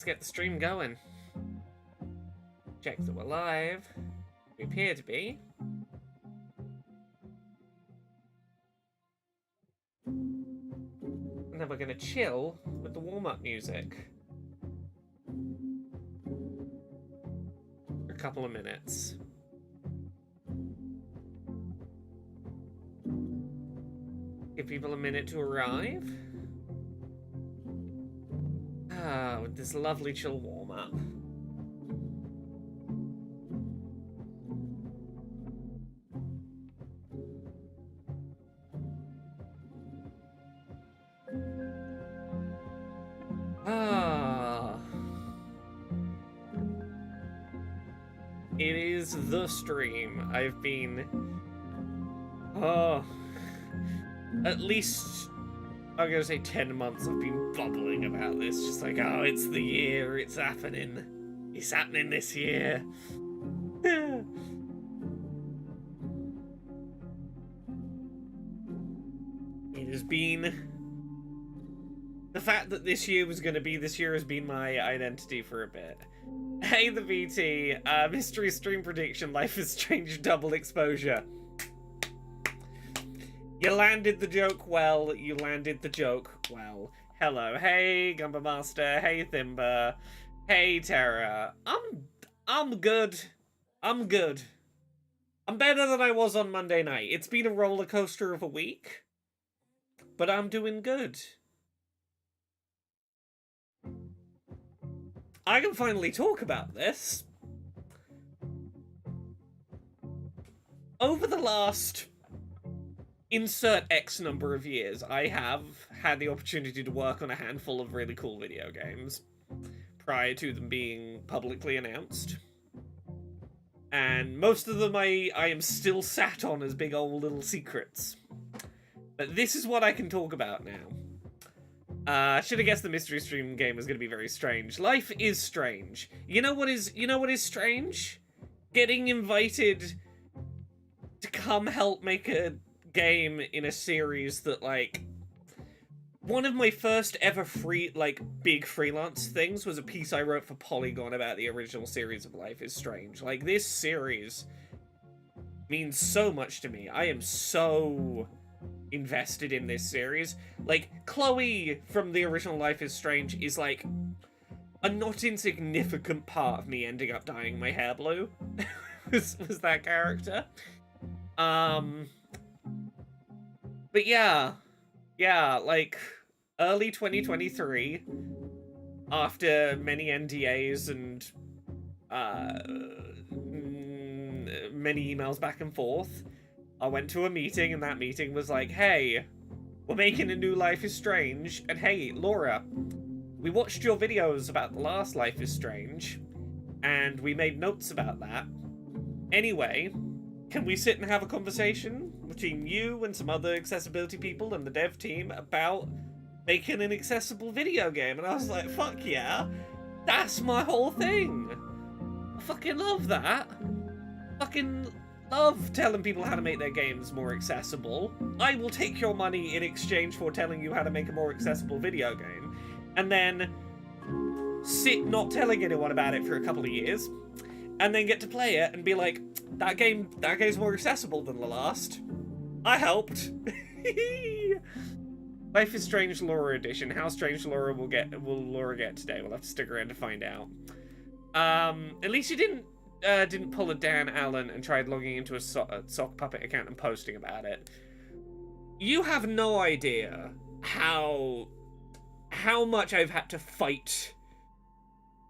Let's get the stream going. Check that we're live. We appear to be. And then we're going to chill with the warm-up music for a couple of minutes. Give people a minute to arrive. With this lovely chill warm-up. It is the stream. I've been... at least... I'm gonna say 10 months I've been bubbling about this. Just like, oh, it's the year, it's happening. It's happening this year. It has been... The fact that this year was gonna be this year has been my identity for a bit. Hey, the VT. Mystery stream prediction, Life is Strange double exposure. You landed the joke well. You landed the joke well. Hello. Hey, Gumba Master. Hey, Thimba. Hey, Terra. I'm good. I'm good. I'm better than I was on Monday night. It's been a roller coaster of a week, but I'm doing good. I can finally talk about this. Over the last... insert X number of years, I have had the opportunity to work on a handful of really cool video games prior to them being publicly announced. And most of them I am still sat on as big old little secrets. But this is what I can talk about now. Should have guessed the mystery stream game was going to be very strange. Life is strange. You know what is strange? Getting invited to come help make a game in a series that, like, one of my first ever big freelance things was a piece I wrote for Polygon about the original series of Life is Strange. Like, this series means so much to me. I am so invested in this series. Like, Chloe from the original Life is Strange is, like, a not insignificant part of me ending up dyeing my hair blue. was that character. But yeah, like, early 2023, after many NDAs and many emails back and forth, I went to a meeting, and that meeting was like, hey, we're making a new Life is Strange, and hey, Laura, we watched your videos about the last Life is Strange, and we made notes about that. Anyway, can we sit and have a conversation between you and some other accessibility people and the dev team about making an accessible video game? And I was like, fuck yeah, that's my whole thing. I fucking love that. Fucking love telling people how to make their games more accessible. I will take your money in exchange for telling you how to make a more accessible video game. And then sit not telling anyone about it for a couple of years. And then get to play it and be like, that game's more accessible than the last. I helped. Life is Strange Laura edition. How strange Laura will Laura get today? We'll have to stick around to find out. At least you didn't pull a Dan Allen and tried logging into a sock puppet account and posting about it. You have no idea how much I've had to fight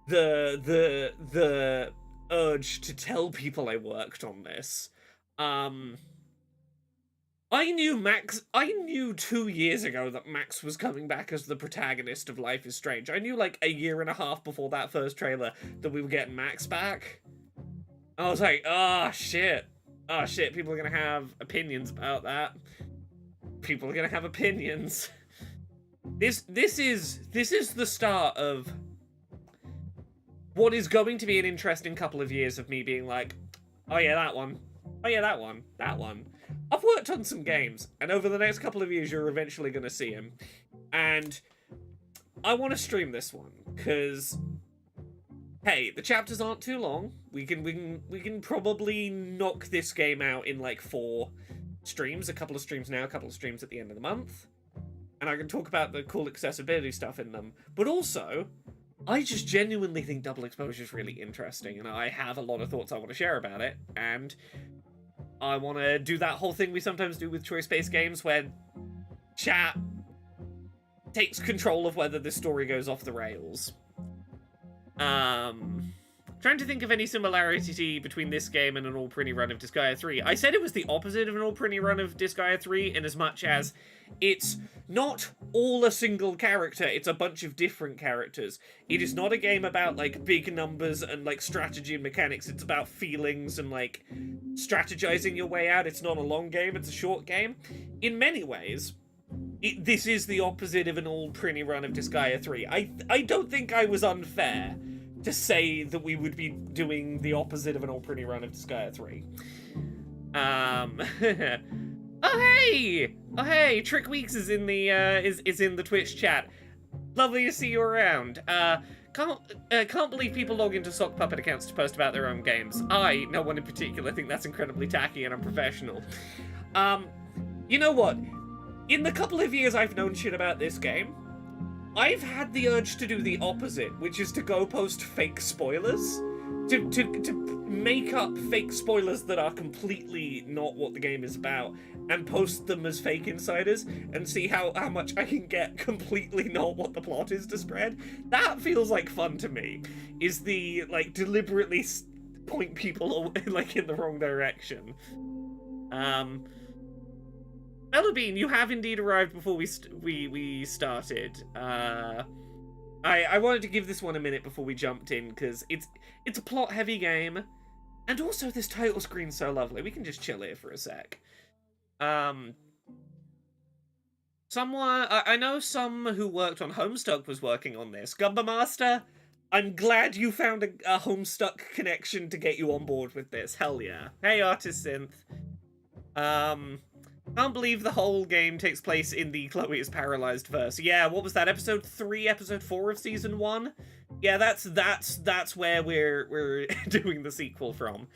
the urge to tell people I worked on this. I knew 2 years ago that Max was coming back as the protagonist of Life is Strange. I knew like a year and a half before that first trailer that we were getting Max back. I was like, oh shit, people are gonna have opinions about that. People are gonna have opinions. This is the start of what is going to be an interesting couple of years of me being like, oh yeah, that one. Oh yeah, that one. I've worked on some games, and over the next couple of years, you're eventually going to see them. And I want to stream this one, because hey, the chapters aren't too long. We can probably knock this game out in like 4 streams. A couple of streams now, a couple of streams at the end of the month. And I can talk about the cool accessibility stuff in them. But also, I just genuinely think double exposure is really interesting, and I have a lot of thoughts I want to share about it. And I want to do that whole thing we sometimes do with choice-based games, where chat takes control of whether the story goes off the rails. Trying to think of any similarity between this game and an all pretty run of Disgaea 3. I said it was the opposite of an all pretty run of Disgaea 3 in as much as it's not all a single character, it's a bunch of different characters. It is not a game about, like, big numbers and, like, strategy and mechanics. It's about feelings and, like, strategizing your way out. It's not a long game, it's a short game. In many ways, this is the opposite of an all pretty run of Disgaea 3. I don't think I was unfair to say that we would be doing the opposite of an all pretty run of Disgaea 3. Oh hey, Trick Weeks is in the is in the Twitch chat. Lovely to see you around. Can't believe people log into sock puppet accounts to post about their own games. I, no one in particular, think that's incredibly tacky and unprofessional. You know what? In the couple of years I've known shit about this game, I've had the urge to do the opposite, which is to go post fake spoilers. To make up fake spoilers that are completely not what the game is about, and post them as fake insiders, and see how much I can get completely not what the plot is to spread. That feels like fun to me, is the, like, deliberately point people, like, in the wrong direction. Bellabean, you have indeed arrived before we started. I wanted to give this one a minute before we jumped in, because it's a plot-heavy game, and also this title screen's so lovely. We can just chill here for a sec. Someone, I know some who worked on Homestuck was working on this. Gumba Master, I'm glad you found a Homestuck connection to get you on board with this. Hell yeah. Hey, Artist Synth. Can't believe the whole game takes place in the Chloe is paralyzed verse. Yeah, what was that? Episode 3, episode 4 of season 1? Yeah, that's where we're doing the sequel from.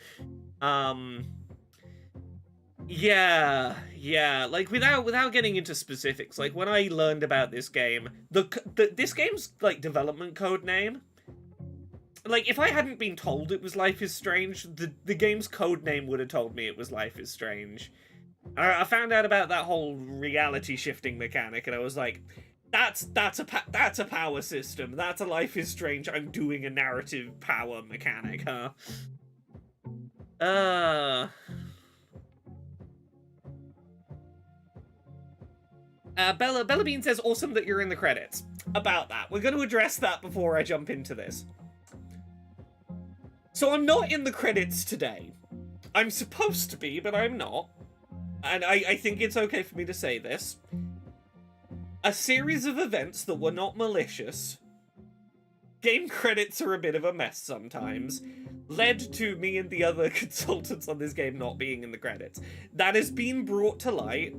Yeah, like, without getting into specifics, like, when I learned about this game, this game's, like, development code name, like, if I hadn't been told it was Life is Strange, the game's code name would have told me it was Life is Strange. I found out about that whole reality shifting mechanic, and I was like, that's a power system. That's a Life is Strange. I'm doing a narrative power mechanic, huh? Bella Bean says, awesome that you're in the credits. About that. We're going to address that before I jump into this. So I'm not in the credits today. I'm supposed to be, but I'm not. And I think it's okay for me to say this. A series of events that were not malicious, game credits are a bit of a mess sometimes, led to me and the other consultants on this game not being in the credits. That has been brought to light,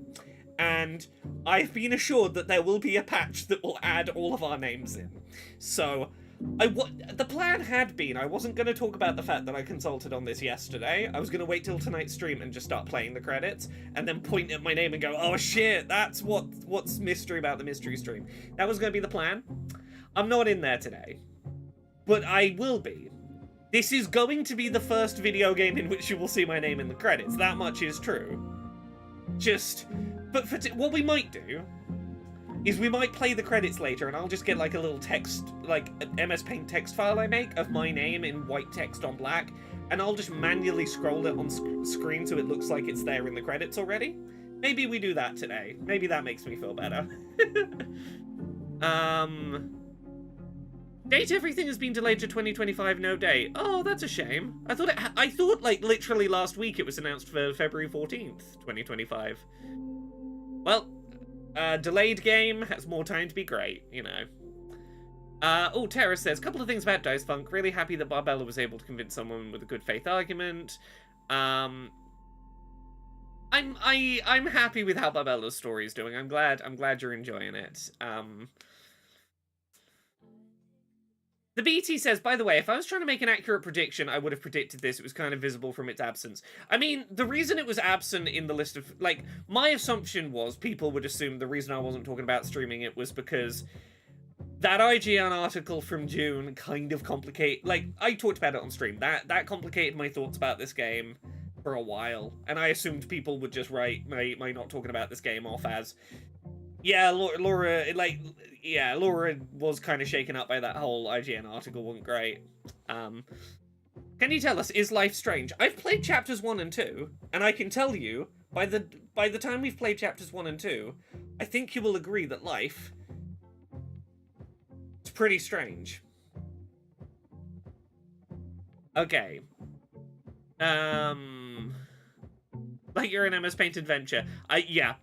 and I've been assured that there will be a patch that will add all of our names in. So, the plan had been, I wasn't going to talk about the fact that I consulted on this yesterday. I was going to wait till tonight's stream and just start playing the credits, and then point at my name and go, oh shit, that's what's mystery about the mystery stream. That was going to be the plan. I'm not in there today, but I will be. This is going to be the first video game in which you will see my name in the credits. That much is true. But what we might do is we might play the credits later, and I'll just get, like, a little text, like, an MS Paint text file I make of my name in white text on black, and I'll just manually scroll it on screen so it looks like it's there in the credits already. Maybe we do that today. Maybe that makes me feel better. Date everything has been delayed to 2025, no date. Oh, that's a shame. I thought, like, literally last week it was announced for February 14th, 2025. Well, delayed game has more time to be great, you know. Oh, Terra says, couple of things about Dice Funk. Really happy that Barbella was able to convince someone with a good faith argument. I'm happy with how Barbella's story is doing. I'm glad you're enjoying it. The BT says, by the way, if I was trying to make an accurate prediction, I would have predicted this. It was kind of visible from its absence. I mean, the reason it was absent in the list of, like, my assumption was people would assume the reason I wasn't talking about streaming it was because that IGN article from June kind of complicated, like, I talked about it on stream. That complicated my thoughts about this game for a while. And I assumed people would just write my not talking about this game off as, yeah, Laura, like, yeah, Laura was kind of shaken up by that whole IGN article, wasn't great. Can you tell us, is life strange? I've played chapters 1 and 2, and I can tell you, by the time we've played chapters 1 and 2, I think you will agree that life is pretty strange. Okay. Like you're in MS Paint Adventure. Yeah.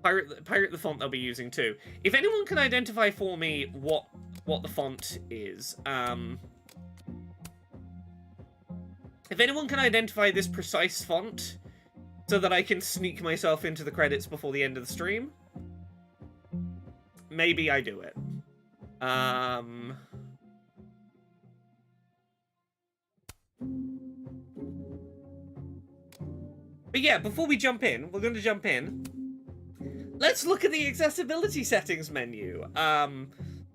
Pirate the font they'll be using too. If anyone can identify for me what the font is, if anyone can identify this precise font so that I can sneak myself into the credits before the end of the stream, maybe I do it. But yeah, before we jump in, we're going to jump in. Let's look at the accessibility settings menu.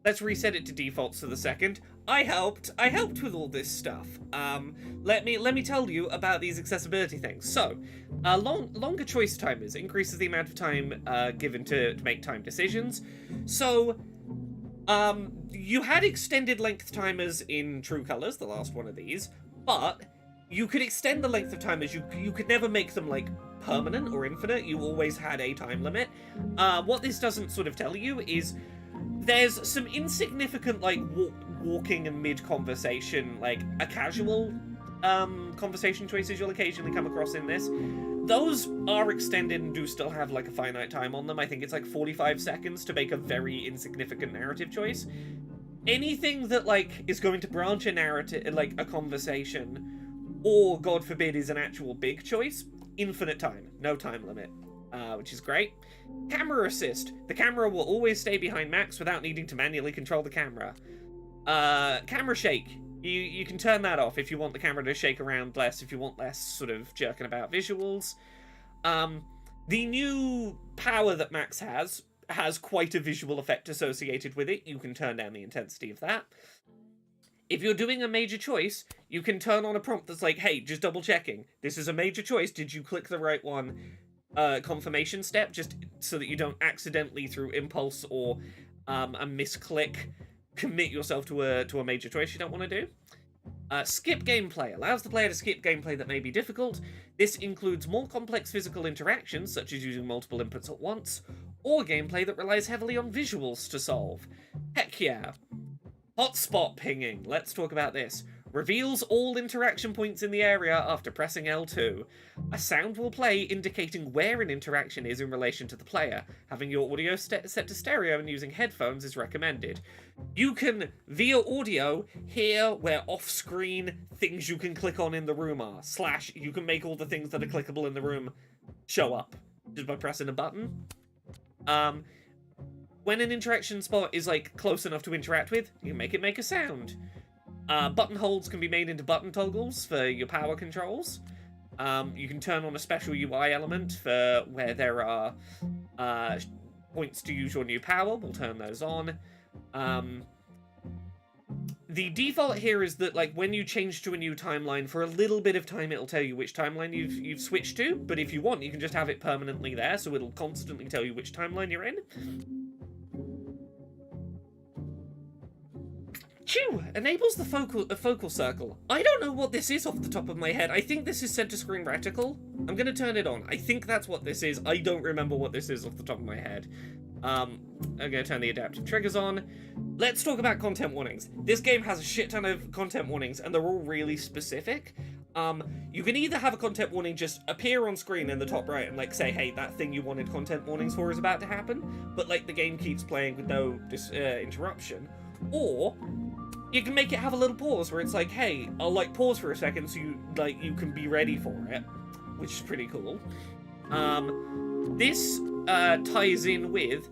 Let's reset it to defaults for the second. I helped with all this stuff. Let me tell you about these accessibility things. So, longer choice timers increases the amount of time given to make time decisions. So, you had extended length timers in True Colors, the last one of these, but you could extend the length of timers. You could never make them, like, permanent or infinite. You always had a time limit. What this doesn't sort of tell you is there's some insignificant, like, walking and mid-conversation, like, a casual conversation choices you'll occasionally come across in this. Those are extended and do still have, like, a finite time on them. I think it's, like, 45 seconds to make a very insignificant narrative choice. Anything that, like, is going to branch a narrative, like, a conversation, or, God forbid, is an actual big choice, infinite time, no time limit, which is great. Camera assist. The camera will always stay behind Max without needing to manually control the camera. Camera shake. You can turn that off if you want the camera to shake around less, if you want less sort of jerking about visuals. The new power that Max has quite a visual effect associated with it. You can turn down the intensity of that. If you're doing a major choice, you can turn on a prompt that's like, hey, just double checking. This is a major choice. Did you click the right one? Confirmation step, just so that you don't accidentally, through impulse or a misclick, commit yourself to a major choice you don't want to do. Skip gameplay allows the player to skip gameplay that may be difficult. This includes more complex physical interactions, such as using multiple inputs at once, or gameplay that relies heavily on visuals to solve. Heck yeah. Hotspot pinging. Let's talk about this. Reveals all interaction points in the area after pressing L2. A sound will play indicating where an interaction is in relation to the player. Having your audio set to stereo and using headphones is recommended. You can, via audio, hear where off-screen things you can click on in the room are. / you can make all the things that are clickable in the room show up just by pressing a button. When an interaction spot is, like, close enough to interact with, you can make it make a sound. Button holds can be made into button toggles for your power controls. You can turn on a special UI element for where there are points to use your new power. We'll turn those on. The default here is that, like, when you change to a new timeline, for a little bit of time it'll tell you which timeline you've switched to, but if you want, you can just have it permanently there, so it'll constantly tell you which timeline you're in. Chew! Enables the focal circle. I don't know what this is off the top of my head. I think this is center screen reticle. I'm gonna turn it on. I think that's what this is. I don't remember what this is off the top of my head. I'm gonna turn the adaptive triggers on. Let's talk about content warnings. This game has a shit ton of content warnings, and they're all really specific. You can either have a content warning just appear on screen in the top right and, like, say, hey, that thing you wanted content warnings for is about to happen, but, like, the game keeps playing with no interruption. Or you can make it have a little pause where it's like, hey, I'll, like, pause for a second so you can be ready for it, which is pretty cool. This ties in with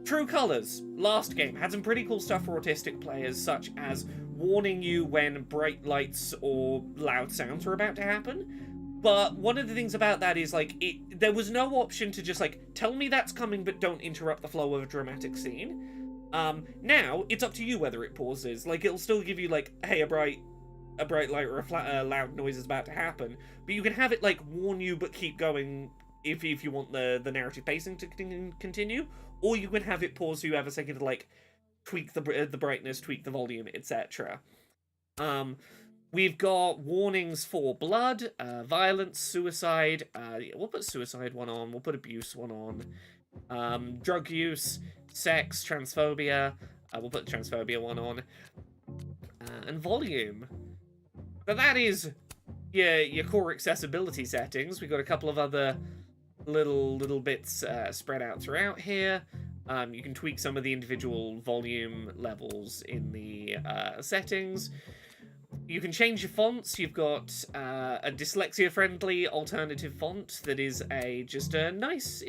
True Colors, last game, had some pretty cool stuff for autistic players, such as warning you when bright lights or loud sounds were about to happen. But one of the things about that is, like, there was no option to just, like, tell me that's coming but don't interrupt the flow of a dramatic scene. Now, it's up to you whether it pauses. Like, it'll still give you, like, hey, a bright light or a loud noise is about to happen, but you can have it, like, warn you but keep going if you want the narrative pacing to continue, or you can have it pause so you have a second to, like, tweak the brightness, tweak the volume, etc. We've got warnings for blood, violence, suicide. We'll put suicide one on. We'll put abuse one on. Drug use, sex, transphobia. We'll put the transphobia one on. And volume. So that is your core accessibility settings. We've got a couple of other little bits spread out throughout here. You can tweak some of the individual volume levels in the settings. You can change your fonts. You've got a dyslexia-friendly alternative font that is just a nice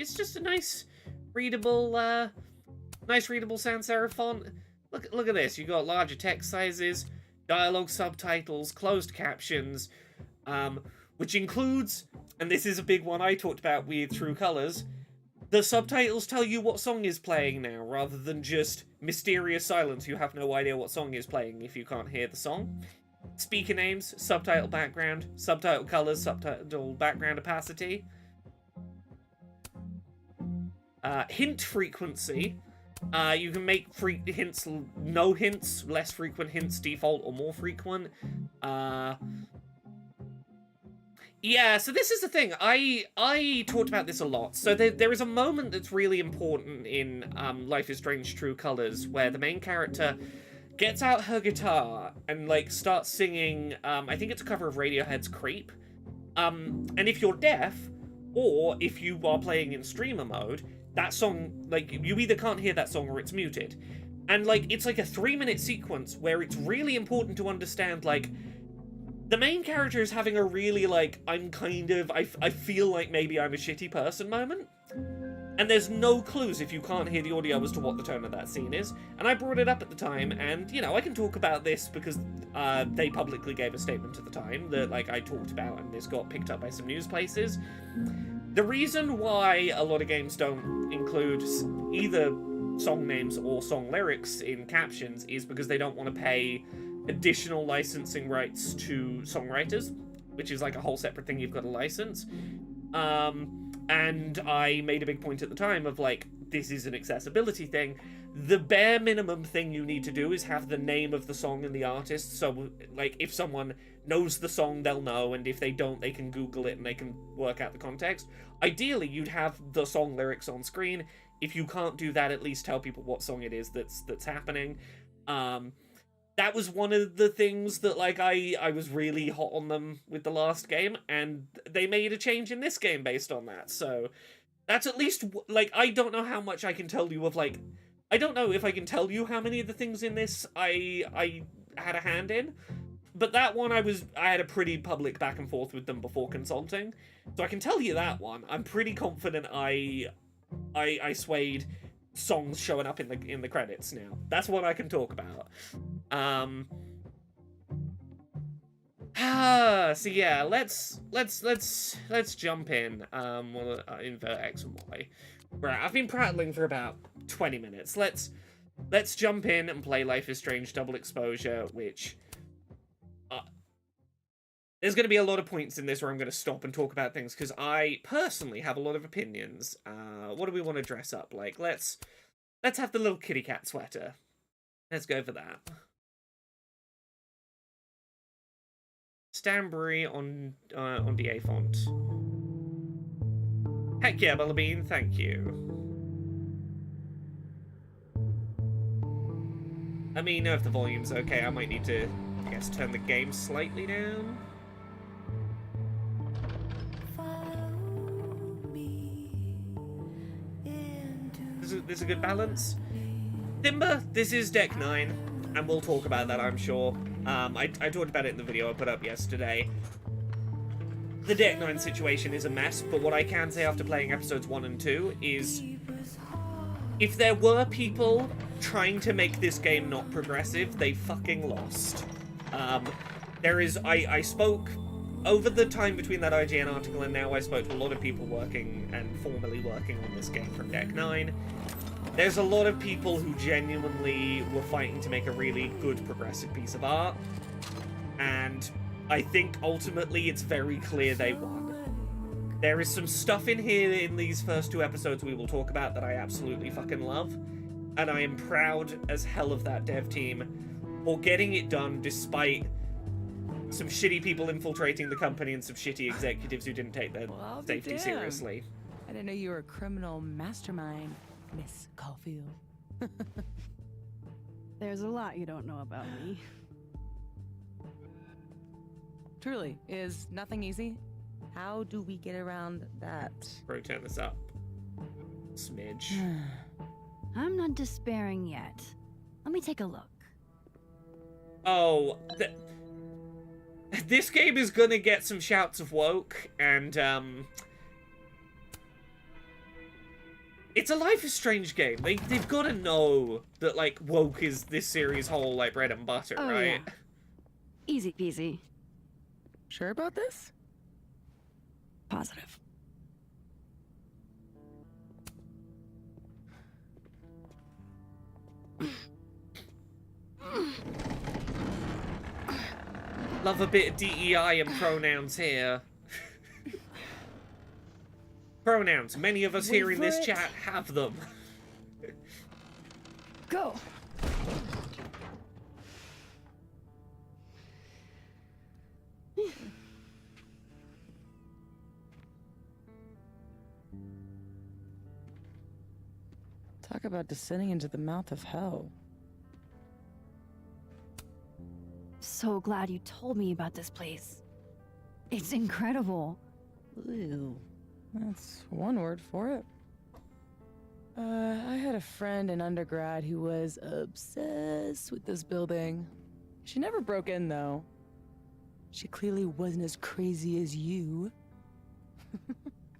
readable sans serif font. Look at this. You've got larger text sizes, dialogue subtitles, closed captions, which includes, and this is a big one I talked about with True Colors, the subtitles tell you what song is playing now, rather than just mysterious silence. You have no idea what song is playing if you can't hear the song. Speaker names, subtitle background, subtitle colors, subtitle background opacity. Hint frequency. You can make hints, no hints, less frequent hints, default, or more frequent. Yeah, so this is the thing. I talked about this a lot. So there is a moment that's really important in Life is Strange True Colors where the main character gets out her guitar and, like, starts singing, I think it's a cover of Radiohead's Creep. And if you're deaf, or if you are playing in streamer mode, that song, like, you either can't hear that song or it's muted. And, like, it's like a 3-minute sequence where it's really important to understand, like, the main character is having a really, like, I feel like maybe I'm a shitty person moment. And there's no clues if you can't hear the audio as to what the tone of that scene is. And I brought it up at the time, and, you know, I can talk about this because they publicly gave a statement at the time that, like, I talked about, and this got picked up by some news places. The reason why a lot of games don't include either song names or song lyrics in captions is because they don't want to pay additional licensing rights to songwriters, which is like a whole separate thing you've got to license. And I made a big point at the time of, like, this is an accessibility thing. The bare minimum thing you need to do is have the name of the song and the artist, so, like, if someone knows the song, they'll know, and if they don't, they can Google it and they can work out the context. Ideally, you'd have the song lyrics on screen. If you can't do that, at least tell people what song it is that's happening. That was one of the things that, like, I was really hot on them with the last game, and they made a change in this game based on that. So that's at least, like, I don't know how much I can tell you of, like, I don't know if I can tell you how many of the things in this I had a hand in, but that one I had a pretty public back and forth with them before consulting, so I can tell you that one. I'm pretty confident I swayed songs showing up in the credits now. That's what I can talk about. So yeah, let's jump in. We'll invert X and Y. Right, I've been prattling for about 20 minutes. Let's jump in and play Life is Strange Double Exposure, which there's going to be a lot of points in this where I'm going to stop and talk about things, because I personally have a lot of opinions. What do we want to dress up like? Let's have the little kitty cat sweater. Let's go for that. Stanbury on DA font. Heck yeah, Bullabean, thank you. Let me know if the volume's okay. I might need to, I guess, turn the game slightly down. This is a good balance. Timber, this is Deck 9, and we'll talk about that, I'm sure. I talked about it in the video I put up yesterday. The Deck 9 situation is a mess, but what I can say after playing episodes 1 and 2 is If there were people trying to make this game not progressive, they fucking lost. I spoke, over the time between that IGN article and now, I spoke to a lot of people working and formally working on this game from Deck 9. There's a lot of people who genuinely were fighting to make a really good progressive piece of art. And I think ultimately it's very clear they won. There is some stuff in here in these first 2 episodes we will talk about that I absolutely fucking love. And I am proud as hell of that dev team for getting it done despite some shitty people infiltrating the company and some shitty executives who didn't take their safety seriously. I didn't know you were a criminal mastermind, Miss Caulfield. There's a lot you don't know about me. Truly, is nothing easy? How do we get around that? Bro, turn this up. Smidge. I'm not despairing yet. Let me take a look. Oh, this game is gonna get some shouts of woke, and, it's a Life is Strange game. They've gotta know that, like, woke is this series' whole, like, bread and butter, right? Yeah. Easy peasy. Sure about this? Positive. Love a bit of DEI and pronouns here. Pronouns. Many of us here in this chat have them. Go. Talk about descending into the mouth of hell. So glad you told me about this place. It's incredible. Ew. That's one word for it. I had a friend in undergrad who was obsessed with this building. She never broke in, though. She clearly wasn't as crazy as you.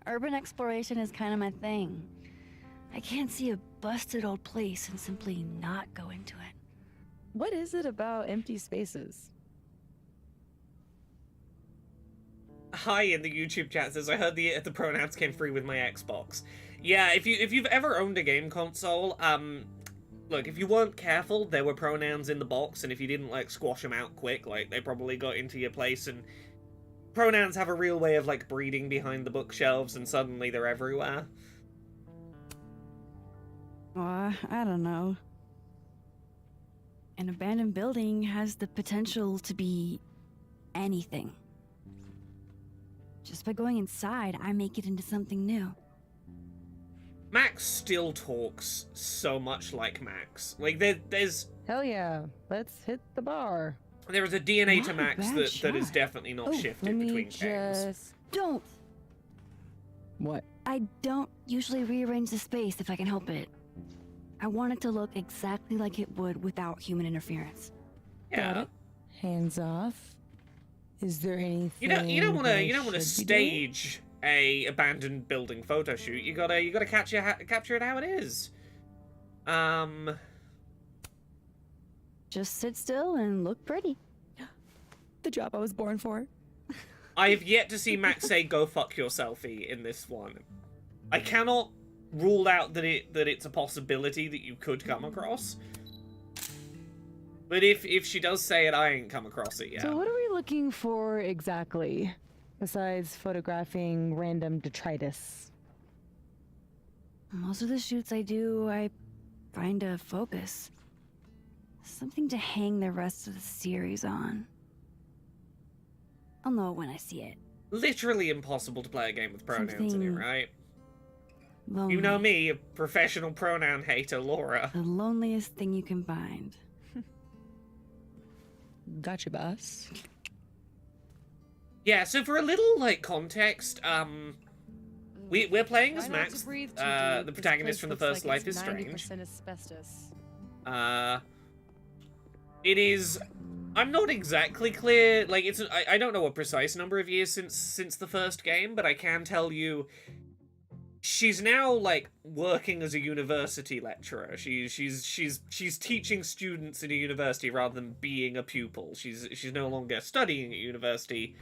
Urban exploration is kind of my thing. I can't see a busted old place and simply not go into it. What is it about empty spaces? Hi in the YouTube chat says, I heard the pronouns came free with my Xbox. Yeah, if you've ever owned a game console, look, if you weren't careful, there were pronouns in the box, and if you didn't, like, squash them out quick, like, they probably got into your place, and pronouns have a real way of, like, breeding behind the bookshelves, and suddenly they're everywhere. I don't know. An abandoned building has the potential to be anything. Just by going inside, I make it into something new. Max still talks so much like Max. Like, there's... Hell yeah, let's hit the bar. There is a DNA to Not a Max bad that is shot. definitely not shifted between games. Don't! What? I don't usually rearrange the space if I can help it. I want it to look exactly like it would without human interference. Yeah. Got it. Hands off. Is there anything You don't want that I to should be stage a abandoned building photo shoot. You gotta capture it how it is. Just sit still and look pretty. The job I was born for. I have yet to see Max say "go fuck your selfie" in this one. I cannot rule out that it's a possibility that you could come across. But if she does say it, I ain't come across it yet. So what are we looking for exactly? Besides photographing random detritus. Most of the shoots I do, I find a focus. Something to hang the rest of the series on. I'll know it when I see it. Literally impossible to play a game with pronouns in it, right? Lonely. You know me, a professional pronoun hater, Laura. The loneliest thing you can find. Gotcha, boss. Yeah, so for a little, like, context, we're playing as Max, the protagonist from the first Life is Strange. Asbestos. It is... I'm not exactly clear, like, I don't know a precise number of years since the first game, but I can tell you she's now like working as a university lecturer. She's teaching students in a university rather than being a pupil. She's no longer studying at university.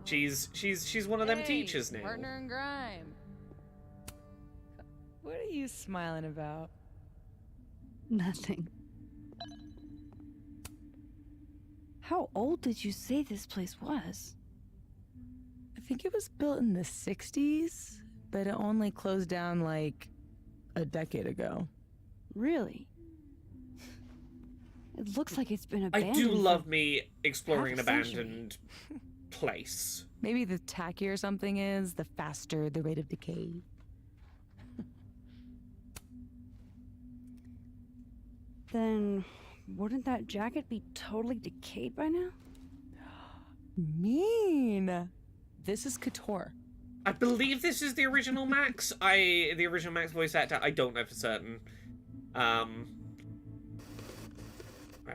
She's one of them teachers now. Partner in crime. What are you smiling about? Nothing. How old did you say this place was? I think it was built in the 60s, but it only closed down like a decade ago. Really? It looks like it's been I abandoned. do love me exploring an half a century. abandoned place. Maybe the tackier something is, the faster the rate of decay. Then wouldn't that jacket be totally decayed by now? Mean. This is Couture. I believe this is the original Max. The original Max voice actor. I don't know for certain. Right,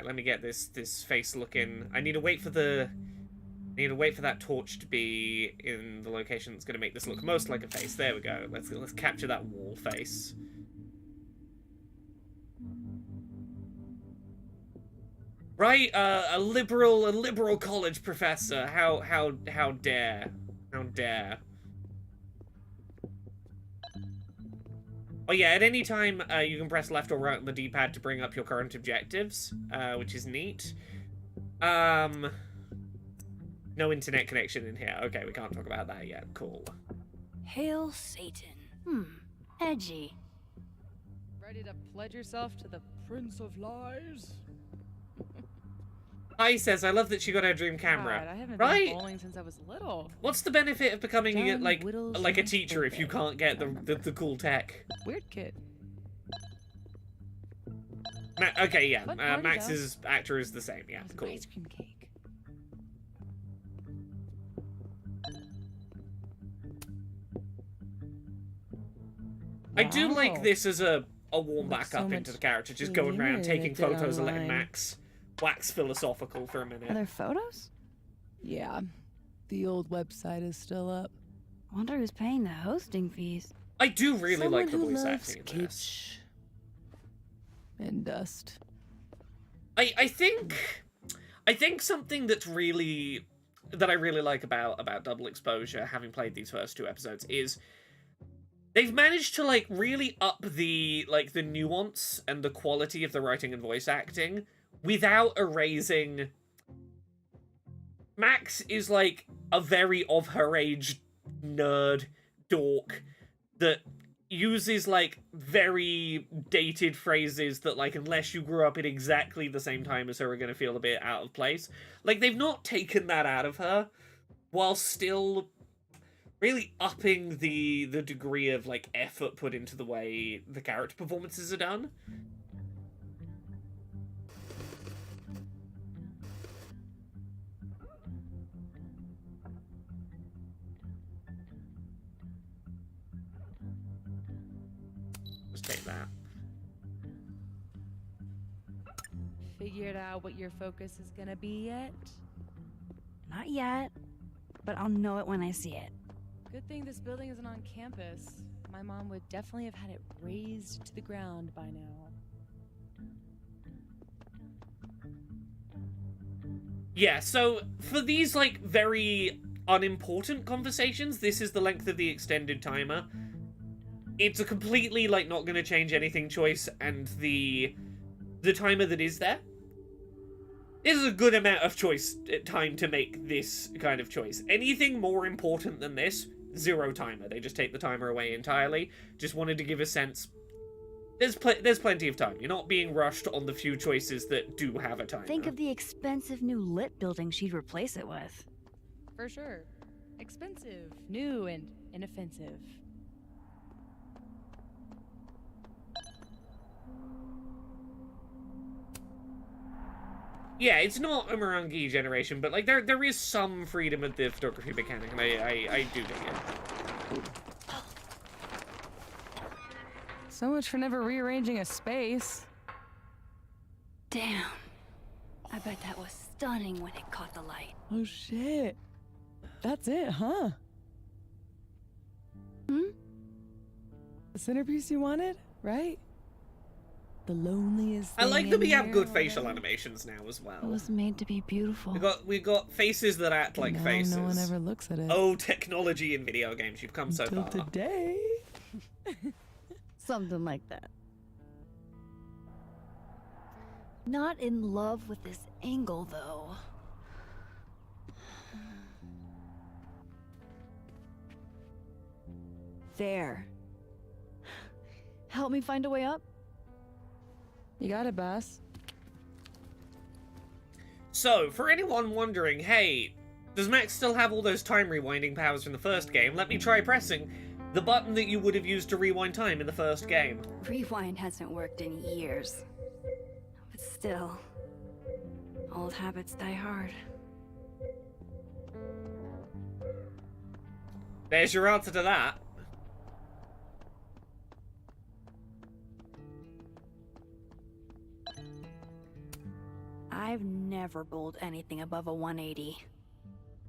let me get this face looking. I need to wait for that torch to be in the location that's going to make this look most like a face. There we go. Let's capture that wall face. Right, a liberal college professor. How dare. How dare. Oh yeah, at any time, you can press left or right on the D-pad to bring up your current objectives, which is neat. No internet connection in here. Okay, we can't talk about that yet. Cool. Hail Satan. Edgy. Ready to pledge yourself to the Prince of Lies? I says, I love that she got her dream camera. God, I haven't right? been bowling since I was little. What's the benefit of becoming John like Whittle's a my teacher if you birthday. can't get the cool tech? Weird kid. Okay, yeah. Fun party, Max's actor is the same. Yeah, It was cool. an ice cream cake. I do like Wow. this as a warm Looks back up so into much the character, just going cleaner around than taking it did photos and letting online. Max wax philosophical for a Are minute. there photos? Yeah, the old website is still up. Wonder who's paying the hosting fees. I do really like the Someone who voice loves acting in this. kitsch and dust. I think something that I really like about Double Exposure, having played these first two episodes, is they've managed to like really up the nuance and the quality of the writing and voice acting without erasing. Max is like a very of her age nerd dork that uses like very dated phrases that like unless you grew up in exactly the same time as her are going to feel a bit out of place. Like they've not taken that out of her while still really upping the degree of like effort put into the way the character performances are done. Let's take that. Figured out what your focus is gonna be yet? Not yet, but I'll know it when I see it. Good thing this building isn't on campus. My mom would definitely have had it razed to the ground by now. Yeah, so for these like very unimportant conversations, this is the length of the extended timer. It's a completely like not going to change anything choice, and the timer that is there is a good amount of time to make this kind of choice. Anything more important than this, zero timer. They just take the timer away entirely. Just wanted to give a sense. There's plenty of time. You're not being rushed on the few choices that do have a timer. Think of the expensive new lit building she'd replace it with. For sure. Expensive, new, and inoffensive. Yeah, it's not a Morangi generation, but like there is some freedom of the photography mechanic, and I do dig it. So much for never rearranging a space. Damn. I bet that was stunning when it caught the light. Oh shit. That's it, huh? The centerpiece you wanted, right? The loneliest I like thing that in we have here good facial already. animations now as It well. was made to be beautiful. We got faces that act like Now faces. no one ever looks at it. Oh, technology in video games, you've come so Until far. today. Something like that. Not in love with this angle, though. There. Help me find a way up? You got it, boss. So, for anyone wondering, hey, does Max still have all those time rewinding powers from the first game? Let me try pressing the button that you would have used to rewind time in the first game. Rewind hasn't worked in years. But still, old habits die hard. There's your answer to that. I've never bowled anything above a 180.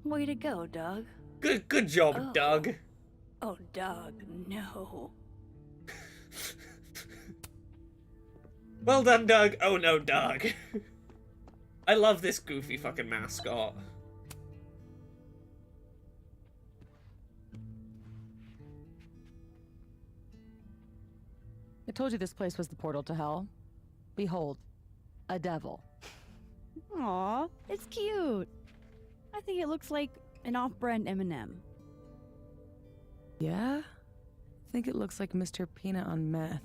Way to go, Doug. Good job, Oh. Doug. Oh, Doug, no. Well done, Doug. Oh no, Doug. I love this goofy fucking mascot. I told you this place was the portal to hell. Behold, a devil. Aw, it's cute. I think it looks like an off-brand M&M. Yeah? I think it looks like Mr. Peanut on meth.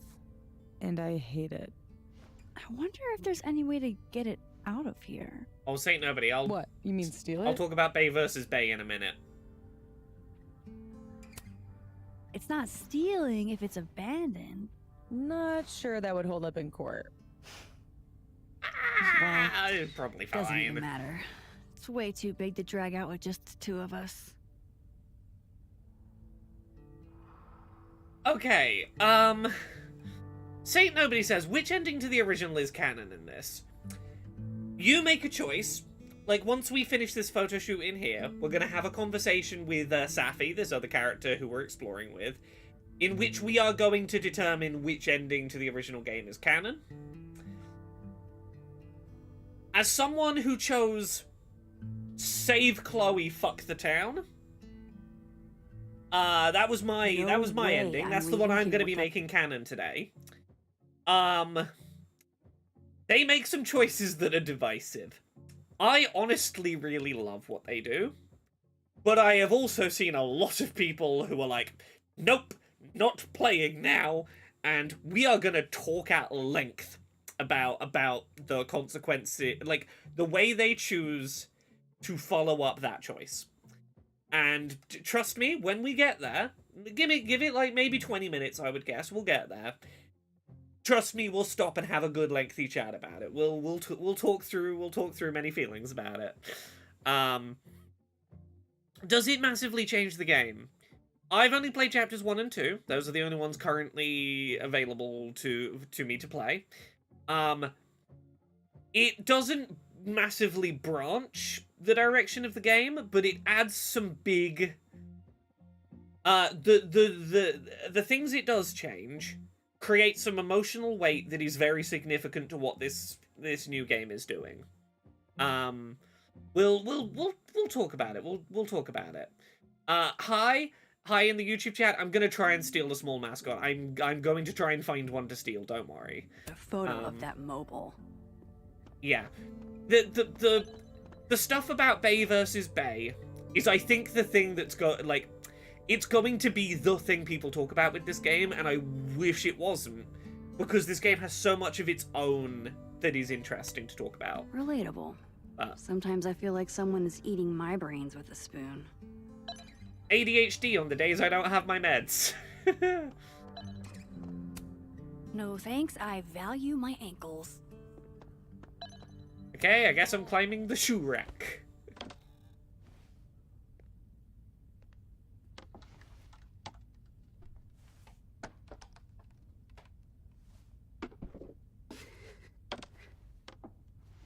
And I hate it. I wonder if there's any way to get it out of here. Oh, Saint Nobody, What? You mean steal it? I'll talk about Bay versus Bay in a minute. It's not stealing if it's abandoned. Not sure that would hold up in court. Ah, it's probably Doesn't even fine. matter. It's way too big to drag out with just the two of us. Okay, Saint Nobody says, which ending to the original is canon in this? You make a choice. Like, once we finish this photo shoot in here, we're gonna have a conversation with Safi, this other character who we're exploring with, in which we are going to determine which ending to the original game is canon. As someone who chose save Chloe, fuck the town, that was my way ending. I'm That's the one leaving I'm here going to be with that- making canon today. They make some choices that are divisive. I honestly really love what they do, but I have also seen a lot of people who are like, nope, not playing now, and we are going to talk at length about the consequences, like the way they choose to follow up that choice. And trust me, when we get there, give it like maybe 20 minutes, I would guess. We'll get there. Trust me, we'll stop and have a good lengthy chat about it. We'll talk through many feelings about it. Does it massively change the game? I've only played chapters 1 and 2. Those are the only ones currently available to me to play. It doesn't massively branch the direction of the game, but it adds some big the things it does change create some emotional weight that is very significant to what this new game is doing. We'll talk about it. We'll talk about it. Hi in the YouTube chat. I'm gonna try and steal a small mascot. I'm going to try and find one to steal. Don't worry. A photo of that mobile. Yeah, the stuff about Bay versus Bay is, I think, the thing that's got like, it's going to be the thing people talk about with this game, and I wish it wasn't, because this game has so much of its own that is interesting to talk about. Relatable. Sometimes I feel like someone is eating my brains with a spoon. ADHD on the days I don't have my meds. No thanks, I value my ankles. Okay, I guess I'm climbing the shoe rack.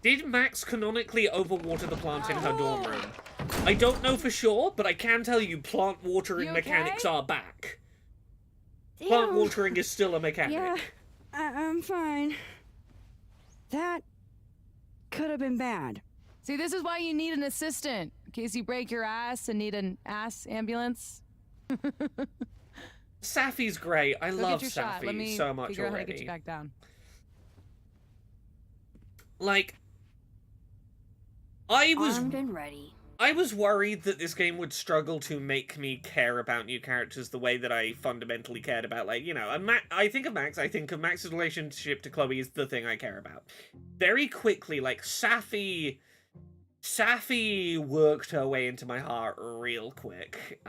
Did Max canonically overwater the plant in her dorm room? I don't know for sure, but I can tell you plant watering You mechanics okay? are back. Plant Damn. watering is still a mechanic. Yeah, I'm fine. That could have been bad. See, this is why you need an assistant. In case you break your ass and need an ass ambulance. Safi's great. I Go love get your shot. Let Safi me so much figure out how to get already. you back down. Like, I Armed and ready. was worried that this game would struggle to make me care about new characters the way that I fundamentally cared about, like, you know, I think of Max, I think of Max's relationship to Chloe is the thing I care about. Very quickly, like, Safi worked her way into my heart real quick.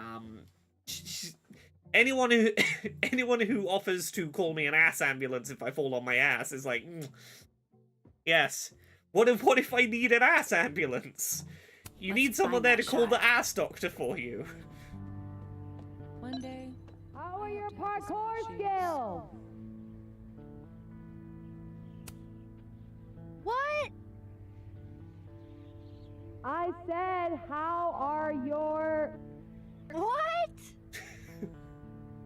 Anyone who offers to call me an ass ambulance if I fall on my ass is like, yes. What if I need an ass ambulance? You Let's need someone find there that to call shot. the ass doctor for you. One day. How are your parkour skills? What? I said, how are your... What?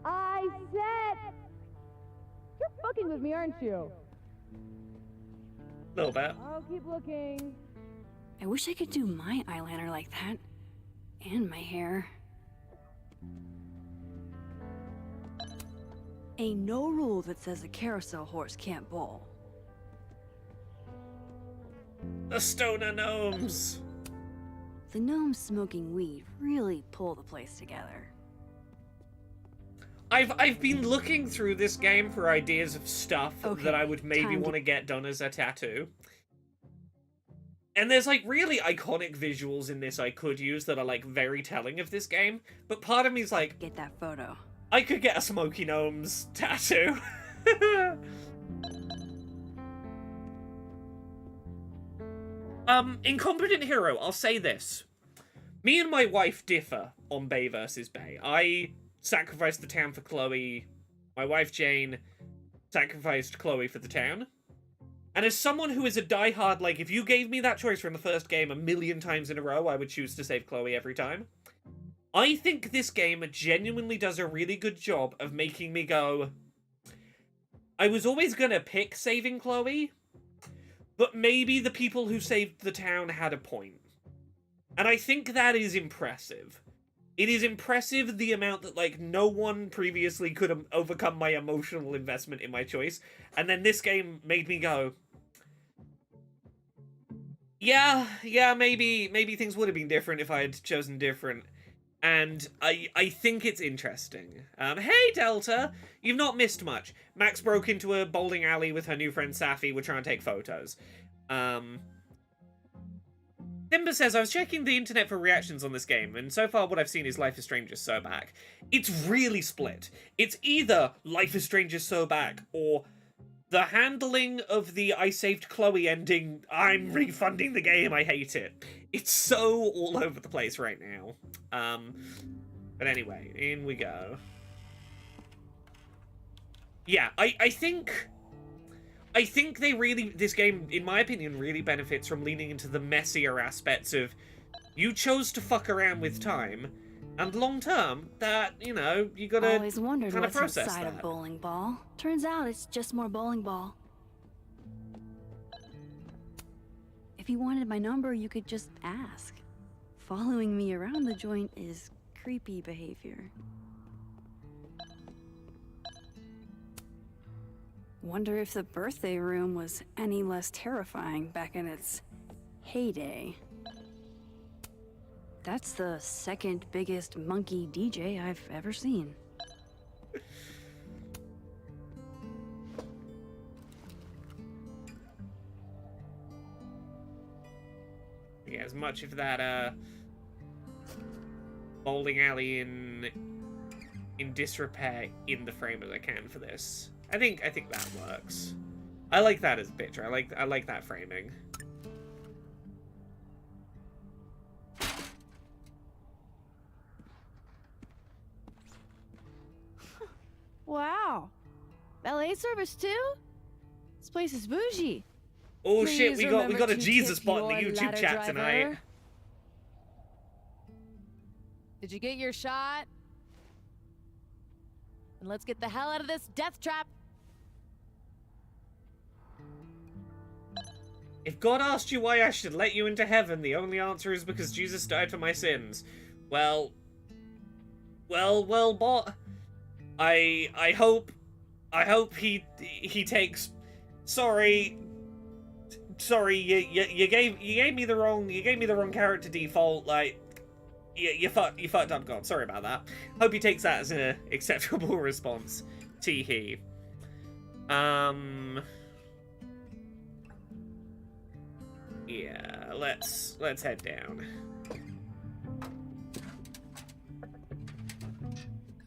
I said... You're fucking with me, aren't you? Little bit. I'll keep looking. I wish I could do my eyeliner like that. And my hair. Ain't no rule that says a carousel horse can't bowl. The stoner gnomes. The gnomes smoking weed really pull the place together. I've been looking through this game for ideas of stuff Okay, that I would maybe time to- want to get done as a tattoo. And there's, like, really iconic visuals in this I could use that are, like, very telling of this game. But part of me is like, Get that photo. I could get a Smoky Gnomes tattoo. Incompetent Hero, I'll say this. Me and my wife differ on Bay versus Bay. I sacrificed the town for Chloe. My wife, Jane, sacrificed Chloe for the town. And as someone who is a diehard, like, if you gave me that choice from the first game 1,000,000 times in a row, I would choose to save Chloe every time. I think this game genuinely does a really good job of making me go, I was always gonna pick saving Chloe, but maybe the people who saved the town had a point. And I think that is impressive. It is impressive the amount that, like, no one previously could overcome my emotional investment in my choice. And then this game made me go, yeah, maybe things would have been different if I had chosen different. And I think it's interesting. Hey, Delta! You've not missed much. Max broke into a bowling alley with her new friend Safi. We're trying to take photos. Timber says, I was checking the internet for reactions on this game, and so far what I've seen is Life is Strange is so back. It's really split. It's either Life is Strange is so back, or the handling of the I saved Chloe ending, I'm refunding the game, I hate it. It's so all over the place right now. But anyway, in we go. Yeah, I think they really, this game, in my opinion, really benefits from leaning into the messier aspects of, you chose to fuck around with time, and long term, that, you know, you gotta Always wondered kind of what's process inside a that. bowling ball. Turns out it's just more bowling ball. If you wanted my number, you could just ask. Following me around the joint is creepy behavior. Wonder if the birthday room was any less terrifying back in its heyday. That's the second biggest monkey DJ I've ever seen. Yeah, as much of that bowling alley in disrepair in the frame as I can for this. I think that works. I like that as a picture. I like that framing. Wow. Ballet service too? This place is bougie. Oh shit, Please we got remember a to Jesus tip spot in the your YouTube ladder chat driver. tonight. Did you get your shot? and let's get the hell out of this death trap. If God asked you why I should let you into heaven, the only answer is because Jesus died for my sins. Well, bot. I hope he takes. Sorry, you gave me the wrong character default. Like, you fucked up, God. Sorry about that. Hope he takes that as an acceptable response. Tee hee. Yeah, let's head down.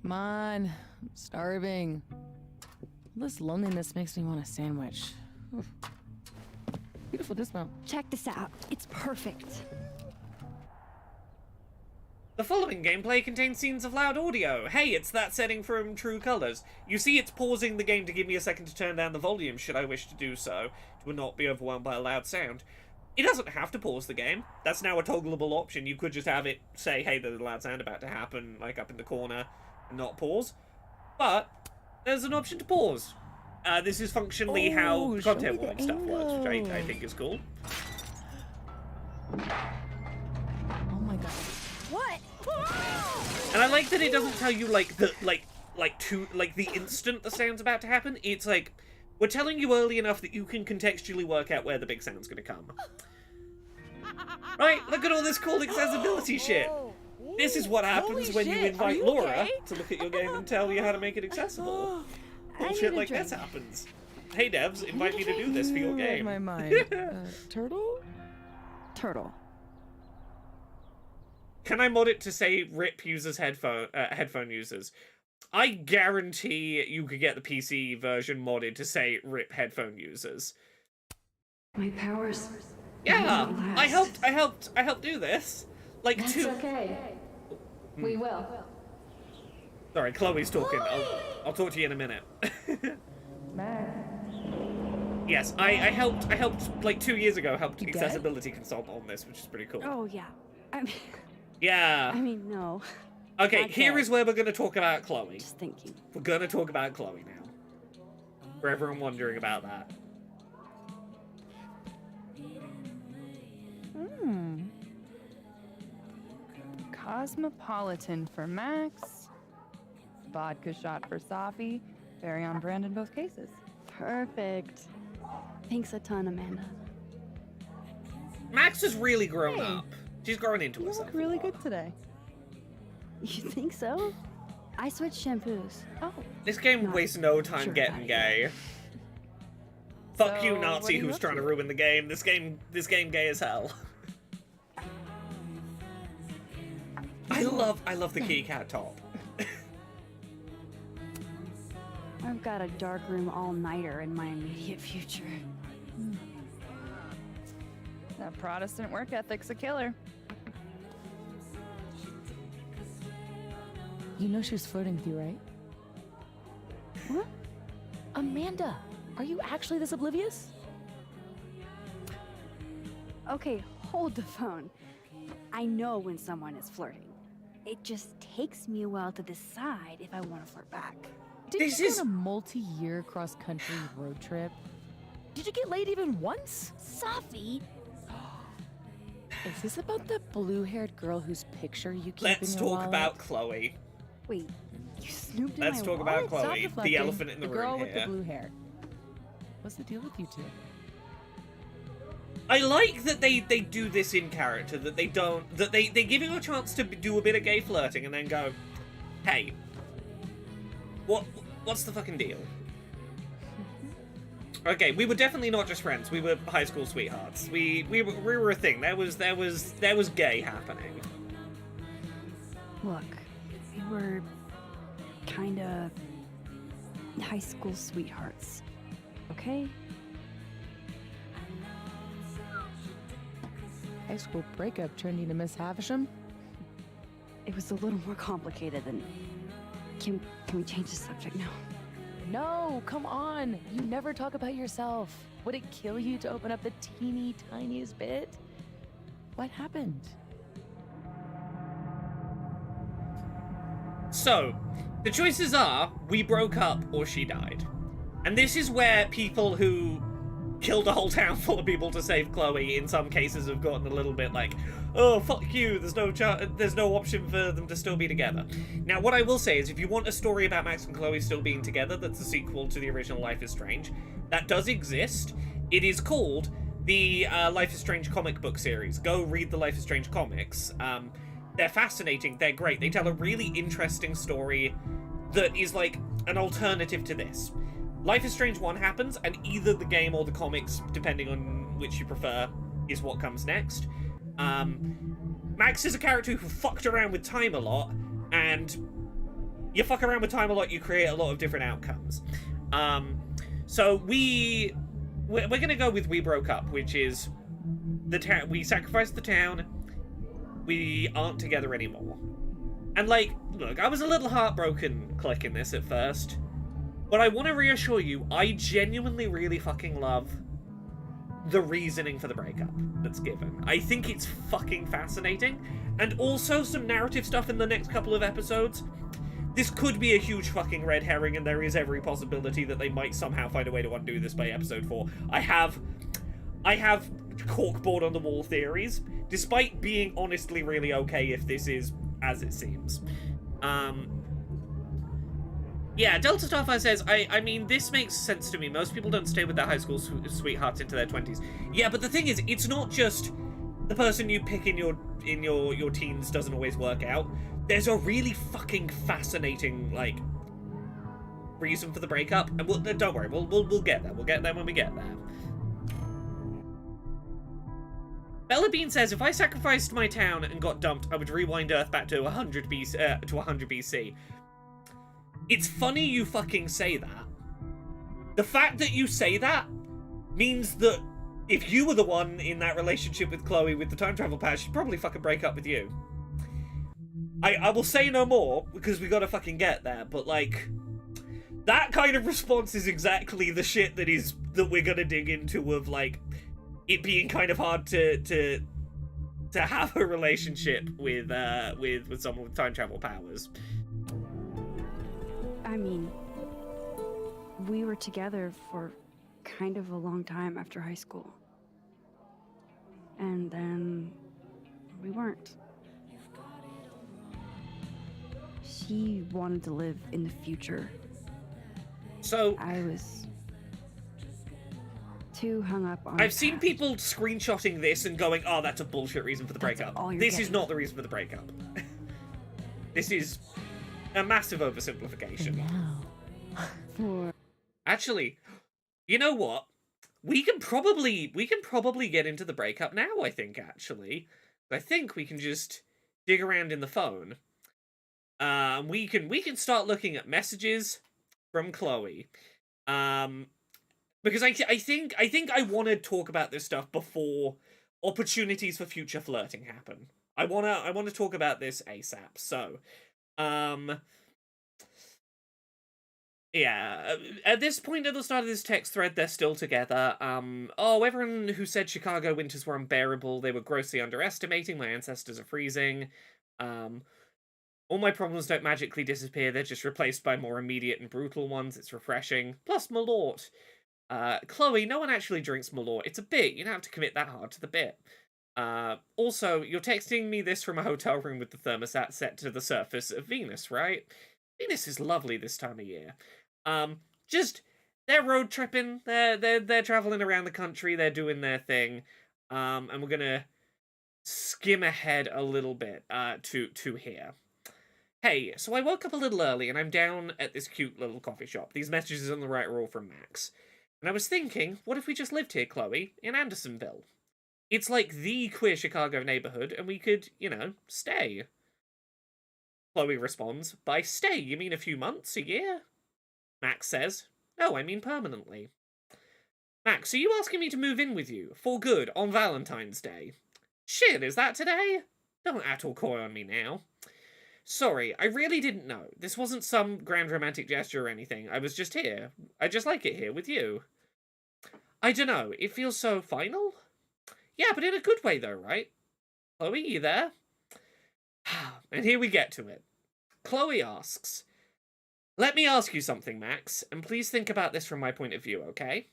Come on, I'm starving. This loneliness makes me want a sandwich. Oof. Beautiful dismount. Check this out. It's perfect. The following gameplay contains scenes of loud audio. Hey, it's that setting from True Colors. You see it's pausing the game to give me a second to turn down the volume should I wish to do so, to not be overwhelmed by a loud sound. It doesn't have to pause the game. That's now a toggleable option. You could just have it say, hey, there's a loud sound about to happen, like up in the corner, and not pause. But there's an option to pause. This is functionally how the content warning stuff works, which I think is cool. Oh my god. What? And I like that it doesn't tell you like the instant the sound's about to happen. It's like, we're telling you early enough that you can contextually work out where the big sound's gonna come. Right? Look at all this cool accessibility shit. This is what happens when you invite Laura to look at your game and tell you how to make it accessible. Bullshit like this happens. Hey devs, invite me to do this for your game. My mind. Turtle? Turtle. Can I mod it to say RIP users headphone users? I guarantee you could get the PC version modded to say RIP headphone users. My powers. Yeah, I helped do this. Like That's okay. We will. Sorry, Chloe's talking. I'll talk to you in a minute. Yes, I helped like 2 years ago. Helped accessibility consult on this, which is pretty cool. Oh yeah. Yeah. I mean no. Okay, here is where we're gonna talk about Chloe. Just thinking. We're gonna talk about Chloe now. For everyone wondering about that. Cosmopolitan for Max. Vodka shot for Safi. Very on brand in both cases. Perfect. Thanks a ton, Amanda. Max has really grown up. She's grown into You herself. look really good today. You think so? I switched shampoos. Oh. This game wastes no time sure getting about gay. Fuck So, you, what Nazi, are you who's up trying to to? ruin the game. This game gay as hell. I love the kitty cat top. I've got a darkroom all-nighter in my immediate future. That Protestant work ethic's a killer. You know she was flirting with you, right? What? Amanda, are you actually this oblivious? Okay, hold the phone. I know when someone is flirting. It just takes me a while to decide if I want to flirt back. Did This you go is- on a multi-year cross-country road trip? Did you get laid even once? Safi? Is this about the blue-haired girl whose picture you keep Let's in your talk wallet? about Chloe. Wait, you snooped in Let's my talk wallet? about Stop Chloe, the deflecting. elephant in the girl room with here. the blue hair. What's the deal with you two? I like that they do this in character, that they don't, that they give you a chance to do a bit of gay flirting and then go, hey, what's the fucking deal? Okay, we were definitely not just friends. We were high school sweethearts. We were a thing. There was gay happening. Look, we were kinda high school sweethearts, okay? High school breakup turned you to Miss Havisham? It was a little more complicated than... Can we change the subject now? No, come on. You never talk about yourself. Would it kill you to open up the teeny tiniest bit? What happened? So, The choices are, we broke up or she died. And this is where people who killed a whole town full of people to save Chloe in some cases have gotten a little bit like, oh, fuck you, there's no option for them to still be together. Now, what I will say is, if you want a story about Max and Chloe still being together that's a sequel to the original Life is Strange, that does exist. It is called the Life is Strange comic book series. Go read the Life is Strange comics. They're fascinating, they're great. They tell a really interesting story that is like an alternative to this. Life is Strange 1 happens, and either the game or the comics, depending on which you prefer, is what comes next. Max is a character who fucked around with time a lot, and you fuck around with time a lot, you create a lot of different outcomes. So we're gonna go with We Broke Up, which is we sacrificed the town, we aren't together anymore. And like, look, I was a little heartbroken clicking this at first, but I want to reassure you, I genuinely really fucking love the reasoning for the breakup that's given. I think it's fucking fascinating, and also some narrative stuff in the next couple of episodes. This could be a huge fucking red herring, and there is every possibility that they might somehow find a way to undo this by episode 4. I have corkboard on the wall theories, despite being honestly really okay if this is as it seems. Yeah, Delta Starfire says, I mean, this makes sense to me. Most people don't stay with their high school sweethearts into their 20s. Yeah, but the thing is, it's not just the person you pick in your teens doesn't always work out. There's a really fucking fascinating, like, reason for the breakup. And don't worry, we'll get there. We'll get there when we get there. Bella Bean says, if I sacrificed my town and got dumped, I would rewind Earth back to 100 BC. It's funny you fucking say that. The fact that you say that means that if you were the one in that relationship with Chloe with the time travel powers, she'd probably fucking break up with you. I will say no more, because we gotta fucking get there, but like, that kind of response is exactly the shit that we're gonna dig into, of like, it being kind of hard to have a relationship with someone with time travel powers. I mean, we were together for kind of a long time after high school. And then we weren't. She wanted to live in the future. So I was too hung up on I've seen people screenshotting this and going, oh, that's a bullshit reason for the That's breakup. all you're This is getting. not the reason for the breakup. This is a massive oversimplification. for Actually, you know what? We can probably get into the breakup now, I think, actually. I think we can just dig around in the phone. We can start looking at messages from Chloe. Because I think I want to talk about this stuff before opportunities for future flirting happen. I want to talk about this ASAP. So, yeah, at this point at the start of this text thread, they're still together. Oh, everyone who said Chicago winters were unbearable, they were grossly underestimating. My ancestors are freezing. All my problems don't magically disappear, they're just replaced by more immediate and brutal ones. It's refreshing. Plus, Malort. Chloe, no one actually drinks Malort. It's a bit. You don't have to commit that hard to the bit. Also, you're texting me this from a hotel room with the thermostat set to the surface of Venus, right? Venus is lovely this time of year. Just, they're road tripping. They're traveling around the country. They're doing their thing. And we're gonna skim ahead a little bit, to here. Hey, so I woke up a little early and I'm down at this cute little coffee shop. These messages on the right are all from Max. And I was thinking, what if we just lived here, Chloe, in Andersonville? It's like the queer Chicago neighborhood, and we could, stay. Chloe responds, by stay, you mean a few months, a year? Max says, no, I mean permanently. Max, are you asking me to move in with you, for good, on Valentine's Day? Shit, is that today? Don't act all coy on me now. Sorry, I really didn't know. This wasn't some grand romantic gesture or anything. I was just here. I just like it here with you. I dunno, it feels so final? Yeah, but in a good way though, right? Chloe, you there? And here we get to it. Chloe asks, Let me ask you something, Max, and please think about this from my point of view, okay?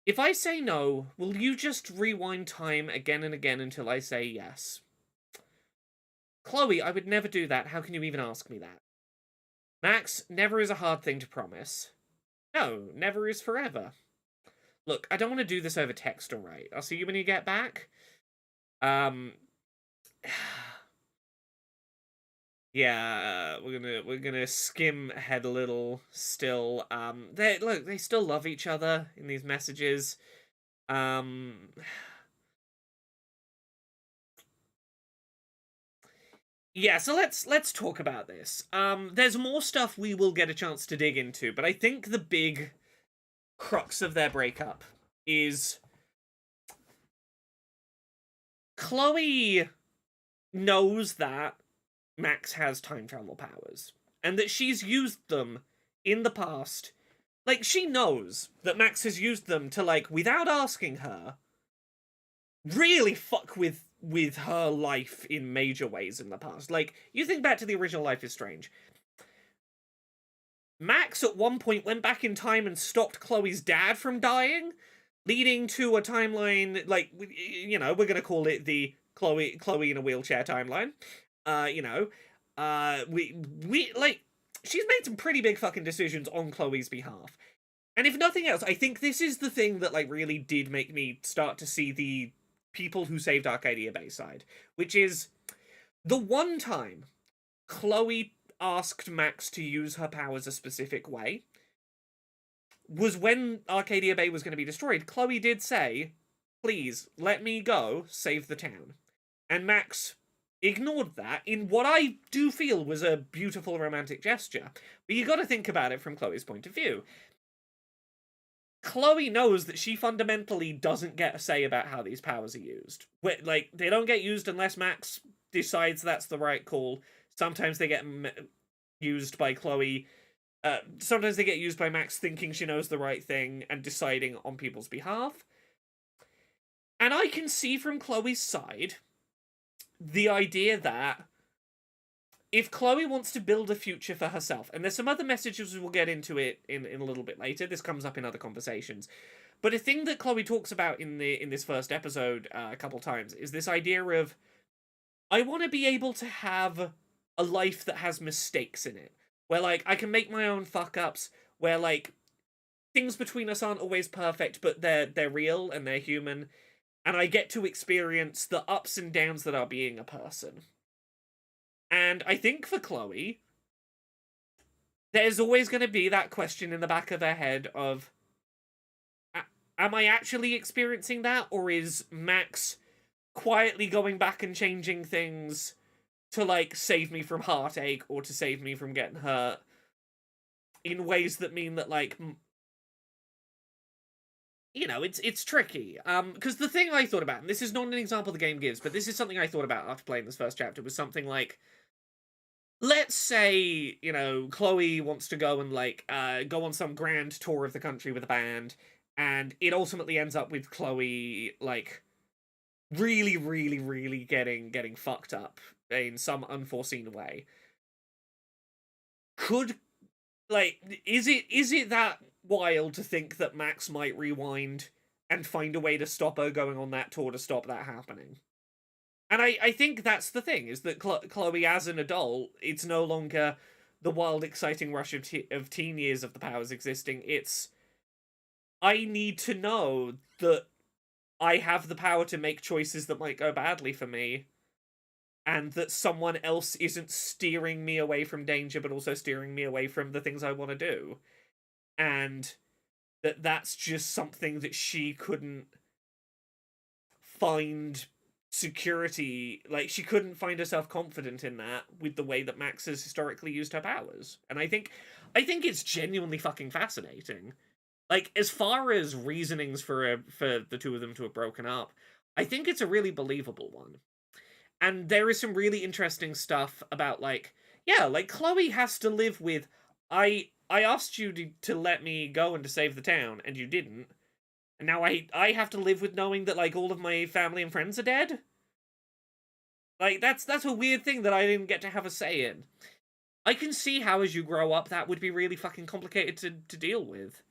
If I say no, will you just rewind time again and again until I say yes? Chloe, I would never do that. How can you even ask me that? Max, never is a hard thing to promise. No, never is forever. Look, I don't want to do this over text, alright? I'll see you when you get back. Yeah, we're gonna skim ahead a little still. They still love each other in these messages. Yeah, so let's talk about this. There's more stuff we will get a chance to dig into, but I think the big crux of their breakup is Chloe knows that Max has time travel powers, and that she's used them in the past. Like, she knows that Max has used them to, like, without asking her, really fuck with her life in major ways in the past. Like, you think back to the original Life is Strange. Max at one point went back in time and stopped Chloe's dad from dying, leading to a timeline, like, you know, we're gonna call it the Chloe in a wheelchair timeline. We like, she's made some pretty big fucking decisions on Chloe's behalf. And if nothing else, I think this is the thing that, like, really did make me start to see the people who saved Arcadia Bay side, which is the one time Chloe asked Max to use her powers a specific way was when Arcadia Bay was going to be destroyed. Chloe did say, please, let me go save the town. And Max ignored that in what I do feel was a beautiful romantic gesture. But you gotta think about it from Chloe's point of view. Chloe knows that she fundamentally doesn't get a say about how these powers are used. Like, they don't get used unless Max decides that's the right call. Sometimes they get used by Chloe. Sometimes they get used by Max thinking she knows the right thing and deciding on people's behalf. And I can see from Chloe's side the idea that if Chloe wants to build a future for herself, and there's some other messages, we'll get into it in a little bit later, this comes up in other conversations, but a thing that Chloe talks about in this first episode a couple times is this idea of, I want to be able to have a life that has mistakes in it, where, like, I can make my own fuck-ups, where, like, things between us aren't always perfect, but they're real and they're human, and I get to experience the ups and downs that are being a person. And I think for Chloe, there's always going to be that question in the back of her head of, am I actually experiencing that? Or is Max quietly going back and changing things to, like, save me from heartache or to save me from getting hurt in ways that mean that, like, you know, it's tricky. Because the thing I thought about, and this is not an example the game gives, but this is something I thought about after playing this first chapter, was something like, let's say, you know, Chloe wants to go and, like, go on some grand tour of the country with a band, and it ultimately ends up with Chloe, like, really, really, really getting fucked up in some unforeseen way. Could, like, is it that wild to think that Max might rewind and find a way to stop her going on that tour to stop that happening? And I think that's the thing, is that Chloe, as an adult, it's no longer the wild, exciting rush of teen years of the powers existing. It's, I need to know that I have the power to make choices that might go badly for me, and that someone else isn't steering me away from danger, but also steering me away from the things I want to do. And that's just something that she couldn't find security, like, she couldn't find herself confident in that with the way that Max has historically used her powers. And I think it's genuinely fucking fascinating. Like, as far as reasonings for the two of them to have broken up, I think it's a really believable one. And there is some really interesting stuff about, like, yeah, like, Chloe has to live with, I asked you to let me go and to save the town, and you didn't. And now I have to live with knowing that, like, all of my family and friends are dead? Like, that's a weird thing that I didn't get to have a say in. I can see how as you grow up that would be really fucking complicated to deal with.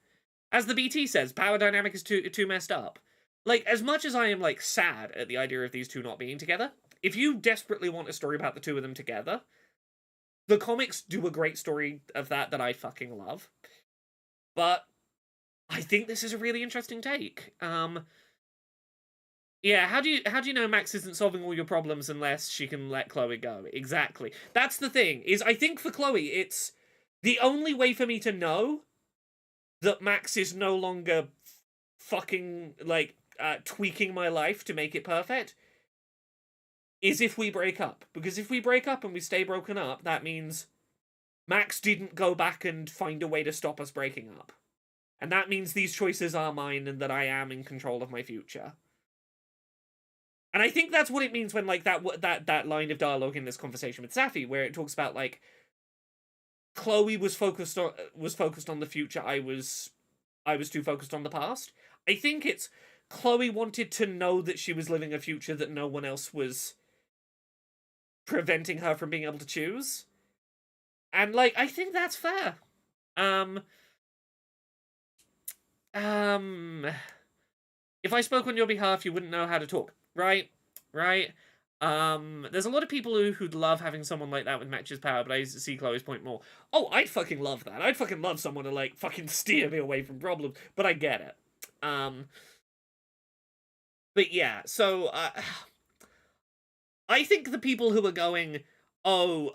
As the BT says, power dynamic is too messed up. Like, as much as I am, like, sad at the idea of these two not being together, if you desperately want a story about the two of them together, the comics do a great story of that I fucking love. But I think this is a really interesting take. Yeah, how do you know Max isn't solving all your problems unless she can let Chloe go? Exactly. That's the thing, is I think for Chloe, it's the only way for me to know that Max is no longer fucking, like, tweaking my life to make it perfect is if we break up. Because if we break up and we stay broken up, that means Max didn't go back and find a way to stop us breaking up. And that means these choices are mine and that I am in control of my future. And I think that's what it means when, like, that line of dialogue in this conversation with Safi, where it talks about, like, Chloe was focused on the future, I was too focused on the past. I think it's Chloe wanted to know that she was living a future that no one else was preventing her from being able to choose. And, like, I think that's fair. If I spoke on your behalf, you wouldn't know how to talk. Right. There's a lot of people who'd love having someone like that with Match's power, but I see Chloe's point more. Oh, I'd fucking love that. I'd fucking love someone to, like, fucking steer me away from problems, but I get it. But yeah, so, I think the people who are going, Chloe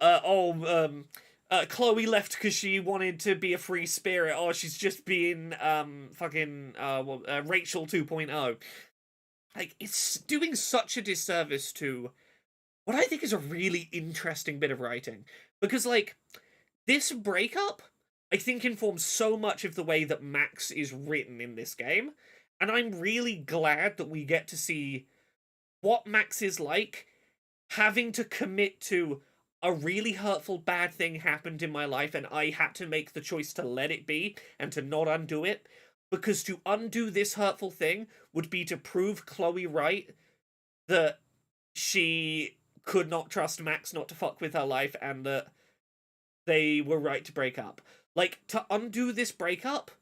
left because she wanted to be a free spirit, or she's just being, Rachel 2.0. Like, it's doing such a disservice to what I think is a really interesting bit of writing. Because, like, this breakup, I think, informs so much of the way that Max is written in this game. And I'm really glad that we get to see what Max is like, having to commit to a really hurtful, bad thing happened in my life, and I had to make the choice to let it be and to not undo it. Because to undo this hurtful thing would be to prove Chloe right that she could not trust Max not to fuck with her life and that they were right to break up. Like, to undo this breakup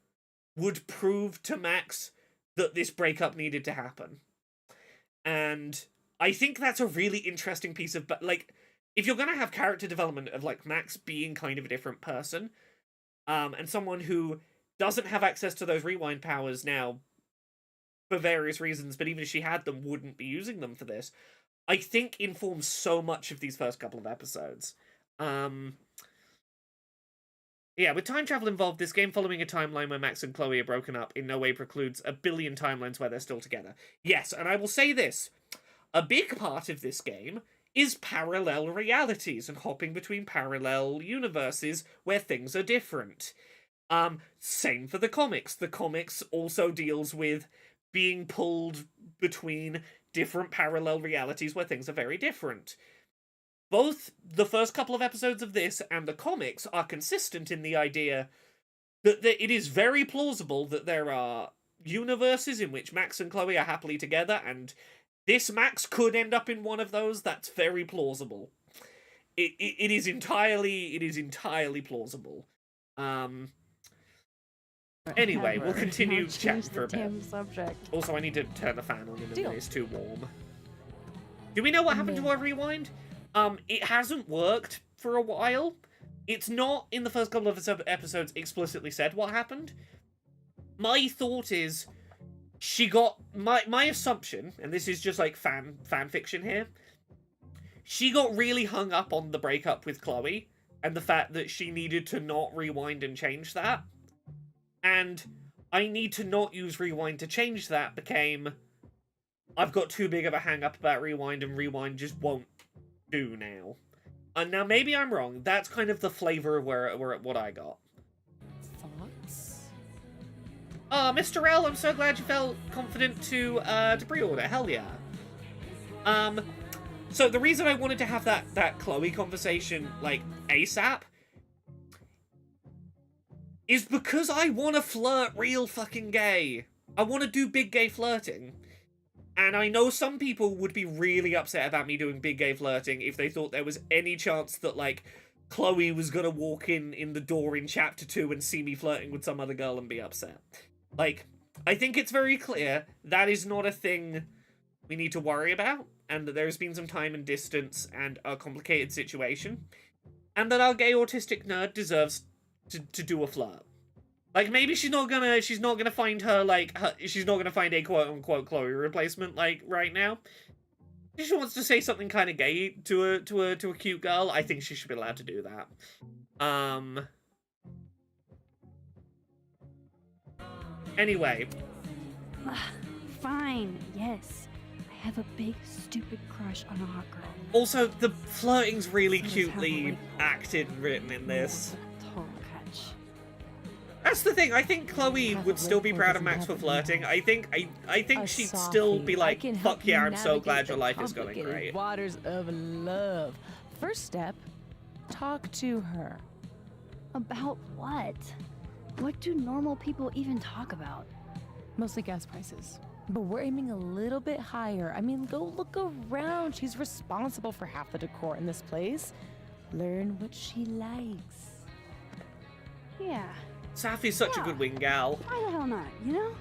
would prove to Max that this breakup needed to happen. And I think that's a really interesting piece of... But, like, if you're going to have character development of, like, Max being kind of a different person, and someone who doesn't have access to those rewind powers now for various reasons, but even if she had them, wouldn't be using them for this, I think informs so much of these first couple of episodes. Yeah, with time travel involved, this game following a timeline where Max and Chloe are broken up in no way precludes a billion timelines where they're still together. Yes, and I will say this. A big part of this game is parallel realities and hopping between parallel universes where things are different. Same for the comics. The comics also deals with being pulled between different parallel realities where things are very different. Both the first couple of episodes of this and the comics are consistent in the idea that it is very plausible that there are universes in which Max and Chloe are happily together, and this Max could end up in one of those. That's very plausible. It is entirely plausible. Anyway, we'll continue chatting for a bit. Subject. Also, I need to turn the fan on in a Deal. minute. It's too warm. Do we know what happened to our rewind? It hasn't worked for a while. It's not in the first couple of episodes explicitly said what happened. My thought is she got my assumption, and this is just like fan fiction here. She got really hung up on the breakup with Chloe and the fact that she needed to not rewind and change that. And I need to not use rewind to change that became I've got too big of a hang up about rewind, and rewind just won't do now. And now maybe I'm wrong. That's kind of the flavor of what I got. Thoughts? Mr. L, I'm so glad you felt confident to pre-order. Hell yeah. So the reason I wanted to have that Chloe conversation, like, ASAP is because I want to flirt real fucking gay. I want to do big gay flirting. And I know some people would be really upset about me doing big gay flirting if they thought there was any chance that, like, Chloe was gonna walk in the door in chapter 2 and see me flirting with some other girl and be upset. Like, I think it's very clear that is not a thing we need to worry about, and that there's been some time and distance and a complicated situation, and that our gay autistic nerd deserves to do a flirt. Like, maybe she's not gonna find her, like, she's not gonna find a quote-unquote Chloe replacement, like, right now. If she wants to say something kind of gay to a cute girl, I think she should be allowed to do that. Anyway. Fine, yes. I have a big, stupid crush on a hot girl. Also, the flirting's really Let's cutely have a acted and written in this. Total catch. That's the thing. I think Chloe Have a would still be look, proud of doesn't Max have for to be flirting. I think A she'd still be softie. like, I can fuck help yeah, you I'm so glad navigate your the life is going complicated great. waters of love. First step, talk to her. About what? What do normal people even talk about? Mostly gas prices. But we're aiming a little bit higher. I mean, go look around. She's responsible for half the decor in this place. Learn what she likes. Yeah, Safi's such a Yeah. good wing gal. why the hell not, you know?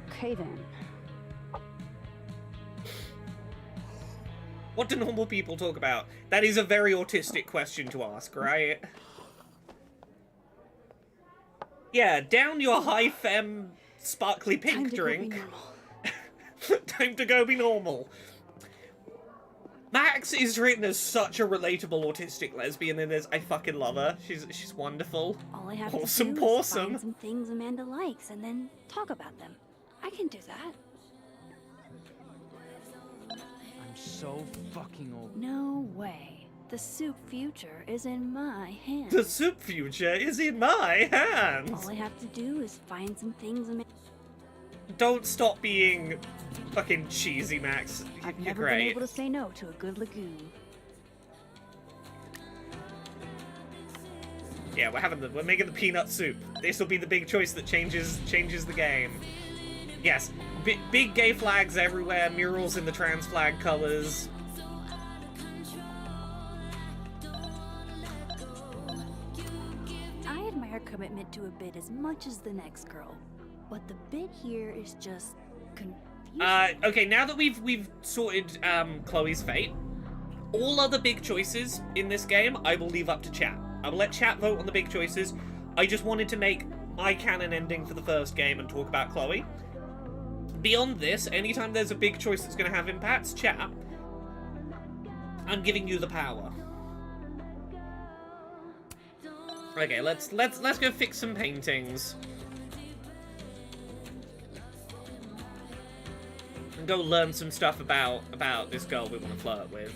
Okay then. What do normal people talk about? That is a very autistic question to ask, right? Yeah, down your high femme sparkly pink Time to go be drink. normal. Time to go be normal. Max is written as such a relatable autistic lesbian in this. I fucking love her. She's wonderful. All I have Awesome to do is pawsome. find some things Amanda likes and then talk about them. I can do that. I'm so fucking old. No way. The soup future is in my hands. The soup future is in my hands. All I have to do is find some things Amanda. Don't stop being fucking cheesy, Max. I've You're never been great. able to say no to a good lagoon. Yeah, we're making the peanut soup. This will be the big choice that changes the game. Yes, big gay flags everywhere, murals in the trans flag colors. I admire commitment to a bit as much as the next girl, but the bit here is just confusing. Okay, now that we've sorted Chloe's fate, all other big choices in this game I will leave up to chat. I will let chat vote on the big choices. I just wanted to make my canon ending for the first game and talk about Chloe. Beyond this, anytime there's a big choice that's going to have impacts, chat. I'm giving you the power. Okay, let's go fix some paintings. And go learn some stuff about this girl we want to flirt with.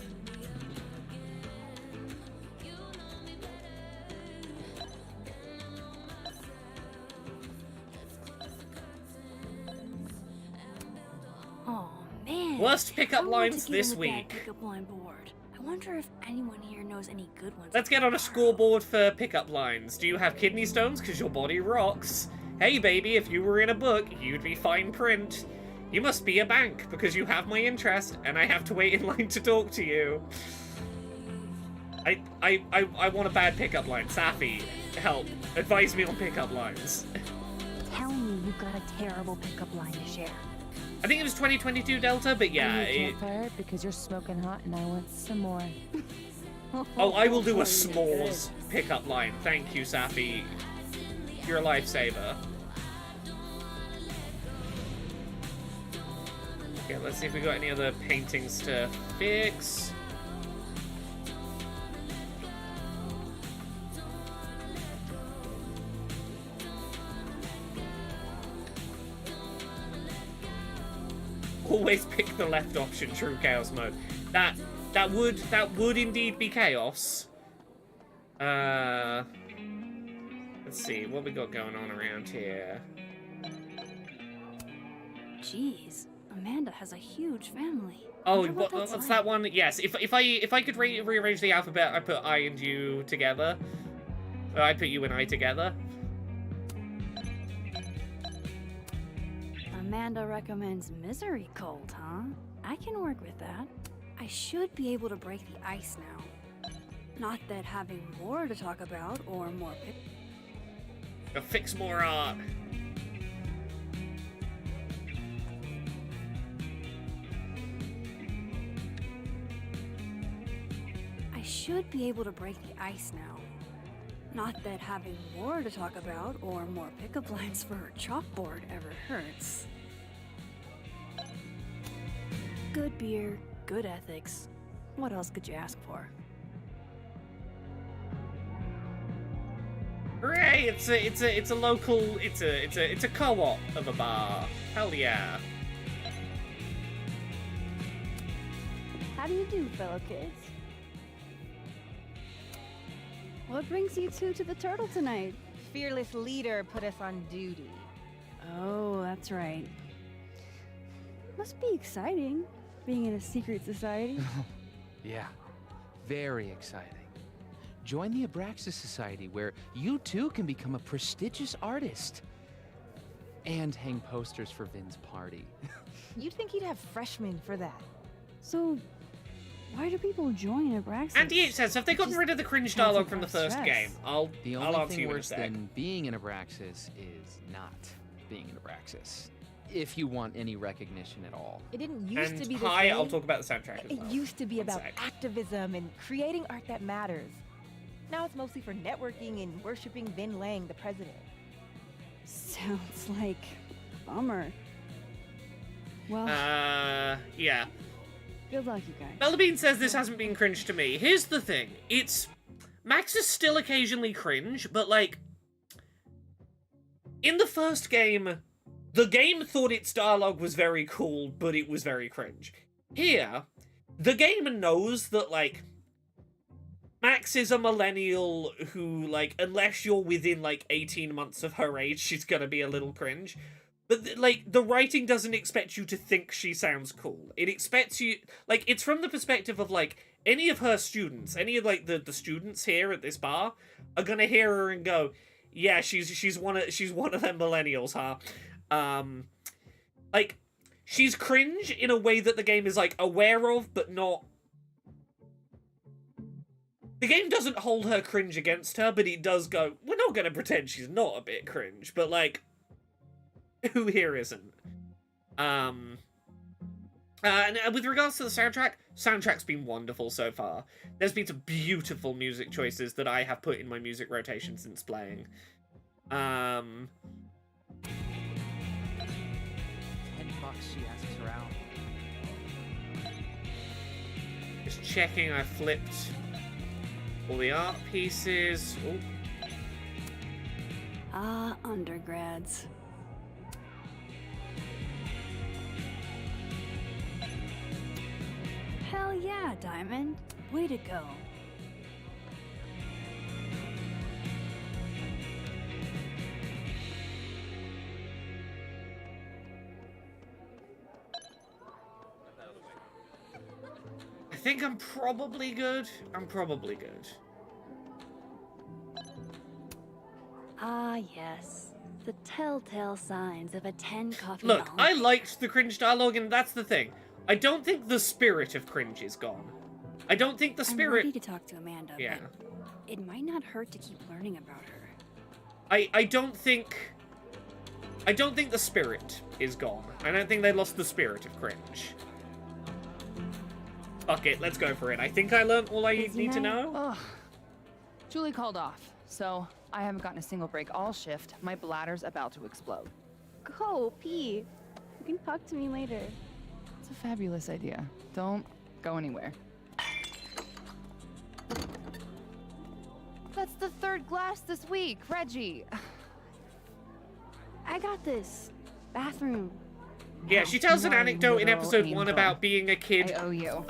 Oh man. Worst pickup I want lines to get this on the bad week. Pickup line board. I wonder if anyone here knows any good ones. Let's get on a scoreboard for pickup lines. Do you have kidney stones? Because your body rocks. Hey baby, if you were in a book, you'd be fine print. You must be a bank, because you have my interest, and I have to wait in line to talk to you. I want a bad pickup line. Safi, help. Advise me on pickup lines. Tell me you've got a terrible pickup line to share. I think it was 2022 Delta, but yeah. I need a campfire because you're smoking hot and I want some more. Oh, I will do a s'mores pickup line. Thank you, Safi. You're a lifesaver. Okay, let's see if we got any other paintings to fix. Always pick the left option, true chaos mode. That would indeed be chaos. Let's see, what we got going on around here. Jeez, Amanda has a huge family. Oh, Wonder what that's what's like. that one? Yes, if I could rearrange the alphabet, I put I and you together. I put you and I together. Amanda recommends misery cult, huh? I can work with that. I should be able to break the ice now. Not that having more to talk about or more Go fix more art. I should be able to break the ice now. Not that having more to talk about or more pickup lines for her chalkboard ever hurts. Good beer, good ethics. What else could you ask for? Hooray! It's a local. It's a co-op of a bar. Hell yeah! How do you do, fellow kids? What brings you two to the Turtle tonight? Fearless leader put us on duty. Oh, that's right. Must be exciting, being in a secret society. Yeah, very exciting. Join the Abraxas Society, where you too can become a prestigious artist. And hang posters for Vin's party. You'd think he'd have freshmen for that. So, why do people join Abraxas? Andy H says, have they gotten rid of the cringe dialogue from the first stress. game? I'll The I'll only answer thing you in a worse sec. than being in Abraxas is not being in Abraxas. If you want any recognition at all. It didn't used And to be this hi, way. I'll talk about the soundtrack as It well. used to be One about sec. activism and creating art that matters. Now it's mostly for networking and worshiping Vin Lang, the president. Sounds like a bummer. Well, Yeah. good luck, you guys. Bellabean says this hasn't been cringe to me. Here's the thing. Max is still occasionally cringe, but, like, in the first game, the game thought its dialogue was very cool, but it was very cringe. Here, the game knows that, like, Max is a millennial who, like, unless you're within, like, 18 months of her age, she's gonna be a little cringe. But, like, the writing doesn't expect you to think she sounds cool. It expects you... Like, it's from the perspective of, like, any of her students, any of, like, the students here at this bar are gonna hear her and go, yeah, she's one of them millennials, huh? Like, she's cringe in a way that the game is, like, aware of, but not... The game doesn't hold her cringe against her, but it does go, we're not gonna pretend she's not a bit cringe, but, like... Who here isn't? And with regards to the soundtrack's been wonderful so far. There's been some beautiful music choices that I have put in my music rotation since playing. $10 she asks her out. Just checking I flipped all the art pieces. Oh, Ah, undergrads. Hell yeah, Diamond. Way to go. I think I'm probably good. I'm probably good. Ah, yes. The telltale signs of a 10 coffee Look, doll. I liked the cringe dialogue, and that's the thing. I don't think the spirit of cringe is gone. I don't think the I'm spirit... ready to talk to Amanda, Yeah. but it might not hurt to keep learning about her. I don't think the spirit is gone. I don't think they lost the spirit of cringe. Fuck it, let's go for it. I think I learned all I need to know. Ugh. Julie called off, so I haven't gotten a single break all shift. My bladder's about to explode. Go, pee. You can talk to me later. It's a fabulous idea. Don't go anywhere. That's the third glass this week, Reggie. I got this. Bathroom. Yeah, she tells an My anecdote in little episode 1 angel. about being a kid, I owe you.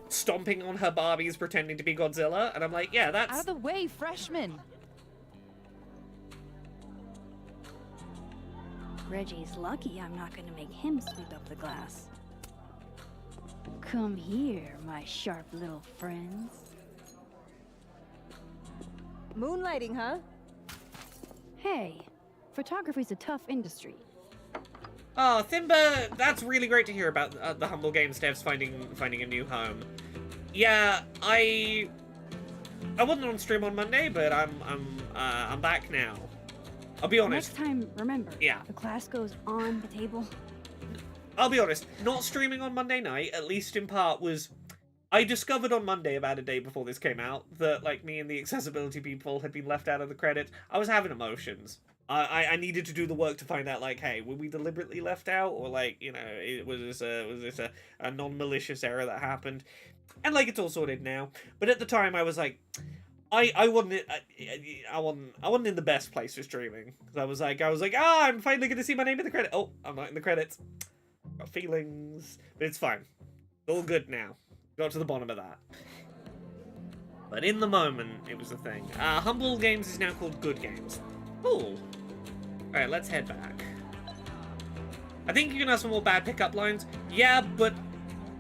stomping on her Barbies pretending to be Godzilla, and I'm like, yeah, Out that's... of the way, freshman. Reggie's lucky I'm not gonna make him sweep up the glass. Come here, my sharp little friends. Moonlighting, huh? Hey, photography's a tough industry. Oh, Thimba, that's really great to hear about the Humble Games devs finding a new home. Yeah, I wasn't on stream on Monday, but I'm back now. I'll be honest. Next time, remember. Yeah. The class goes on the table. I'll be honest. Not streaming on Monday night, at least in part, was I discovered on Monday, about a day before this came out, that like me and the accessibility people had been left out of the credits. I was having emotions. I needed to do the work to find out, like, hey, were we deliberately left out, or like, you know, was this a non-malicious error that happened? And like, it's all sorted now. But at the time, I was like, I wasn't in the best place for streaming, because I was like, I'm finally gonna see my name in the credit. Oh, I'm not in the credits. Got feelings, but it's fine. All good now. Got to the bottom of that. But in the moment, it was a thing. Humble Games is now called Good Games. Cool. Alright, let's head back. I think you can have some more bad pickup lines. Yeah, but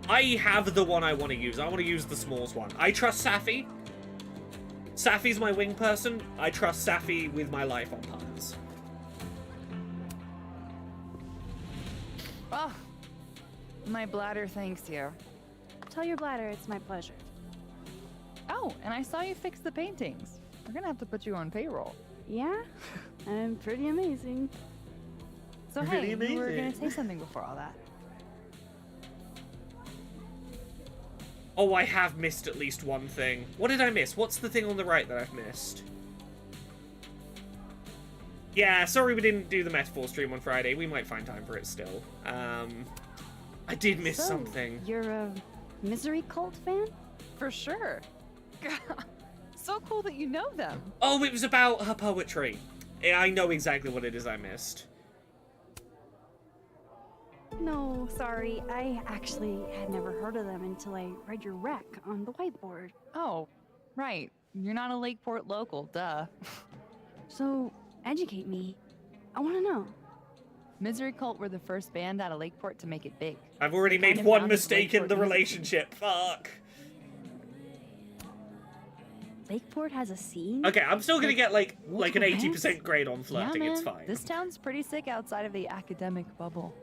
I have the one I want to use. I want to use the Smalls one. I trust Safi. Safi's my wing person. I trust Safi with my life on puns. Oh, my bladder thanks you. Tell your bladder it's my pleasure. Oh, and I saw you fix the paintings. We're gonna have to put you on payroll. Yeah? I'm pretty amazing. So Really hey, you were amazing. gonna say something before all that. Oh, I have missed at least one thing. What did I miss? What's the thing on the right that I've missed? Yeah, sorry we didn't do the metaphor stream on Friday. We might find time for it still. I did miss something. You're a Misery Cult fan? For sure. So cool that you know them. Oh, it was about her poetry. Yeah, I know exactly what it is I missed. No, sorry. I actually had never heard of them until I read your rec on the whiteboard. Oh, right. You're not a Lakeport local, duh. So, educate me. I want to know. Misery Cult were the first band out of Lakeport to make it big. I've already Kind made of one founded mistake in Lakeport the music. relationship. Fuck. Lakeport has a scene? Okay, I'm still gonna get like an multiple 80% bands? grade on flirting. Yeah, man. It's fine. This town's pretty sick outside of the academic bubble.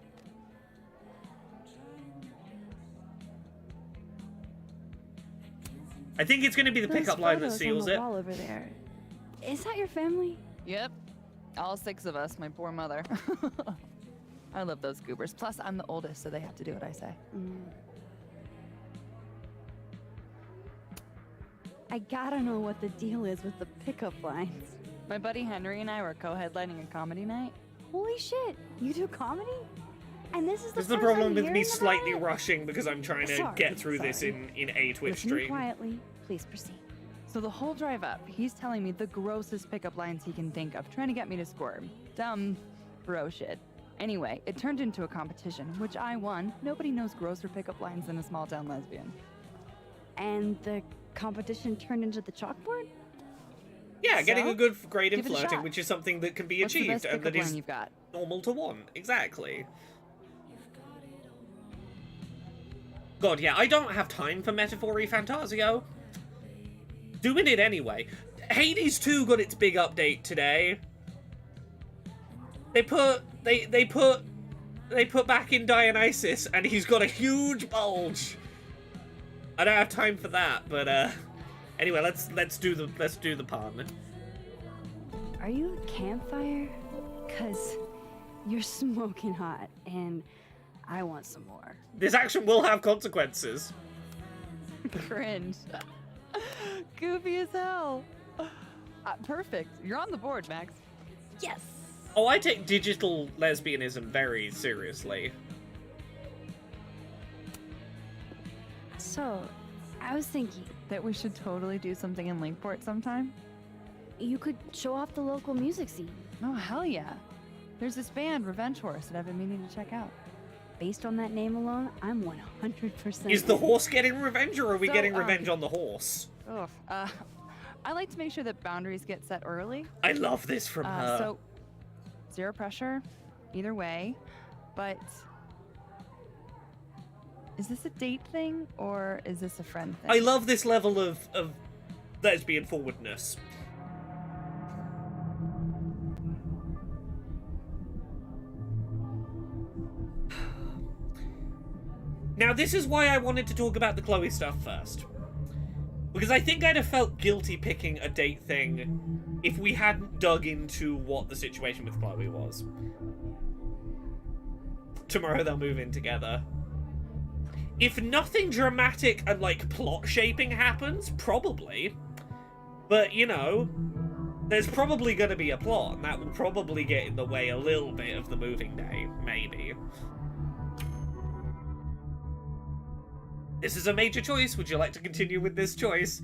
I think it's gonna be the Those pickup line that photos on seals the it. wall over there. Is that your family? Yep. All 6 of us, my poor mother. I love those goobers. Plus, I'm the oldest, so they have to do what I say. I gotta know what the deal is with the pickup lines. My buddy Henry and I were co-headlining a comedy night. Holy shit, you do comedy? And this is the This is the first problem I'm with me hearing about slightly it? rushing because I'm trying to Sorry, get through this sorry. in a Twitch Listen stream. quietly, please proceed. So the whole drive up, he's telling me the grossest pickup lines he can think of, trying to get me to squirm. Dumb bro shit. Anyway, it turned into a competition, which I won. Nobody knows grosser pickup lines than a small town lesbian. And the competition turned into the chalkboard? Yeah, getting So, a good grade in give it a flirting, shot. which is something that can be What's the achieved best and pickup that line is you've got? normal to want. Exactly. God, yeah, I don't have time for Metaphor-y Fantasio. Doing it anyway. Hades 2 got its big update today. They put back in Dionysus, and he's got a huge bulge. I don't have time for that, but anyway, let's do the pun. Are you a campfire? Cause you're smoking hot, and I want some more. This action will have consequences. Cringe. Goofy as hell. Perfect. You're on the board, Max. Yes! Oh, I take digital lesbianism very seriously. So, I was thinking, That we should totally do something in Lakeport sometime? you could show off the local music scene. Oh, hell yeah. There's this band, Revenge Horse, that I've been meaning to check out. Based on that name alone, I'm 100%. Is the horse getting revenge, or are we So, getting revenge on the horse? Ugh. I like to make sure that boundaries get set early. I love this from her. So, zero pressure, either way. But is this a date thing or is this a friend thing? I love this level of lesbian forwardness. Now, this is why I wanted to talk about the Chloe stuff first. Because I think I'd have felt guilty picking a date thing if we hadn't dug into what the situation with Chloe was. Tomorrow they'll move in together. If nothing dramatic and, like, plot shaping happens, probably. But, you know, there's probably going to be a plot, and that will probably get in the way a little bit of the moving day, maybe. This is a major choice. Would you like to continue with this choice?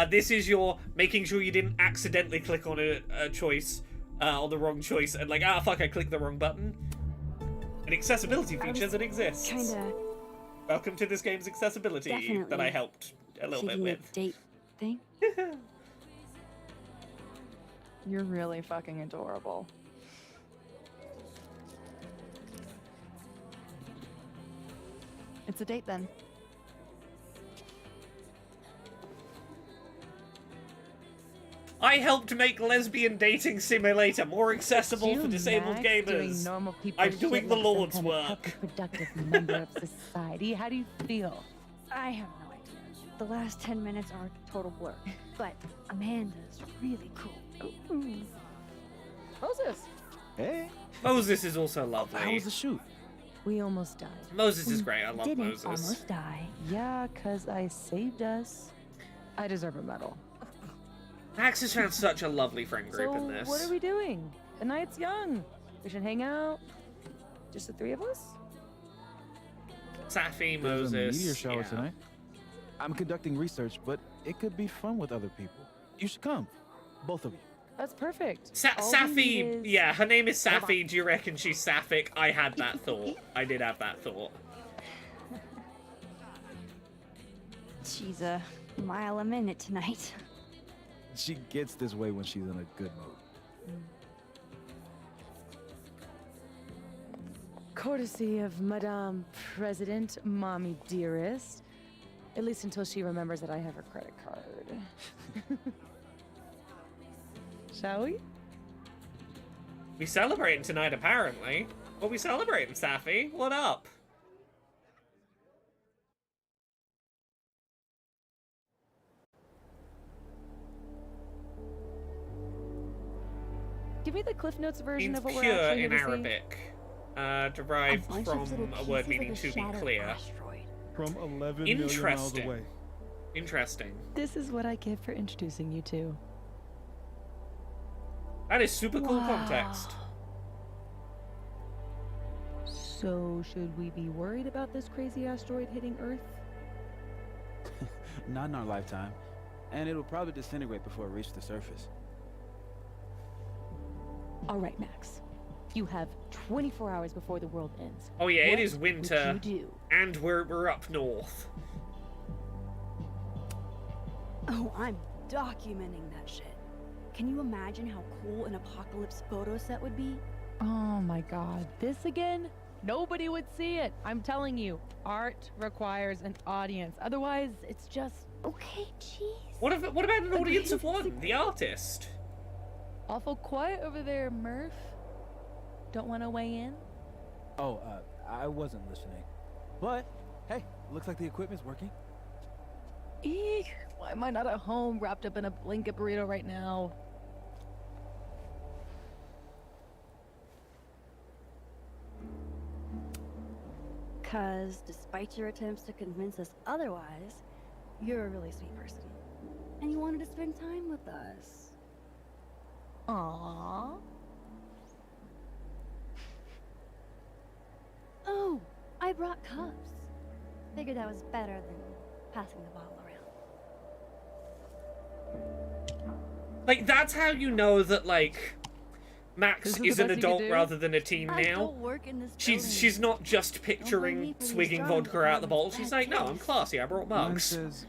This is your making sure you didn't accidentally click on a choice, on the wrong choice, and like, ah, fuck, I clicked the wrong button. An accessibility feature that exists. Kinda. Welcome to this game's accessibility that I helped a little bit thinking with. a date thing. You're really fucking adorable. It's a date then. I helped make lesbian dating simulator more accessible for disabled gamers. I'm doing the Lord's work. Productive member of society. How do you feel? I have no idea. The last 10 minutes are a total blur. But Amanda's really cool. Moses! Hey, Moses is also how lovely. was the shoot? We almost died. Moses is great. I love Didn't Moses. almost die. Yeah, 'cause I saved us. I deserve a medal. Max has found such a lovely friend group So, in this. what are we doing? The night's young. We should hang out. Just the three of us? Safi, There's Moses. a meteor shower yeah. tonight. I'm conducting research, but it could be fun with other people. You should come, both of you. That's perfect. All we Safi, need is- yeah, her name is Safi. Do you reckon she's sapphic? I had that thought. I did have that thought. She's a mile a minute tonight. She gets this way when she's in a good mood. Courtesy of Madame President, Mommy Dearest. At least until she remembers that I have her credit card. Shall we? We celebrating tonight, apparently. What are we celebrating, Safi? What up? Give me the Cliff Notes version Means of what we're pure actually in here to see. Arabic. Derived bunch from of little a word pieces meaning of to a be shattered clear. asteroid. From 11 million miles Interesting. away. Interesting. This is what I get for introducing you to. That is super cool context. So, should we be worried about this crazy asteroid hitting Earth? Not in our lifetime. And it'll probably disintegrate before it reaches the surface. All right, Max. You have 24 hours before the world ends. Oh yeah, it What is winter, would you do? and we're up north. Oh, I'm documenting that shit. Can you imagine how cool an apocalypse photo set would be? Oh my god, this again? Nobody would see it. I'm telling you, art requires an audience. Otherwise, it's just Okay, jeez. What about an audience of one? The artist. awful quiet over there, Murph. Don't want to weigh in? Oh, I wasn't listening. But, hey, looks like the equipment's working. Eek, why am I not at home wrapped up in a blanket burrito right now? Cause despite your attempts to convince us otherwise, you're a really sweet person. And you wanted to spend time with us. Aww. Oh, I brought cups. Figured that was better than passing the bottle around. Like, that's how you know that, like, Max This is the is an best you could adult do? rather than a teen I now. don't work in this building. She's not just picturing for these swigging drawings vodka of out the bottle. Marvin's She's bad like, no, I'm taste. classy. I brought Mine mugs. says,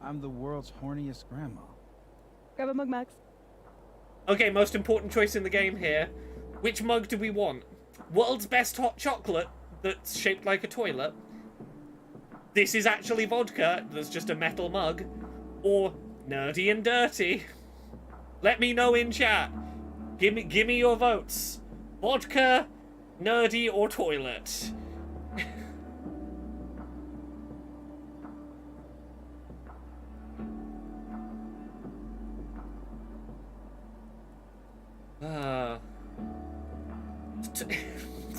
I'm the world's horniest grandma. Grab a mug, Max. Okay, most important choice in the game here. Which mug do we want? World's best hot chocolate that's shaped like a toilet? This is actually vodka that's just a metal mug? Or nerdy and dirty? Let me know in chat. Give me your votes. Vodka, nerdy, or toilet?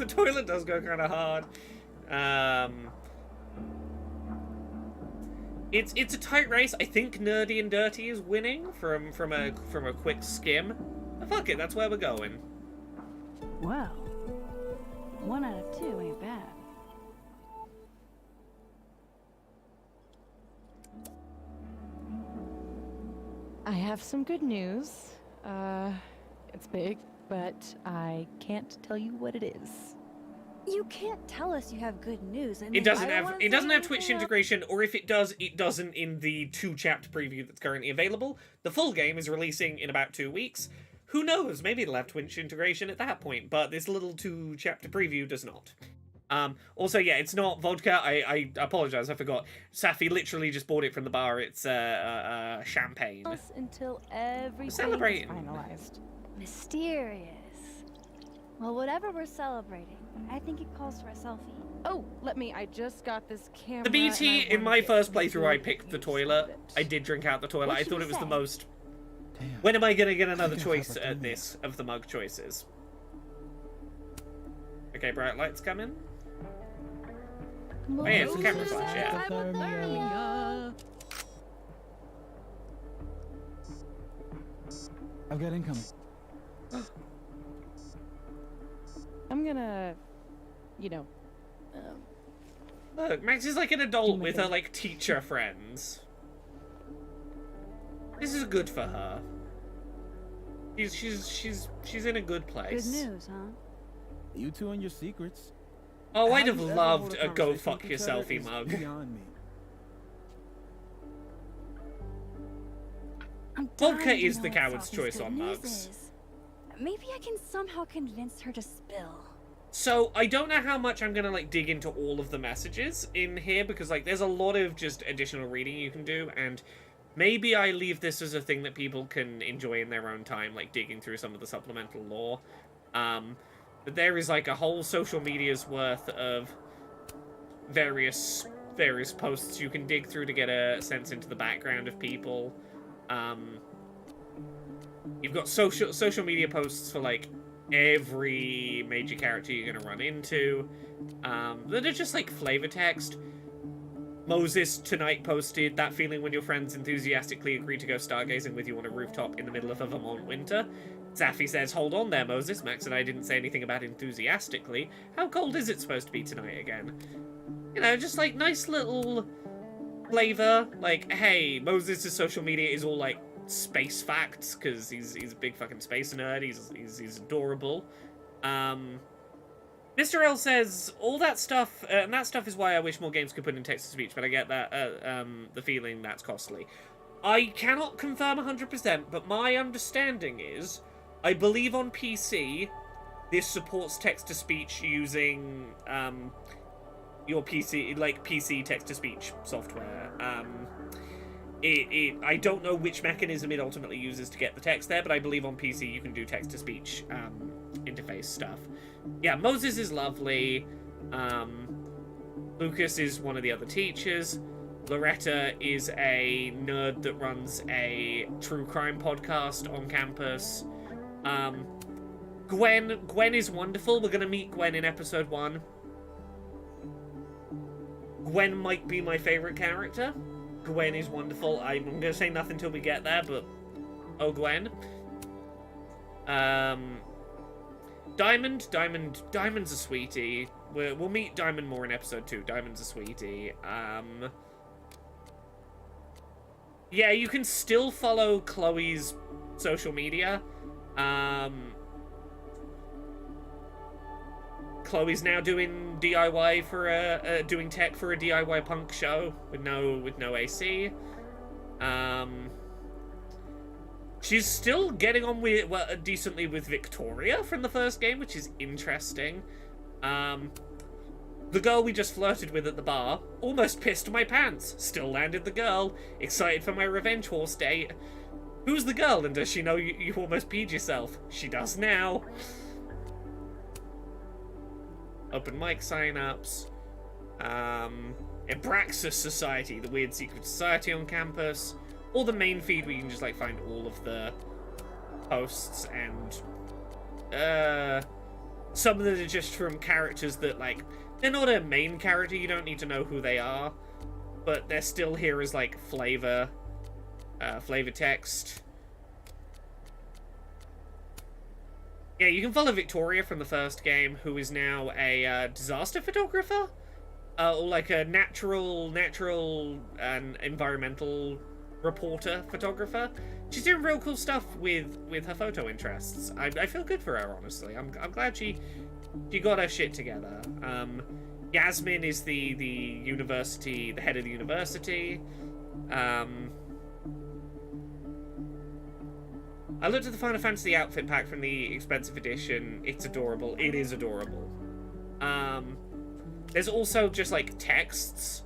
toilet does go kind of hard. It's a tight race. I think Nerdy and Dirty is winning from a quick skim. But fuck it, that's where we're going. Well, 1 out of 2 ain't bad. I have some good news. It's big, but I can't tell you what it is. You can't tell us you have good news. And It then doesn't I don't have wanna it doesn't say have Twitch anything else. integration, or if it does, it doesn't in the 2-chapter preview that's currently available. The full game is releasing in about 2 weeks. Who knows? Maybe it'll have Twitch integration at that point, but this little 2-chapter preview does not. Also, yeah, it's not vodka. I apologize, I forgot. Safi literally just bought it from the bar. It's champagne. Until everything is Celebrating. finalized. Mysterious. Well, whatever we're celebrating, I think it calls for a selfie. Oh, I just got this camera. The BT, and I in my wanna first get playthrough, I video picked the footage toilet. of it. I did drink out the toilet. What I should thought we it was the say? most... Damn. When am I gonna get another think I've choice ever at done this, of the mug choices? Okay, bright lights come in. Oh yeah, it's the camera flash, yeah. I've got incoming. I'm gonna, Look, Max is like an adult my with her, thing. like, teacher friends. This is good for her. She's in a good Good place. news, huh? You two and your secrets. Oh, I'd How have you ever loved hold a go conversation fuck with each other yourself is mug. Beyond me. I'm Vodka dying to is know the what coward's Sophie's choice good on news mugs. is. Maybe I can somehow convince her to spill. So, I don't know how much I'm gonna, like, dig into all of the messages in here, because, like, there's a lot of just additional reading you can do, and maybe I leave this as a thing that people can enjoy in their own time, like, digging through some of the supplemental lore. But there is, like, a whole social media's worth of various posts you can dig through to get a sense into the background of people. You've got social media posts for, like, every major character you're gonna run into, that are just like flavor text. Moses tonight posted that feeling when your friends enthusiastically agree to go stargazing with you on a rooftop in the middle of a Vermont winter. Zaffy says, hold on there, Moses. Max and I didn't say anything about enthusiastically. How cold is it supposed to be tonight again? You know, just like nice little flavor. Like, hey, Moses' social media is all like space facts, because he's a big fucking space nerd. He's adorable. Mr. L says all that stuff, and that stuff is why I wish more games could put in text to speech, but I get that the feeling that's costly. I cannot confirm 100%, but my understanding is, I believe on PC, this supports text to speech using your PC, like PC text to speech software. I don't know which mechanism it ultimately uses to get the text there, but I believe on PC you can do text-to-speech interface stuff. Yeah, Moses is lovely. Lucas is one of the other teachers. Loretta is a nerd that runs a true crime podcast on campus. Gwen is wonderful. We're going to meet Gwen in episode 1. Gwen might be my favorite character. Gwen is wonderful. I'm going to say nothing till we get there, but... Oh, Gwen. Diamond's a sweetie. We'll meet Diamond more in episode 2. Diamond's a sweetie. Yeah, you can still follow Chloe's social media. Chloe's now doing DIY for doing tech for a DIY punk show with no AC. She's still getting on with decently with Victoria from the first game, which is interesting. The girl we just flirted with at the bar almost pissed my pants. Still landed the girl. Excited for my revenge horse date. Who's the girl, and does she know you almost peed yourself? She does now. Open mic sign-ups. Abraxas Society, the weird secret society on campus. Or the main feed where you can just like find all of the posts and some of them are just from characters that, like, they're not a main character, you don't need to know who they are, but they're still here as, like, flavor text. Yeah, you can follow Victoria from the first game, who is now a disaster photographer, or like a natural and environmental reporter photographer. She's doing real cool stuff with her photo interests. I feel good for her, honestly. I'm glad she got her shit together. Yasmin is the head of the university. I looked at the Final Fantasy outfit pack from the expensive edition. It's adorable. It is adorable. There's also just, like, texts.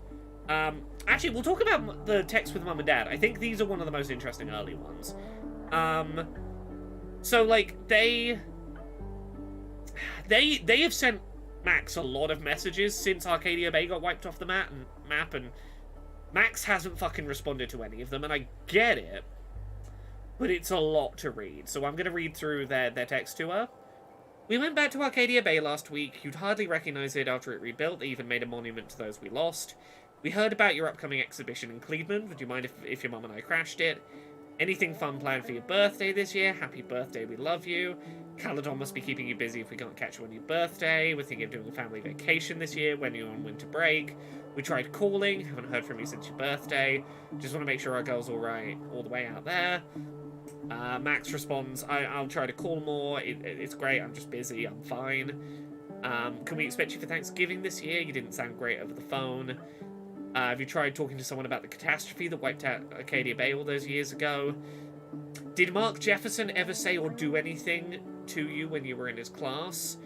Actually, we'll talk about the text with Mum and Dad. I think these are one of the most interesting early ones. So, like, they have sent Max a lot of messages since Arcadia Bay got wiped off the map, and Max hasn't fucking responded to any of them, and I get it. But it's a lot to read, so I'm going to read through their text to her. We went back to Arcadia Bay last week. You'd hardly recognize it after it rebuilt. They even made a monument to those we lost. We heard about your upcoming exhibition in Cleveland. Would you mind if your mum and I crashed it? Anything fun planned for your birthday this year? Happy birthday, we love you. Caledon must be keeping you busy if we can't catch you on your birthday. We're thinking of doing a family vacation this year when you're on winter break. We tried calling, haven't heard from you since your birthday. Just want to make sure our girl's alright all the way out there. Max responds, I'll try to call more. It's great, I'm just busy, I'm fine. Can we expect you for Thanksgiving this year? You didn't sound great over the phone. Have you tried talking to someone about the catastrophe that wiped out Arcadia Bay all those years ago? Did Mark Jefferson ever say or do anything to you when you were in his class?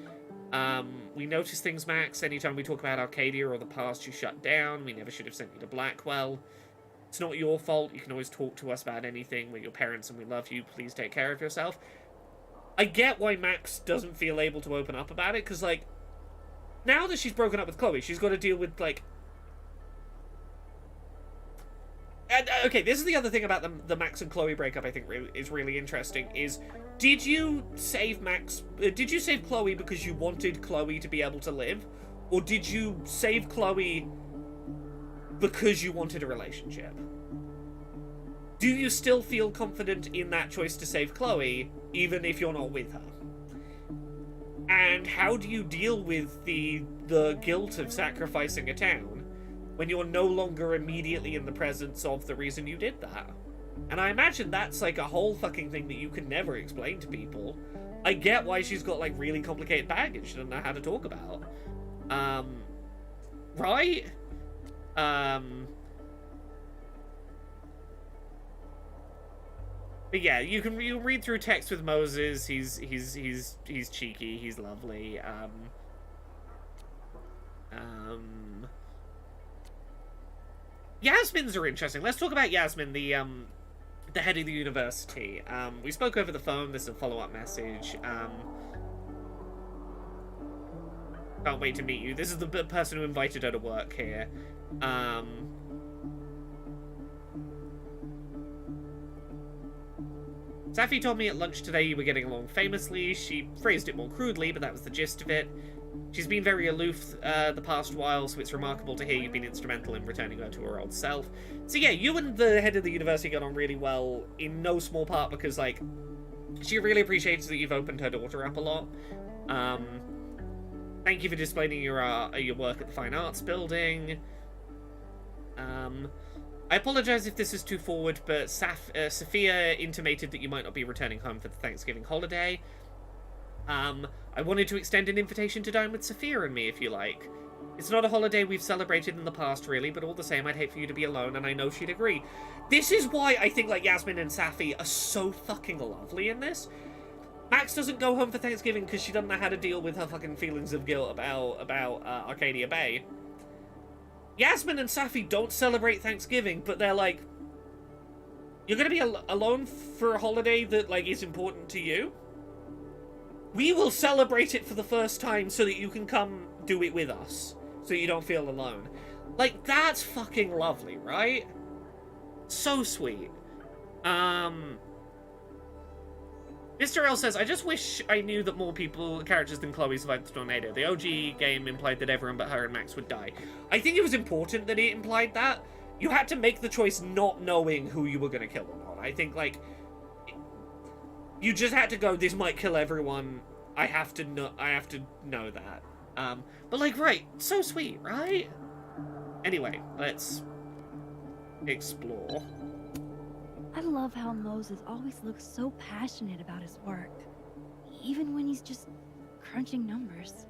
We notice things, Max. Anytime we talk about Arcadia or the past, you shut down. We never should have sent you to Blackwell. It's not your fault. You can always talk to us about anything. We're your parents and we love you. Please take care of yourself. I get why Max doesn't feel able to open up about it, because, like, now that she's broken up with Chloe, she's got to deal with, like... And, okay, this is the other thing about the Max and Chloe breakup I think is really interesting, is... Did you save Chloe because you wanted Chloe to be able to live? Or did you save Chloe because you wanted a relationship? Do you still feel confident in that choice to save Chloe, even if you're not with her? And how do you deal with the guilt of sacrificing a town when you're no longer immediately in the presence of the reason you did that? And I imagine that's like a whole fucking thing that you can never explain to people. I get why she's got like really complicated baggage she doesn't know how to talk about. Right? But yeah, you can read through text with Moses. He's cheeky. He's lovely. Yasmin's are interesting. Let's talk about Yasmin, the head of the university. We spoke over the phone. This is a follow-up message. Can't wait to meet you. This is the person who invited her to work here. Safi told me at lunch today you were getting along famously. She phrased it more crudely, but that was the gist of it. She's been very aloof the past while, so it's remarkable to hear you've been instrumental in returning her to her old self. So yeah, you and the head of the university got on really well, in no small part because, like, she really appreciates that you've opened her daughter up a lot. Thank you for displaying your work at the Fine Arts Building. I apologize if this is too forward, but Sophia intimated that you might not be returning home for the Thanksgiving holiday. I wanted to extend an invitation to dine with Sophia and me, if you like. It's not a holiday we've celebrated in the past, really, but all the same, I'd hate for you to be alone, and I know she'd agree. This is why I think, like, Yasmin and Safi are so fucking lovely in this. Max doesn't go home for Thanksgiving because she doesn't know how to deal with her fucking feelings of guilt about Arcadia Bay. Yasmin and Safi don't celebrate Thanksgiving, but they're like, you're gonna be alone for a holiday that, like, is important to you? We will celebrate it for the first time so that you can come do it with us, so you don't feel alone. Like, that's fucking lovely, right? So sweet. Mr. L says, I just wish I knew that more characters than Chloe survived the tornado. The OG game implied that everyone but her and Max would die. I think it was important that it implied that. You had to make the choice not knowing who you were going to kill or not. I think, like, you just had to go, this might kill everyone. I have to know that. But, like, right, so sweet, right? Anyway, let's explore. I love how Moses always looks so passionate about his work, even when he's just crunching numbers.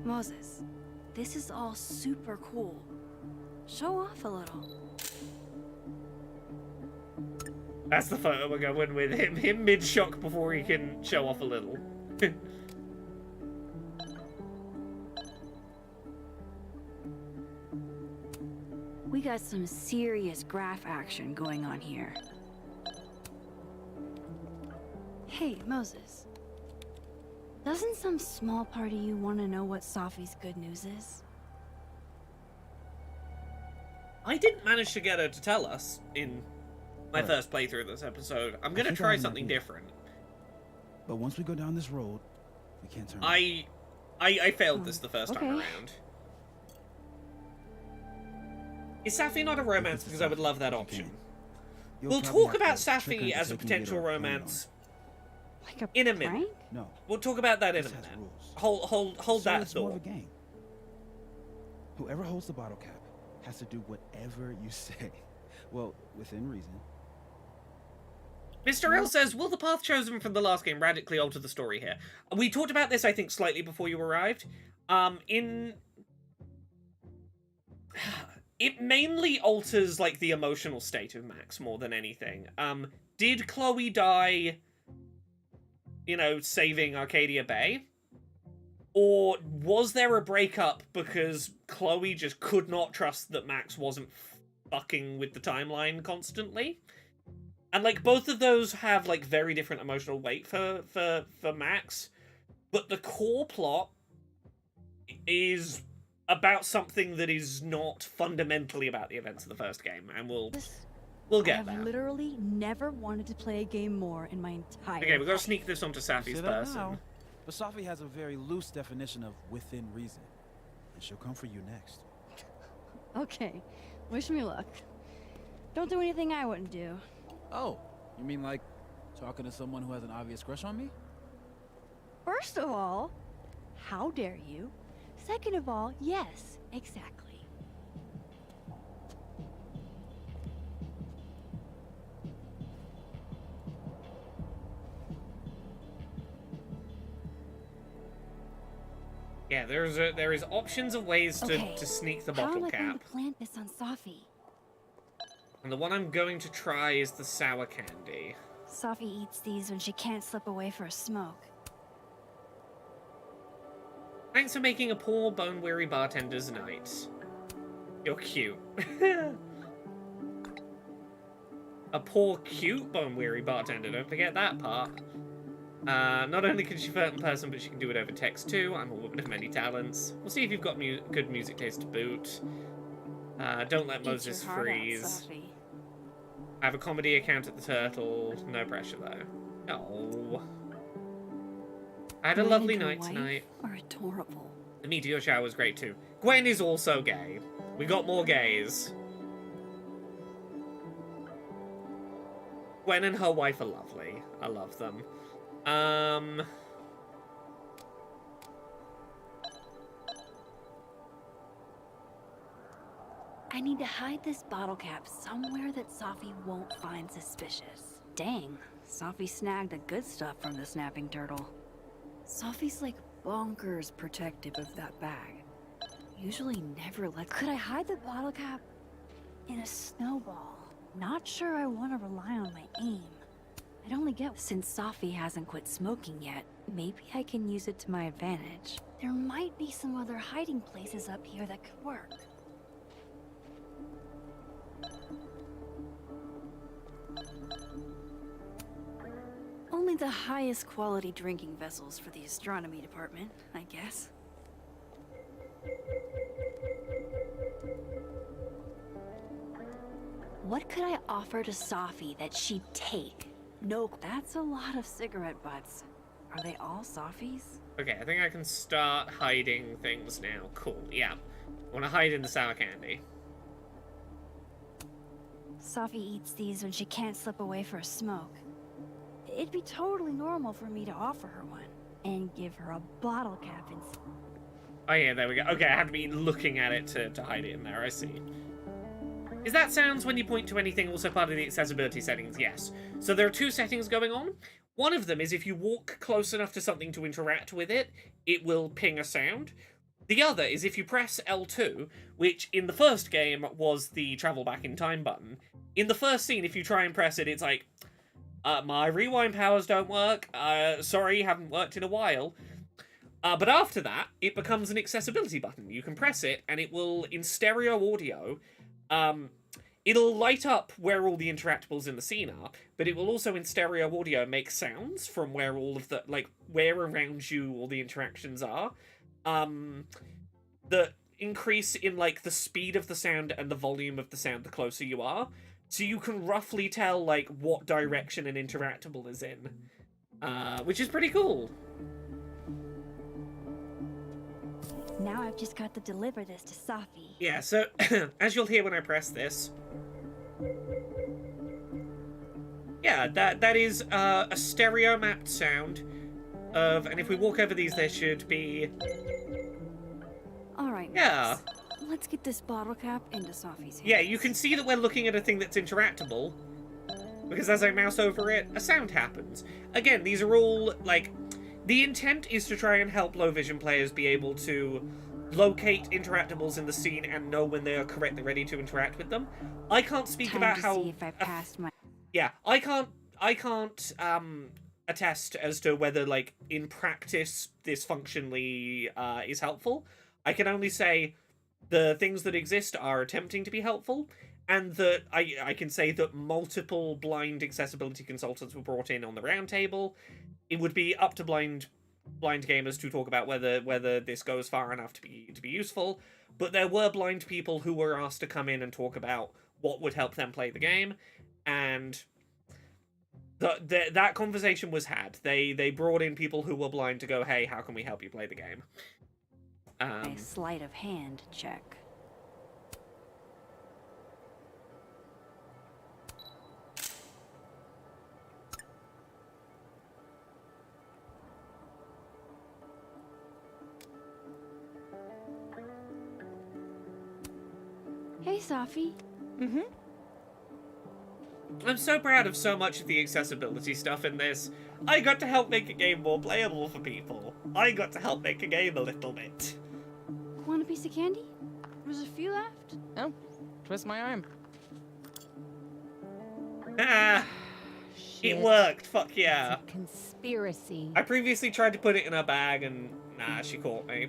Moses, this is all super cool. Show off a little. That's the photo we're going with him mid-shock before he can show off a little. We got some serious graph action going on here. Hey, Moses. Doesn't some small part of you want to know what Safi's good news is? I didn't manage to get her to tell us in my first playthrough of this episode. I'm gonna try something different. But once we go down this road, we can't turn. I failed this the first time around. Is Safi not a romance? Because I would love that option. We'll talk about Safi as a potential romance in a minute. No. We'll talk about that in a minute. Hold that it's more of a thought. game. Whoever holds the bottle cap has to do whatever you say. Well, within reason. Mr. L says, will the path chosen from the last game radically alter the story here? We talked about this, I think, slightly before you arrived. It mainly alters, like, the emotional state of Max more than anything. Did Chloe die, you know, saving Arcadia Bay? Or was there a breakup because Chloe just could not trust that Max wasn't fucking with the timeline constantly? And, like, both of those have, like, very different emotional weight for Max. But the core plot is about something that is not fundamentally about the events of the first game. And we'll get there. I've literally never wanted to play a game more in my entire Okay, we've got to sneak this onto Safi's person. Now, but Safi has a very loose definition of within reason. And she'll come for you next. Okay, wish me luck. Don't do anything I wouldn't do. Oh, you mean like talking to someone who has an obvious crush on me? First of all, how dare you? Second of all, yes, exactly. Yeah, there is options of ways to sneak the bottle How am I going cap. to plant this on Safi? And the one I'm going to try is the sour candy. Safi eats these when she can't slip away for a smoke. Thanks for making a poor, bone-weary bartender's night. You're cute. A poor, cute, bone-weary bartender, don't forget that part. Not only can she flirt in person, but she can do it over text too. I'm a woman of many talents. We'll see if you've got good music taste to boot. Don't let Moses freeze. I have a comedy account at the Turtle. No pressure, though. Oh. I had a lovely night tonight. Are adorable. The meteor shower was great too. Gwen is also gay. We got more gays. Gwen and her wife are lovely. I love them. I need to hide this bottle cap somewhere that Safi won't find suspicious. Dang, Safi snagged the good stuff from the snapping turtle. Safi's like bonkers protective of that bag. Usually never let. Could I hide the bottle cap in a snowball? Not sure I want to rely on my aim. I'd only get. Since Safi hasn't quit smoking yet, maybe I can use it to my advantage. There might be some other hiding places up here that could work. Only the highest quality drinking vessels for the astronomy department, I guess. What could I offer to Safi that she'd take? No, that's a lot of cigarette butts. Are they all Safi's? Okay, I think I can start hiding things now. Cool, yeah. I want to hide in the sour candy. Safi eats these when she can't slip away for a smoke. It'd be totally normal for me to offer her one and give her a bottle cap and... Oh yeah, there we go. Okay, I had to be looking at it to hide it in there, I see. Is that sounds when you point to anything also part of the accessibility settings? Yes. So there are two settings going on. One of them is if you walk close enough to something to interact with it, it will ping a sound. The other is if you press L2, which in the first game was the travel back in time button. In the first scene, if you try and press it, it's like, my rewind powers don't work. Sorry, haven't worked in a while. But after that, it becomes an accessibility button. You can press it, and it will, in stereo audio, it'll light up where all the interactables in the scene are, but it will also, in stereo audio, make sounds from where all of the, like, where around you all the interactions are. That increase in, like, the speed of the sound and the volume of the sound the closer you are. So you can roughly tell, like, what direction an interactable is in. Which is pretty cool. Now I've just got to deliver this to Safi. Yeah, so, as you'll hear when I press this... Yeah, that is a stereo mapped sound of... And if we walk over these, there should be... Alright, Yeah. let's get this bottle cap into Safi's hands. Yeah, you can see that we're looking at a thing that's interactable. Because as I mouse over it, a sound happens. Again, these are all, like... The intent is to try and help low vision players be able to locate interactables in the scene and know when they are correctly ready to interact with them. I can't speak Time about to how... see if I passed my... Yeah, I can't attest as to whether, like, in practice this functionally is helpful. I can only say the things that exist are attempting to be helpful, and that I can say that multiple blind accessibility consultants were brought in on the roundtable. It would be up to blind gamers to talk about whether this goes far enough to be useful, but there were blind people who were asked to come in and talk about what would help them play the game, and that conversation was had. They brought in people who were blind to go, hey, how can we help you play the game? A sleight of hand check. Hey, Safi. Mm-hmm. I'm so proud of so much of the accessibility stuff in this. I got to help make a game more playable for people. I got to help make a game a little bit. Want a piece of candy? There's a few left. Oh, twist my arm. Ah, it worked. Fuck yeah. It's a conspiracy. I previously tried to put it in her bag and nah, she caught me.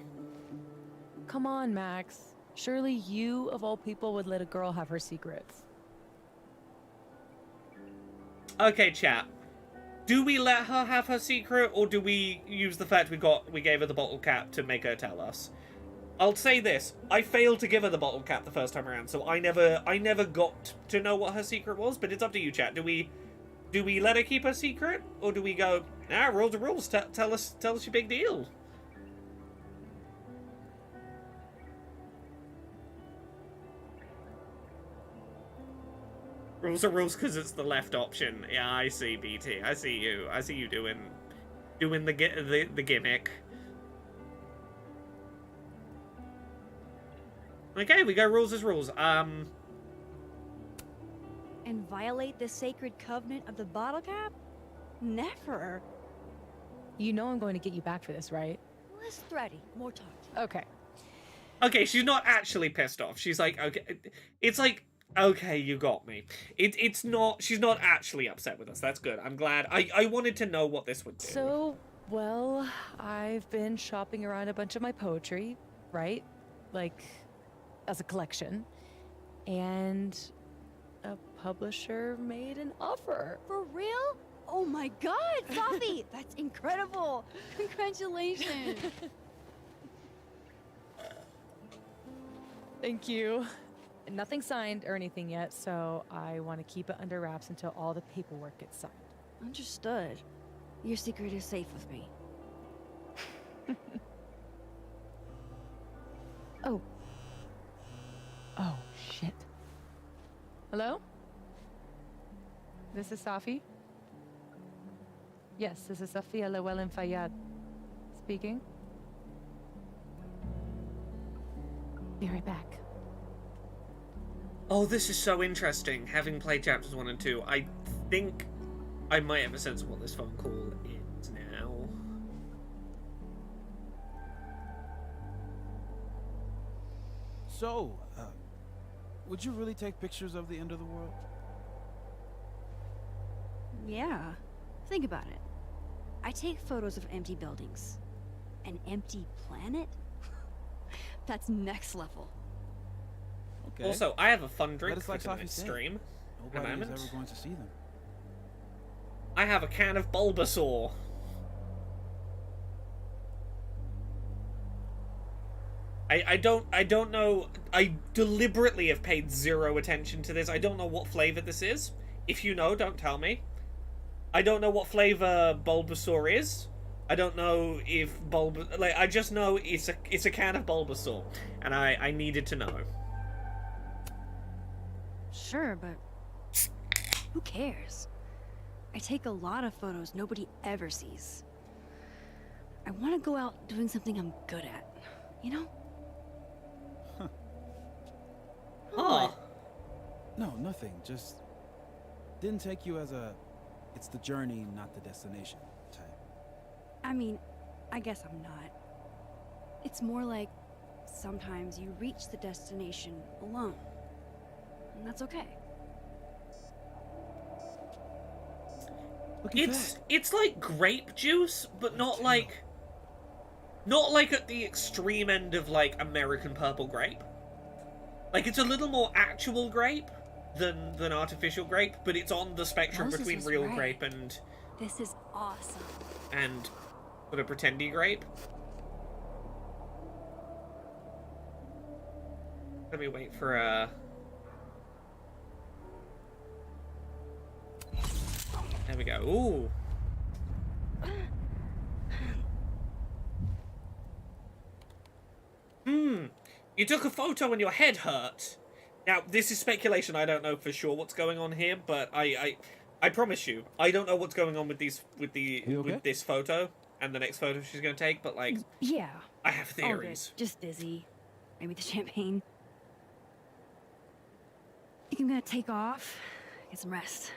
Come on, Max. Surely you, of all people, would let a girl have her secrets. Okay, chat. Do we let her have her secret, or do we use the fact we gave her the bottle cap to make her tell us? I'll say this: I failed to give her the bottle cap the first time around, so I never got to know what her secret was. But it's up to you, chat. Do we let her keep her secret, or do we go? Nah, rules are rules. Tell us your big deal. Rules are rules because it's the left option. Yeah, I see, BT. I see you. I see you doing the gimmick. Okay, we go rules as rules. And violate the sacred covenant of the bottle cap? Never. You know I'm going to get you back for this, right? Less thready, more talk. Okay. Okay, she's not actually pissed off. She's like, okay, it's like, okay, you got me. It's not, she's not actually upset with us. That's good. I'm glad. I wanted to know what this would do. So, well, I've been shopping around a bunch of my poetry, right? Like, as a collection. And a publisher made an offer. For real? Oh my god, Safi! That's incredible! Congratulations! Thank you. Nothing signed or anything yet, so I want to keep it under wraps until all the paperwork gets signed. Understood. Your secret is safe with me. Oh. Oh, shit. Hello? This is Safi? Yes, this is Safia Llewellyn Fayyad speaking. Be right back. Oh, this is so interesting. Having played chapters 1 and 2, I think I might have a sense of what this phone call is now. So, would you really take pictures of the end of the world? Yeah. Think about it. I take photos of empty buildings. An empty planet? That's next level. Okay. Also, I have a fun drink But it's for like tonight's Safi said, stream. Nobody is moment. ever going to see them. I have a can of Bulbasaur. I don't know. I deliberately have paid zero attention to this. I don't know what flavor this is. If you know, don't tell me. I don't know what flavor Bulbasaur is. I don't know if I just know it's a can of Bulbasaur, and I needed to know. Sure, but who cares? I take a lot of photos nobody ever sees. I want to go out doing something I'm good at, you know? Huh. No, nothing. Just didn't take you as a it's the journey, not the destination type. I mean, I guess I'm not. It's more like sometimes you reach the destination alone. And that's okay. Look at that. It's like grape juice, but not like at the extreme end of like American purple grape. Like it's a little more actual grape than artificial grape, but it's on the spectrum Moses between was real right. grape and This is awesome. sort of pretendy grape. Let me wait for There we go. Ooh. You took a photo and your head hurt. Now, this is speculation. I don't know for sure what's going on here, but I promise you, I don't know what's going on with You okay? with this photo and the next photo she's going to take, but like Yeah. I have All good. theories. Just dizzy. Maybe the champagne. Think I'm gonna take off, get some rest.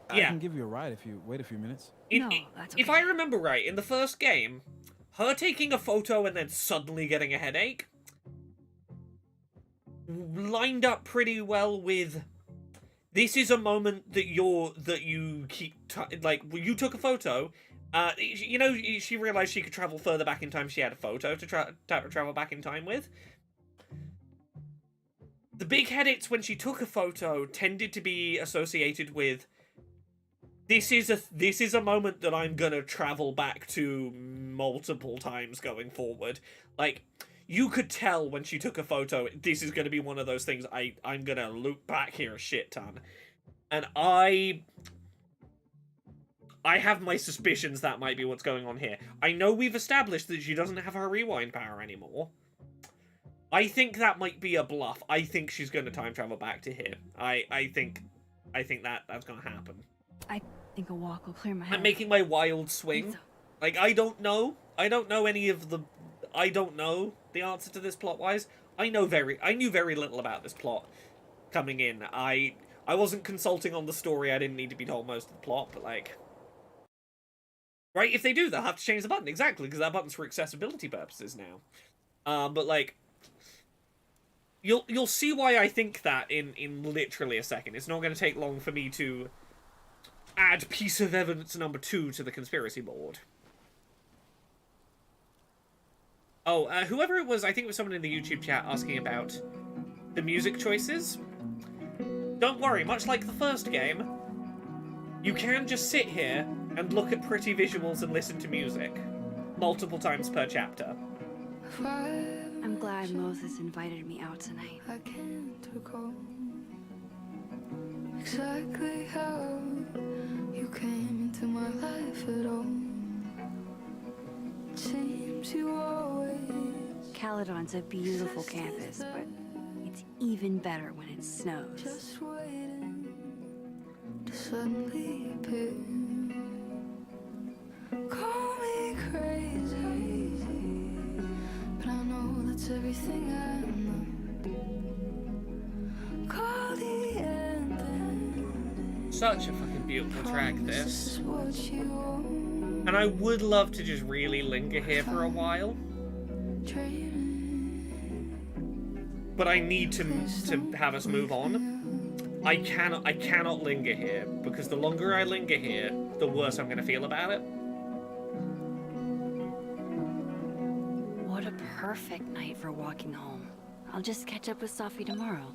I Yeah. can give you a ride if you wait a few minutes. No, that's okay. If I remember right, in the first game, her taking a photo and then suddenly getting a headache lined up pretty well with this is a moment that you keep like you took a photo. You know, she realized she could travel further back in time. She had a photo to travel back in time with. The big headaches when she took a photo tended to be associated with this is a moment that I'm gonna travel back to multiple times going forward. Like, you could tell when she took a photo, this is gonna be one of those things I'm gonna loop back here a shit ton. And I have my suspicions that might be what's going on here. I know we've established that she doesn't have her rewind power anymore. I think that might be a bluff. I think she's gonna time travel back to here. I think that's gonna happen. I think a walk will clear my head. I'm making my wild swing. Like, I don't know any of the... I don't know the answer to this plot-wise. I knew very little about this plot coming in. I wasn't consulting on the story. I didn't need to be told most of the plot, but, like... Right, if they do, they'll have to change the button. Exactly, because that button's for accessibility purposes now. But, like... You'll see why I think that in literally a second. It's not going to take long for me to add piece of evidence number 2 to the conspiracy board. Oh, whoever it was, I think it was someone in the YouTube chat asking about the music choices. Don't worry, much like the first game, you can just sit here and look at pretty visuals and listen to music multiple times per chapter. I'm I'm glad Moses invited me out tonight. I can't recall exactly how you came into my life at all. It seems you always Caledon's a beautiful campus, but it's even better when it snows. just waiting to suddenly appear. Call me crazy, but I know that's everything I know. Call the end then. Such a fucking beautiful track, this. Is what you want. And I would love to just really linger here for a while. But I need to have us move on. I cannot linger here, because the longer I linger here, the worse I'm gonna feel about it. What a perfect night for walking home. I'll just catch up with Sophie tomorrow.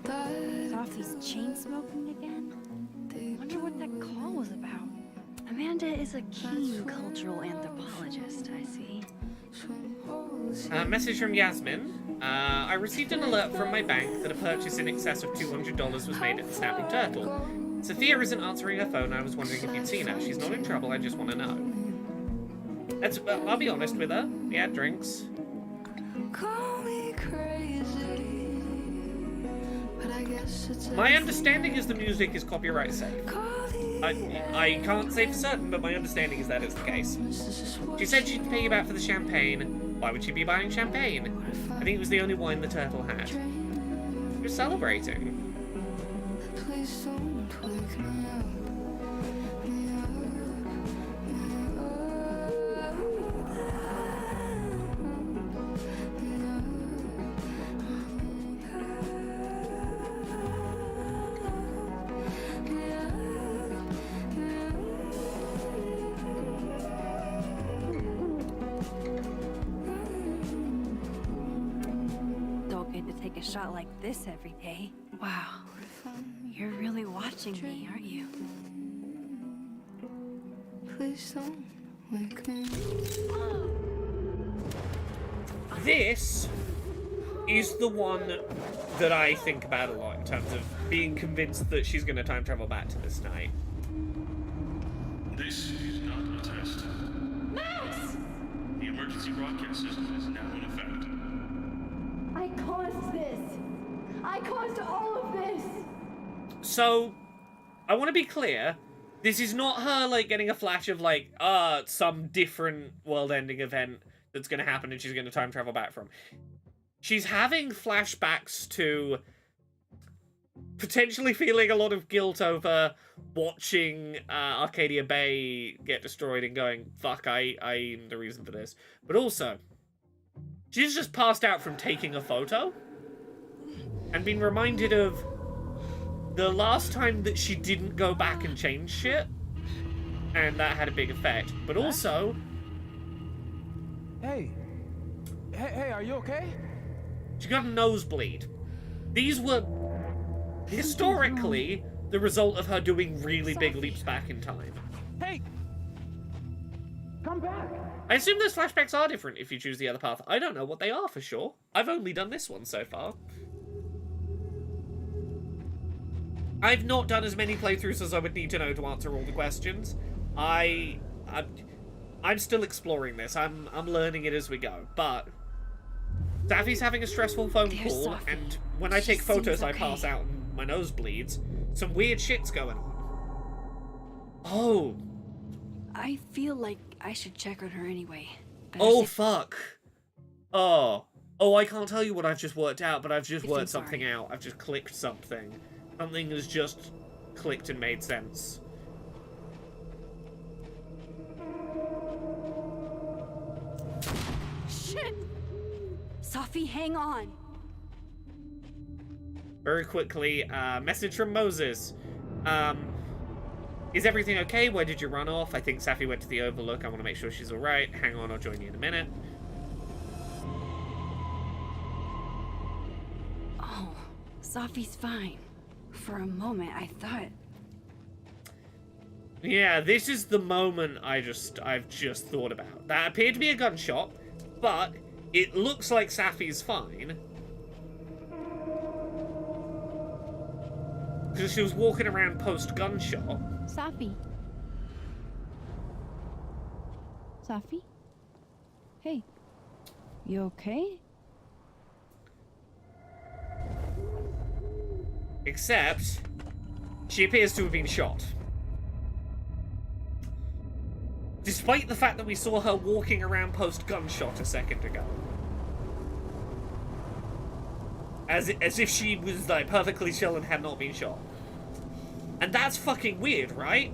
Sophie's chain smoking again? Wonder what that call was about. Amanda is a keen cultural anthropologist, I see. Message from Yasmin. I received an alert from my bank that a purchase in excess of $200 was made at the Snapping Turtle. Sophia isn't answering her phone. I was wondering if you'd seen her. She's not in trouble. I just want to know. I'll be honest with her. We had drinks. Call me crazy, but I guess it's My understanding is the music is copyright safe. I can't say for certain, but my understanding is that it's the case. She said she'd pay you back for the champagne. Why would she be buying champagne? I think it was the only wine the turtle had. You're celebrating. Please don't wake me up. A shot like this every day. Wow. You're really watching me, aren't you? Please don't wake me. This is the one that I think about a lot in terms of being convinced that she's going to time travel back to this night. This is not a test. Max! The emergency broadcast system is now in effect. I caused this. I caused all of this. So, I want to be clear. This is not her, like, getting a flash of, like, some different world-ending event that's going to happen and she's going to time travel back from. She's having flashbacks to potentially feeling a lot of guilt over watching Arcadia Bay get destroyed and going, fuck, I'm the reason for this. But also, she's just passed out from taking a photo and been reminded of the last time that she didn't go back and change shit, and that had a big effect. But also... Hey, are you okay? She got a nosebleed. These were, historically, the result of her doing really big leaps back in time. Hey! Come back! I assume those flashbacks are different if you choose the other path. I don't know what they are for sure. I've only done this one so far. I've not done as many playthroughs as I would need to know to answer all the questions. I'm still exploring this. I'm learning it as we go. But Daffy's having a stressful phone call, Sophie. and when I take photos, I okay. pass out and my nose bleeds. Some weird shit's going on. Oh. I feel like I should check on her anyway. Oh, fuck. Oh, I can't tell you what I've just worked out, but I've just I'm worked something sorry. out. I've just clicked something. Something has just clicked and made sense. Shit! Sophie, hang on. Very quickly, message from Moses. Is everything okay? Where did you run off? I think Safi went to the Overlook. I want to make sure she's alright. Hang on, I'll join you in a minute. Oh, Sophie's fine. For a moment, I thought... Yeah, this is the moment I've just thought about. That appeared to be a gunshot, but It looks like Safi's fine. Because she was walking around post-gunshot. Safi. Safi? Hey. You okay? Except, she appears to have been shot. Despite the fact that we saw her walking around post-gunshot a second ago. As if she was, like, perfectly chill and had not been shot. And that's fucking weird, right?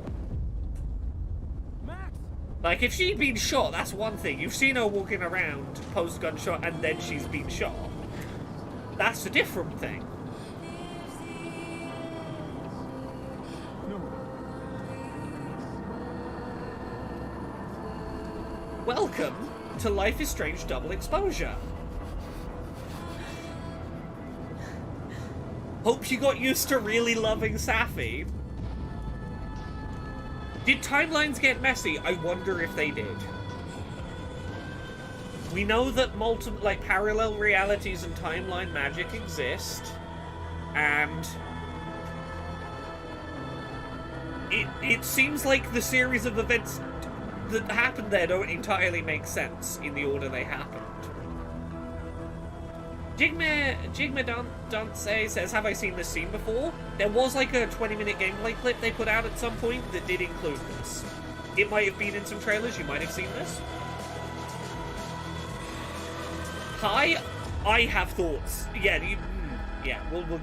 Like, if she'd been shot, that's one thing. You've seen her walking around post-gunshot and then she's been shot. That's a different thing. Welcome to Life is Strange Double Exposure. Hope you got used to really loving Safi. Did timelines get messy? I wonder if they did. We know that multiple, like, parallel realities and timeline magic exist, and it seems like the series of events that happened there don't entirely make sense in the order they happened. Jigme Dante says, have I seen this scene before? There was like a 20-minute gameplay clip they put out at some point that did include this. It might have been in some trailers, you might have seen this. Hi, I have thoughts. Yeah, we'll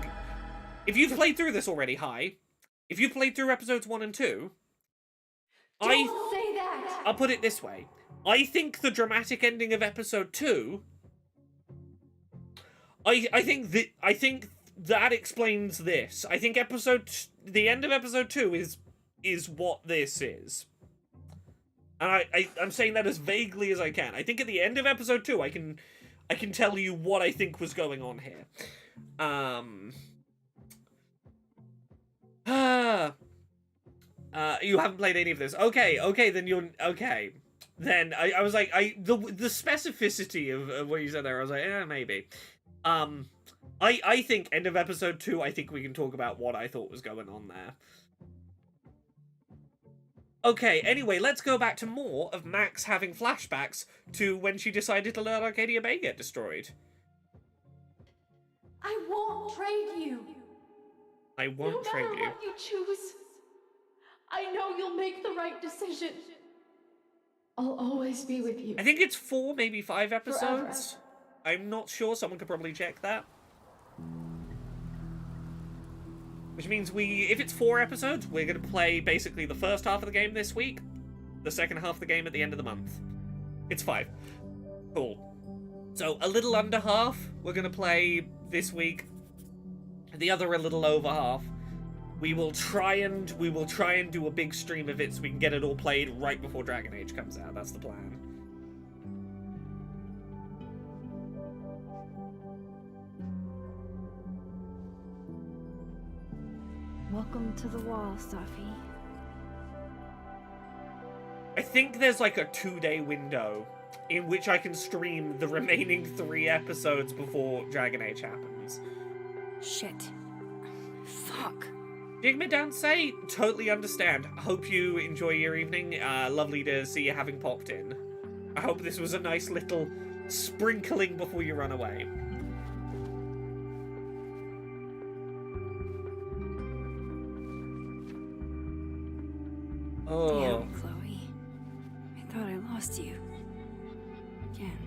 if you've played through this already, hi. If you've played through episodes 1 and 2, Don't say that! I'll put it this way. I think the dramatic ending of episode 2... I think that explains this. I think the end of episode 2 is what this is. And I'm saying that as vaguely as I can. I think at the end of episode 2 I can tell you what I think was going on here. You haven't played any of this. Okay, then you're okay. Then I was like, the specificity of what you said there, I was like, maybe. I think end of episode 2, I think we can talk about what I thought was going on there. Okay, anyway, let's go back to more of Max having flashbacks to when she decided to let Arcadia Bay get destroyed. I won't trade you. I won't trade you. No matter what you choose, I know you'll make the right decision. I'll always be with you. I think it's 4, maybe 5 episodes. Forever. I'm not sure. Someone could probably check that. Which means if it's 4 episodes, we're going to play basically the first half of the game this week, the second half of the game at the end of the month. It's 5. Cool. So a little under half we're going to play this week. The other a little over half. We will try and do a big stream of it so we can get it all played right before Dragon Age comes out. That's the plan. Welcome to the wall, Safi. I think there's like a 2-day window in which I can stream the remaining 3 episodes before Dragon Age happens. Shit. Fuck. Jigme Dance, totally understand. Hope you enjoy your evening. Lovely to see you having popped in. I hope this was a nice little sprinkling before you run away. Oh. Damn, Chloe. I thought I lost you. Again.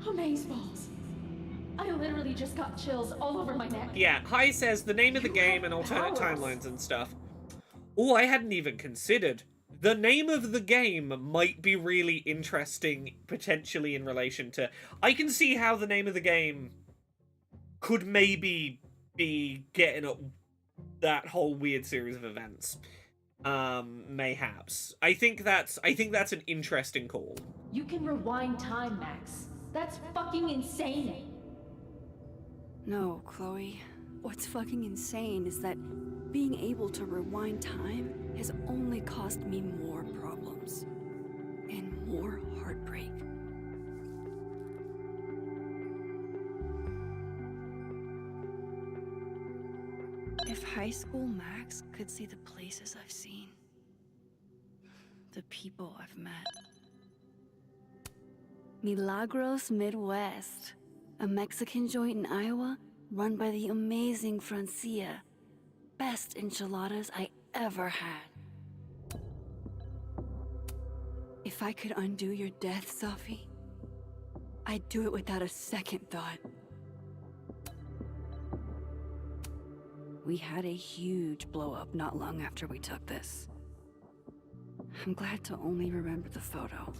Amazeballs. I literally just got chills all over my neck. Yeah, Hi says the name of the game and alternate timelines and stuff. Oh, I hadn't even considered. The name of the game might be really interesting, potentially in relation to... I can see how the name of the game could maybe be getting at that whole weird series of events. Mayhaps. I think that's an interesting call. You can rewind time, Max. That's fucking insane. No, Chloe. What's fucking insane is that being able to rewind time has only caused me more problems. And more heartbreak. If high school Max could see the places I've seen, the people I've met. Milagros Midwest, a Mexican joint in Iowa run by the amazing Francia. Best enchiladas I ever had. If I could undo your death, Safi, I'd do it without a second thought. We had a huge blow-up not long after we took this. I'm glad to only remember the photo,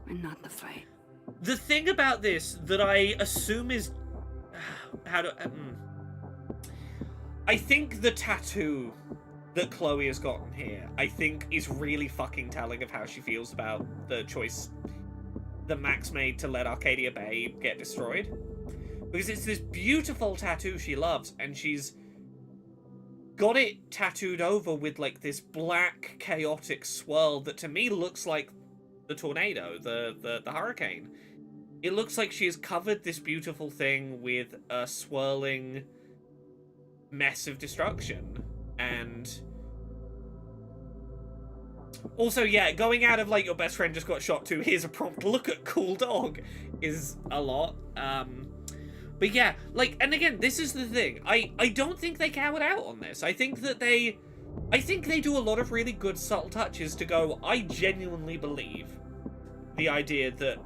and not the fight. The thing about this that I assume is... I think the tattoo that Chloe has gotten here, I think is really fucking telling of how she feels about the choice that Max made to let Arcadia Bay get destroyed. Because it's this beautiful tattoo she loves, and she's got it tattooed over with, like, this black, chaotic swirl that to me looks like the tornado, the hurricane. It looks like she has covered this beautiful thing with a swirling mess of destruction. And also, yeah, going out of, like, your best friend just got shot to, here's a prompt, look at cool dog, is a lot. But yeah, like, and again, this is the thing. I don't think they cowered out on this. I think they do a lot of really good subtle touches to go, I genuinely believe the idea that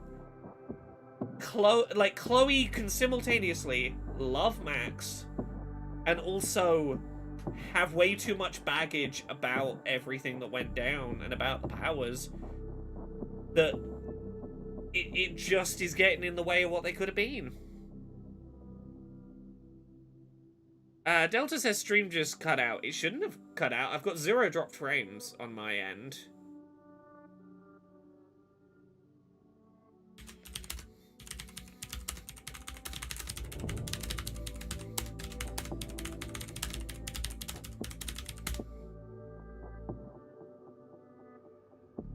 Chloe can simultaneously love Max and also have way too much baggage about everything that went down and about the powers that it just is getting in the way of what they could have been. Delta says stream just cut out. It shouldn't have cut out. I've got 0 dropped frames on my end.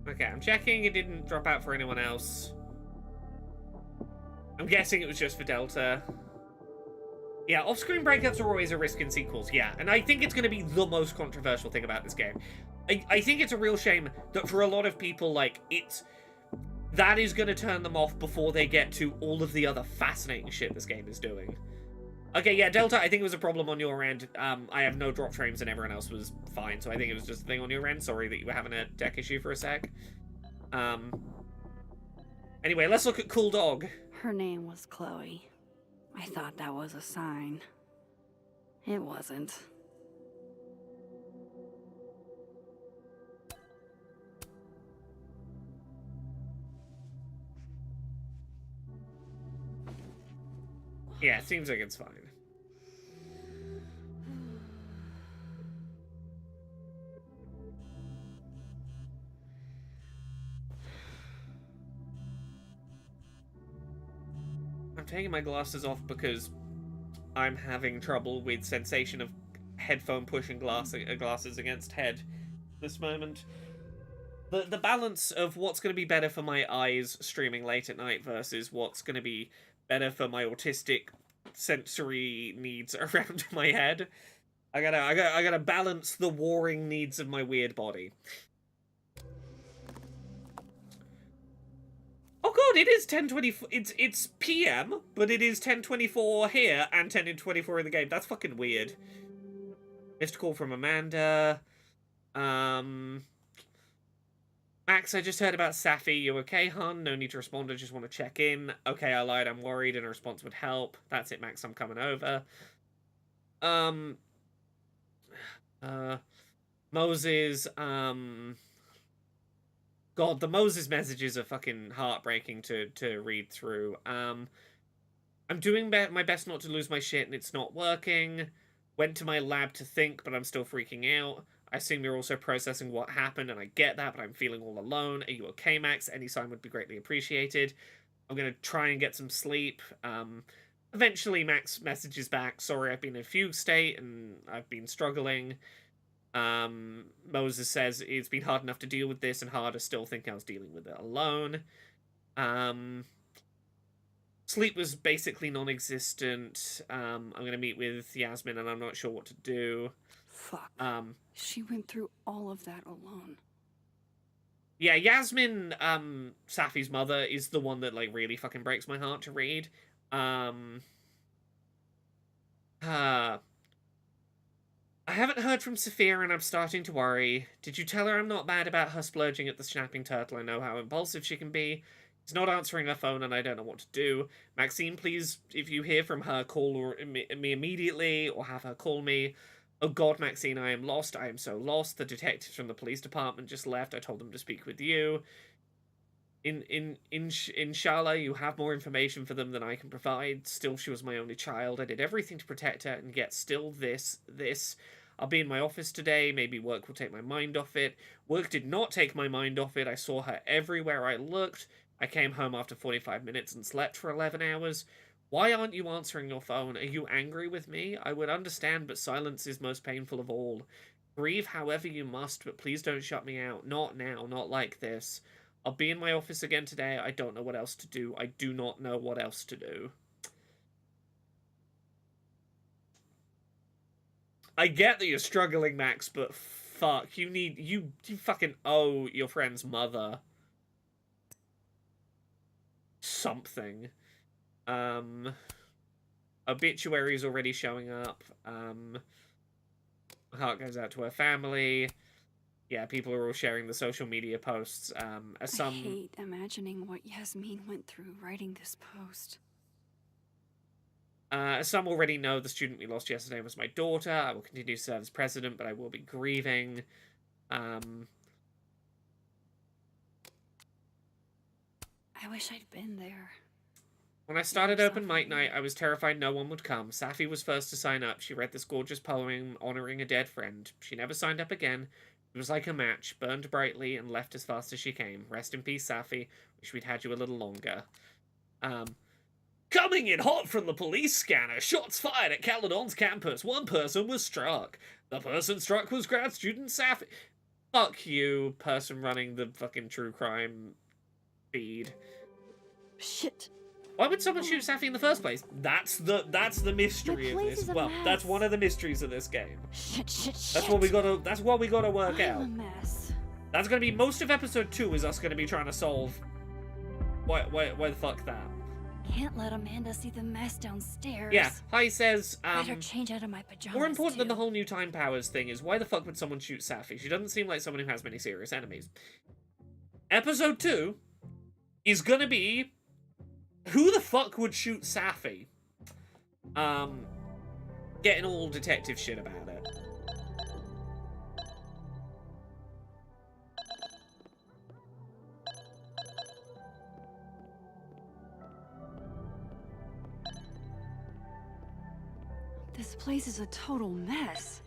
Okay, I'm checking. It didn't drop out for anyone else. I'm guessing it was just for Delta. Yeah, off-screen breakups are always a risk in sequels, yeah. And I think it's going to be the most controversial thing about this game. I think it's a real shame that for a lot of people, like, that is going to turn them off before they get to all of the other fascinating shit this game is doing. Okay, yeah, Delta, I think it was a problem on your end. I have no drop frames and everyone else was fine, so I think it was just a thing on your end. Sorry that you were having a tech issue for a sec. Anyway, let's look at Cool Dog. Her name was Chloe. I thought that was a sign. It wasn't. Yeah, it seems like it's fine. I'm taking my glasses off because I'm having trouble with sensation of headphone pushing glasses against head this moment. The balance of what's going to be better for my eyes streaming late at night versus what's going to be better for my autistic sensory needs around my head. I gotta balance the warring needs of my weird body. Oh god, it is 10:24. It's PM, but it is 10:24 here and 10:24 in the game. That's fucking weird. Missed a call from Amanda. Max, I just heard about Safi. You okay, hon? No need to respond. I just want to check in. Okay, I lied. I'm worried, and a response would help. That's it, Max. I'm coming over. Moses. God, the Moses messages are fucking heartbreaking to read through. I'm doing my best not to lose my shit, and it's not working. Went to my lab to think, but I'm still freaking out. I assume you're also processing what happened, and I get that, but I'm feeling all alone. Are you okay, Max? Any sign would be greatly appreciated. I'm going to try and get some sleep. Eventually, Max messages back, sorry, I've been in a fugue state, and I've been struggling. Moses says, it's been hard enough to deal with this, and harder still thinking I was dealing with it alone. Sleep was basically non-existent. I'm gonna meet with Yasmin, and I'm not sure what to do. Fuck. She went through all of that alone. Yeah, Yasmin, Safi's mother, is the one that, like, really fucking breaks my heart to read. I haven't heard from Sophia, and I'm starting to worry. Did you tell her I'm not mad about her splurging at the snapping turtle? I know how impulsive she can be. She's not answering her phone, and I don't know what to do. Maxine, please, if you hear from her, call me immediately, or have her call me. Oh god, Maxine, I am lost. I am so lost. The detectives from the police department just left. I told them to speak with you. Inshallah, you have more information for them than I can provide. Still, she was my only child. I did everything to protect her, and yet still this. I'll be in my office today. Maybe work will take my mind off it. Work did not take my mind off it. I saw her everywhere I looked. I came home after 45 minutes and slept for 11 hours. Why aren't you answering your phone? Are you angry with me? I would understand, but silence is most painful of all. Grieve however you must, but please don't shut me out. Not now, not like this. I'll be in my office again today. I don't know what else to do. I do not know what else to do. I get that you're struggling, Max, but fuck, you fucking owe your friend's mother something. Obituaries already showing up. My heart goes out to her family. Yeah, people are all sharing the social media posts. I hate imagining what Yasmin went through writing this post. Some already know the student we lost yesterday was my daughter. I will continue to serve as president, but I will be grieving. I wish I'd been there. When I started open mic night, I was terrified no one would come. Safi was first to sign up. She read this gorgeous poem honoring a dead friend. She never signed up again. It was like a match, burned brightly and left as fast as she came. Rest in peace, Safi. Wish we'd had you a little longer. Coming in hot from the police scanner. Shots fired at Caledon's campus. One person was struck. The person struck was grad student Safi. Fuck you, person running the fucking true crime feed. Shit. Why would someone shoot Safi in the first place? That's the mystery of this. Well, that's one of the mysteries of this game. Shit. That's what we gotta work out. I'm a mess. That's gonna be most of episode 2 is us gonna be trying to solve why the fuck that. Can't let Amanda see the mess downstairs. Yeah, Hi says, better change out of my pajamas. more important than the whole new time powers thing is why the fuck would someone shoot Safi? She doesn't seem like someone who has many serious enemies. Episode 2 is gonna be who the fuck would shoot Safi? Getting all detective shit about it. This place is a total mess.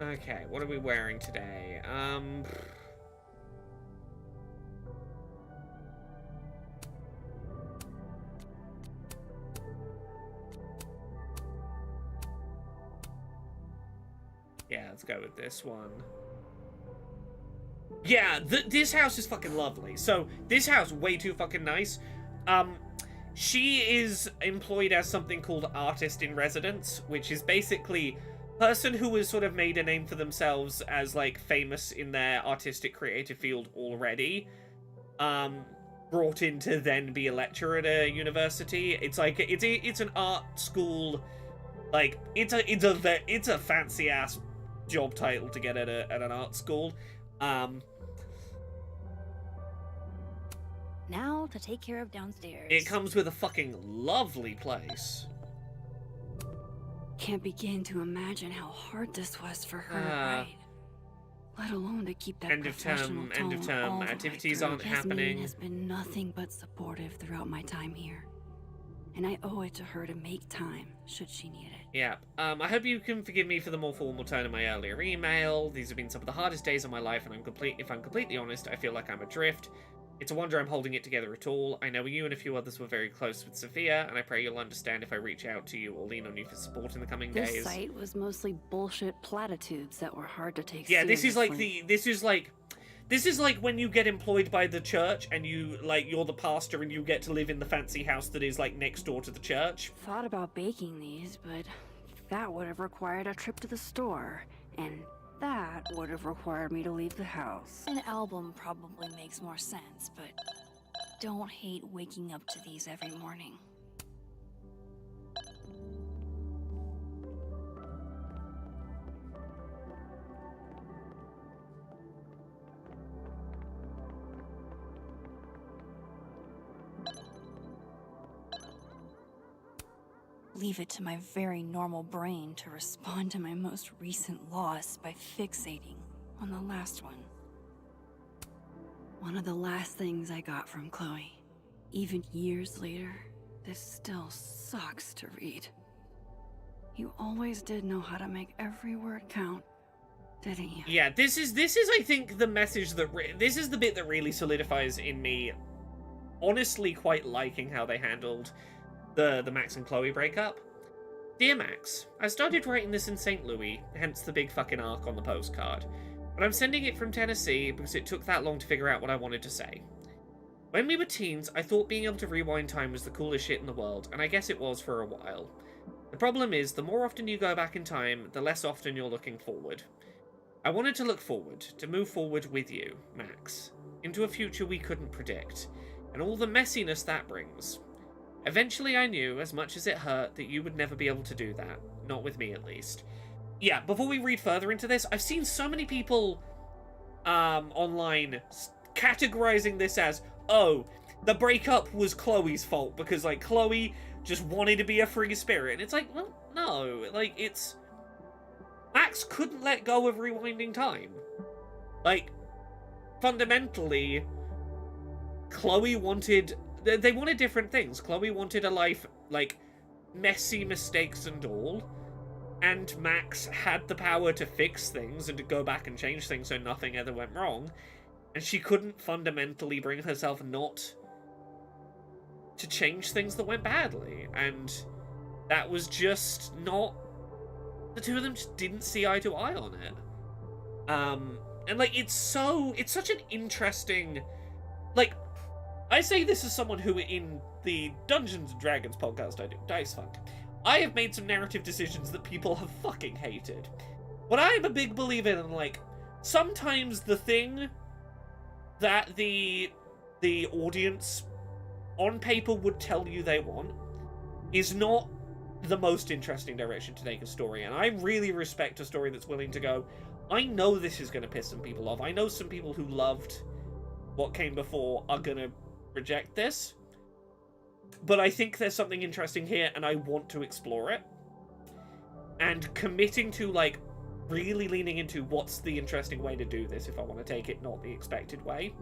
Okay, what are we wearing today? Yeah, let's go with this one. Yeah, this house is fucking lovely. So, this house, way too fucking nice. She is employed as something called Artist in Residence, which is basically person who has sort of made a name for themselves as, like, famous in their artistic creative field already. Brought in to then be a lecturer at a university. It's like, it's an art school, like, it's a fancy-ass job title to get at an art school. Now to take care of downstairs. It comes with a fucking lovely place. Can't begin to imagine how hard this was for her to write. Let alone to keep that end of term activities aren't happening. Has been nothing but supportive throughout my time here. And I owe it to her to make time, should she need it. Yeah. I hope you can forgive me for the more formal tone of my earlier email. These have been some of the hardest days of my life, and if I'm completely honest, I feel like I'm adrift. It's a wonder I'm holding it together at all. I know you and a few others were very close with Sophia, and I pray you'll understand if I reach out to you or lean on you for support in the coming days. This site was mostly bullshit platitudes that were hard to take yeah, seriously. This is like when you get employed by the church and you're the pastor and you get to live in the fancy house that is like next door to the church. Thought about baking these, but that would have required a trip to the store. And that would have required me to leave the house. An album probably makes more sense, but don't hate waking up to these every morning. Leave it to my very normal brain to respond to my most recent loss by fixating on the last one. One of the last things I got from Chloe. Even years later, this still sucks to read. You always did know how to make every word count, didn't you? Yeah, this is I think the message that this is the bit that really solidifies in me honestly quite liking how they handled the Max and Chloe breakup. Dear Max, I started writing this in St. Louis, hence the big fucking arc on the postcard. But I'm sending it from Tennessee because it took that long to figure out what I wanted to say. When we were teens, I thought being able to rewind time was the coolest shit in the world, and I guess it was for a while. The problem is, the more often you go back in time, the less often you're looking forward. I wanted to look forward, to move forward with you, Max, into a future we couldn't predict, and all the messiness that brings. Eventually I knew, as much as it hurt, that you would never be able to do that. Not with me, at least. Yeah, before we read further into this, I've seen so many people online categorizing this as, oh, the breakup was Chloe's fault because, like, Chloe just wanted to be a free spirit. And it's like, well, no. Like, it's... Max couldn't let go of rewinding time. Like, fundamentally, Chloe wanted... They wanted different things. Chloe wanted a life, like, messy mistakes and all. And Max had the power to fix things and to go back and change things so nothing ever went wrong. And she couldn't fundamentally bring herself not to change things that went badly. And that was just not... The two of them just didn't see eye to eye on it. And, like, it's such an interesting... Like, I say this as someone who, in the Dungeons & Dragons podcast I do, Dice Funk, I have made some narrative decisions that people have fucking hated. But I'm a big believer in, like, sometimes the thing that the audience on paper would tell you they want is not the most interesting direction to take a story. And I really respect a story that's willing to go, I know this is going to piss some people off. I know some people who loved what came before are going to reject this. But I think there's something interesting here, and I want to explore it. And committing to, like, really leaning into what's the interesting way to do this if I want to take it not the expected way.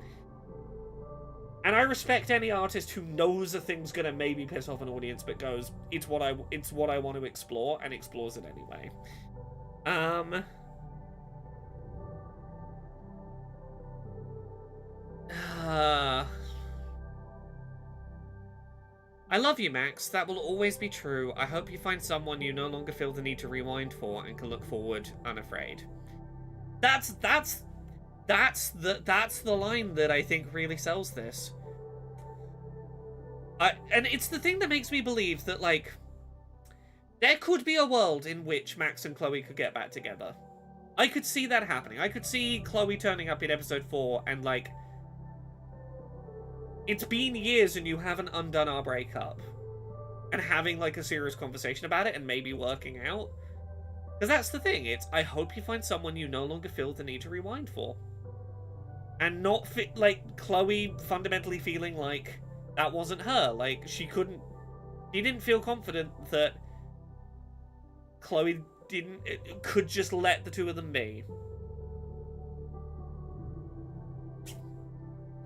And I respect any artist who knows a thing's gonna maybe piss off an audience, but goes, it's what I want to explore, and explores it anyway. I love you, Max. That will always be true. I hope you find someone you no longer feel the need to rewind for and can look forward unafraid. That's the line that I think really sells this. And it's the thing that makes me believe that, like, there could be a world in which Max and Chloe could get back together. I could see that happening. I could see Chloe turning up in episode 4 and, like, it's been years and you haven't undone our breakup. And having, like, a serious conversation about it and maybe working out. Because that's the thing. It's, I hope you find someone you no longer feel the need to rewind for. And not, like, Chloe fundamentally feeling like that wasn't her. Like, she didn't feel confident that Chloe could just let the two of them be.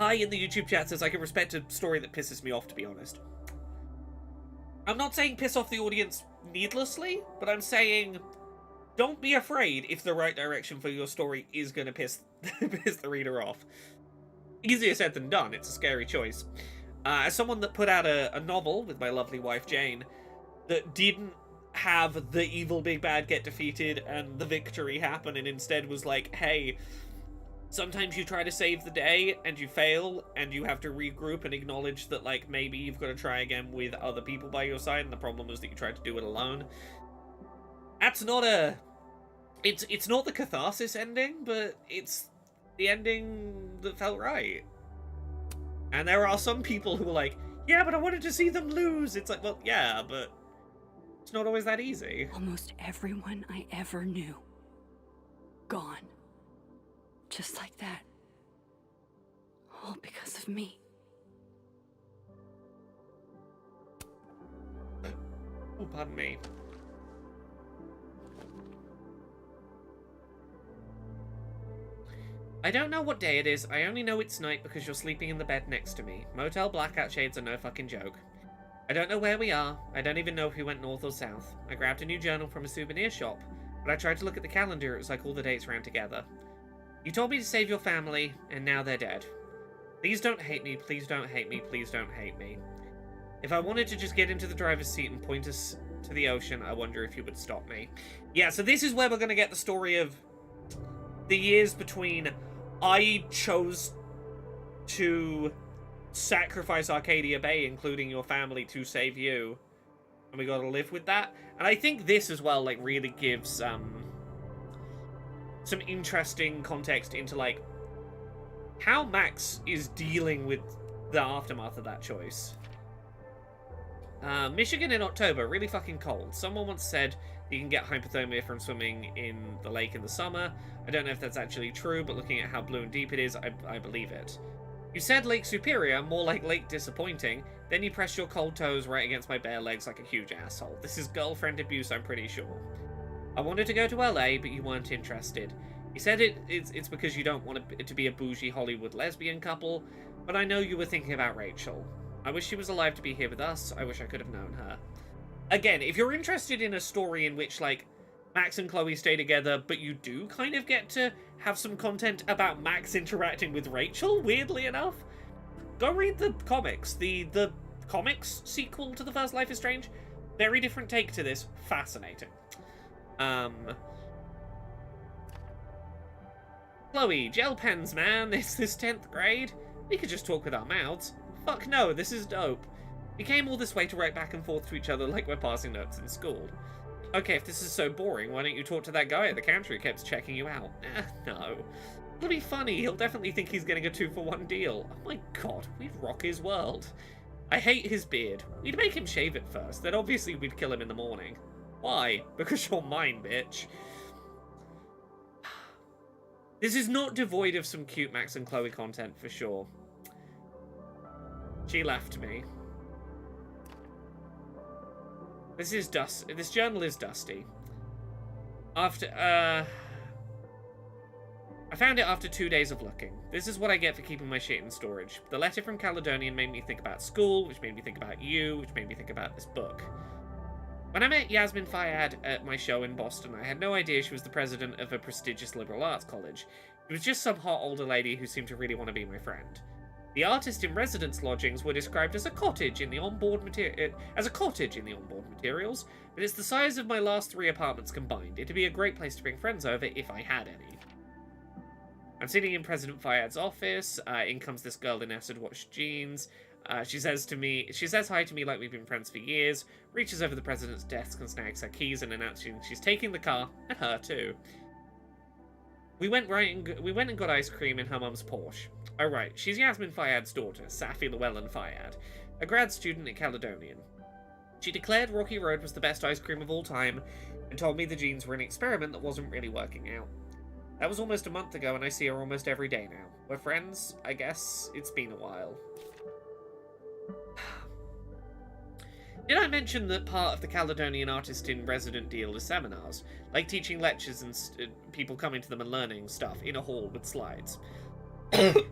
Hi in the YouTube chat says I can respect a story that pisses me off, to be honest. I'm not saying piss off the audience needlessly, but I'm saying don't be afraid if the right direction for your story is going to piss the reader off. Easier said than done, it's a scary choice. As someone that put out a novel with my lovely wife Jane that didn't have the evil big bad get defeated and the victory happen and instead was like, hey, sometimes you try to save the day and you fail and you have to regroup and acknowledge that, like, maybe you've got to try again with other people by your side, and the problem was that you tried to do it alone. That's not a... It's not the catharsis ending, but it's the ending that felt right. And there are some people who are like, yeah, but I wanted to see them lose. It's like, well, yeah, but it's not always that easy. Almost everyone I ever knew. Gone. Just like that. All because of me. Oh, pardon me. I don't know what day it is, I only know it's night because you're sleeping in the bed next to me. Motel blackout shades are no fucking joke. I don't know where we are, I don't even know if we went north or south. I grabbed a new journal from a souvenir shop, but I tried to look at the calendar, it was like all the dates ran together. You told me to save your family, and now they're dead. Please don't hate me, please don't hate me, please don't hate me. If I wanted to just get into the driver's seat and point us to the ocean, I wonder if you would stop me. Yeah, so this is where we're going to get the story of the years between I chose to sacrifice Arcadia Bay, including your family, to save you, and we gotta live with that. And I think this as well, like, really gives some interesting context into, like, how Max is dealing with the aftermath of that choice. Michigan in October, really fucking cold. Someone once said you can get hypothermia from swimming in the lake in the summer. I don't know if that's actually true, but looking at how blue and deep it is, I believe it. You said Lake Superior, more like Lake Disappointing. Then you pressed your cold toes right against my bare legs like a huge asshole. This is girlfriend abuse, I'm pretty sure. I wanted to go to LA, but you weren't interested. You said it's because you don't want it to be a bougie Hollywood lesbian couple, but I know you were thinking about Rachel. I wish she was alive to be here with us. I wish I could have known her. Again, if you're interested in a story in which, like, Max and Chloe stay together, but you do kind of get to have some content about Max interacting with Rachel, weirdly enough, go read the comics. The comics sequel to The First Life is Strange, very different take to this. Fascinating. Chloe, gel pens, man. It's this 10th grade. We could just talk with our mouths. Fuck no, this is dope. We came all this way to write back and forth to each other like we're passing notes in school. Okay, if this is so boring, why don't you talk to that guy at the counter who kept checking you out? No. It'll be funny, he'll definitely think he's getting a 2-for-1 deal. Oh my god, we'd rock his world. I hate his beard. We'd make him shave it first, then obviously we'd kill him in the morning. Why? Because you're mine, bitch. This is not devoid of some cute Max and Chloe content, for sure. She left me. This journal is dusty. I found it after 2 days of looking. This is what I get for keeping my shit in storage. The letter from Caledonian made me think about school, which made me think about you, which made me think about this book. When I met Yasmin Fayyad at my show in Boston, I had no idea she was the president of a prestigious liberal arts college. She was just some hot older lady who seemed to really want to be my friend. The artist in residence lodgings were described as a cottage in the onboard materials, but it's the size of my last 3 apartments combined. It'd be a great place to bring friends over if I had any. I'm sitting in President Fayyad's office. In comes this girl in acid-washed jeans. She says hi to me like we've been friends for years, reaches over the president's desk and snags her keys and announces she's taking the car, and her too. We went and got ice cream in her mum's Porsche. Oh right, she's Yasmin Fayyad's daughter, Safi Llewellyn Fayyad, a grad student at Caledonian. She declared Rocky Road was the best ice cream of all time, and told me the jeans were an experiment that wasn't really working out. That was almost a month ago, and I see her almost every day now. We're friends? I guess it's been a while. Did I mention that part of the Caledonian artist in resident deal is seminars, like teaching lectures and people coming to them and learning stuff in a hall with slides? I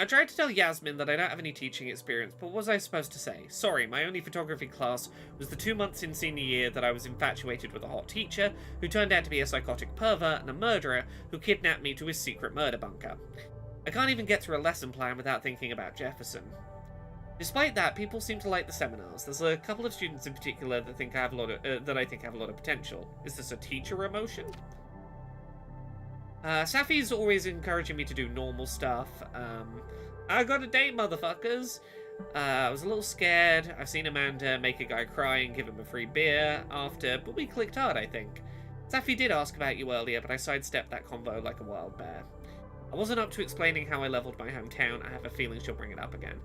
tried to tell Yasmin that I don't have any teaching experience, but what was I supposed to say? Sorry, my only photography class was the 2 months in senior year that I was infatuated with a hot teacher, who turned out to be a psychotic pervert and a murderer who kidnapped me to his secret murder bunker. I can't even get through a lesson plan without thinking about Jefferson. Despite that, people seem to like the seminars. There's a couple of students in particular that think I have a lot of that I think have a lot of potential. Is this a teacher emotion? Safi's always encouraging me to do normal stuff. I got a date, motherfuckers. I was a little scared. I've seen Amanda make a guy cry and give him a free beer after, but we clicked hard, I think. Safi did ask about you earlier, but I sidestepped that convo like a wild bear. I wasn't up to explaining how I leveled my hometown. I have a feeling she'll bring it up again.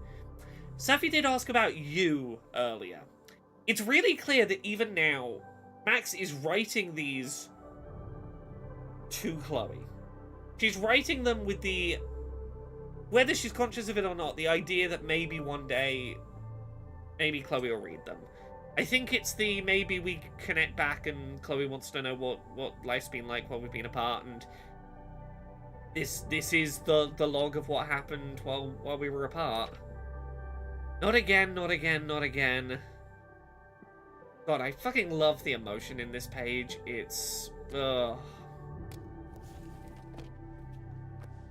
Safi did ask about you earlier. It's really clear that even now, Max is writing these to Chloe. She's writing them with the, whether she's conscious of it or not, the idea that maybe one day, maybe Chloe will read them. I think it's the maybe we connect back and Chloe wants to know what life's been like while we've been apart, and this is the log of what happened while we were apart. Not again, not again, not again. God, I fucking love the emotion in this page. It's ugh.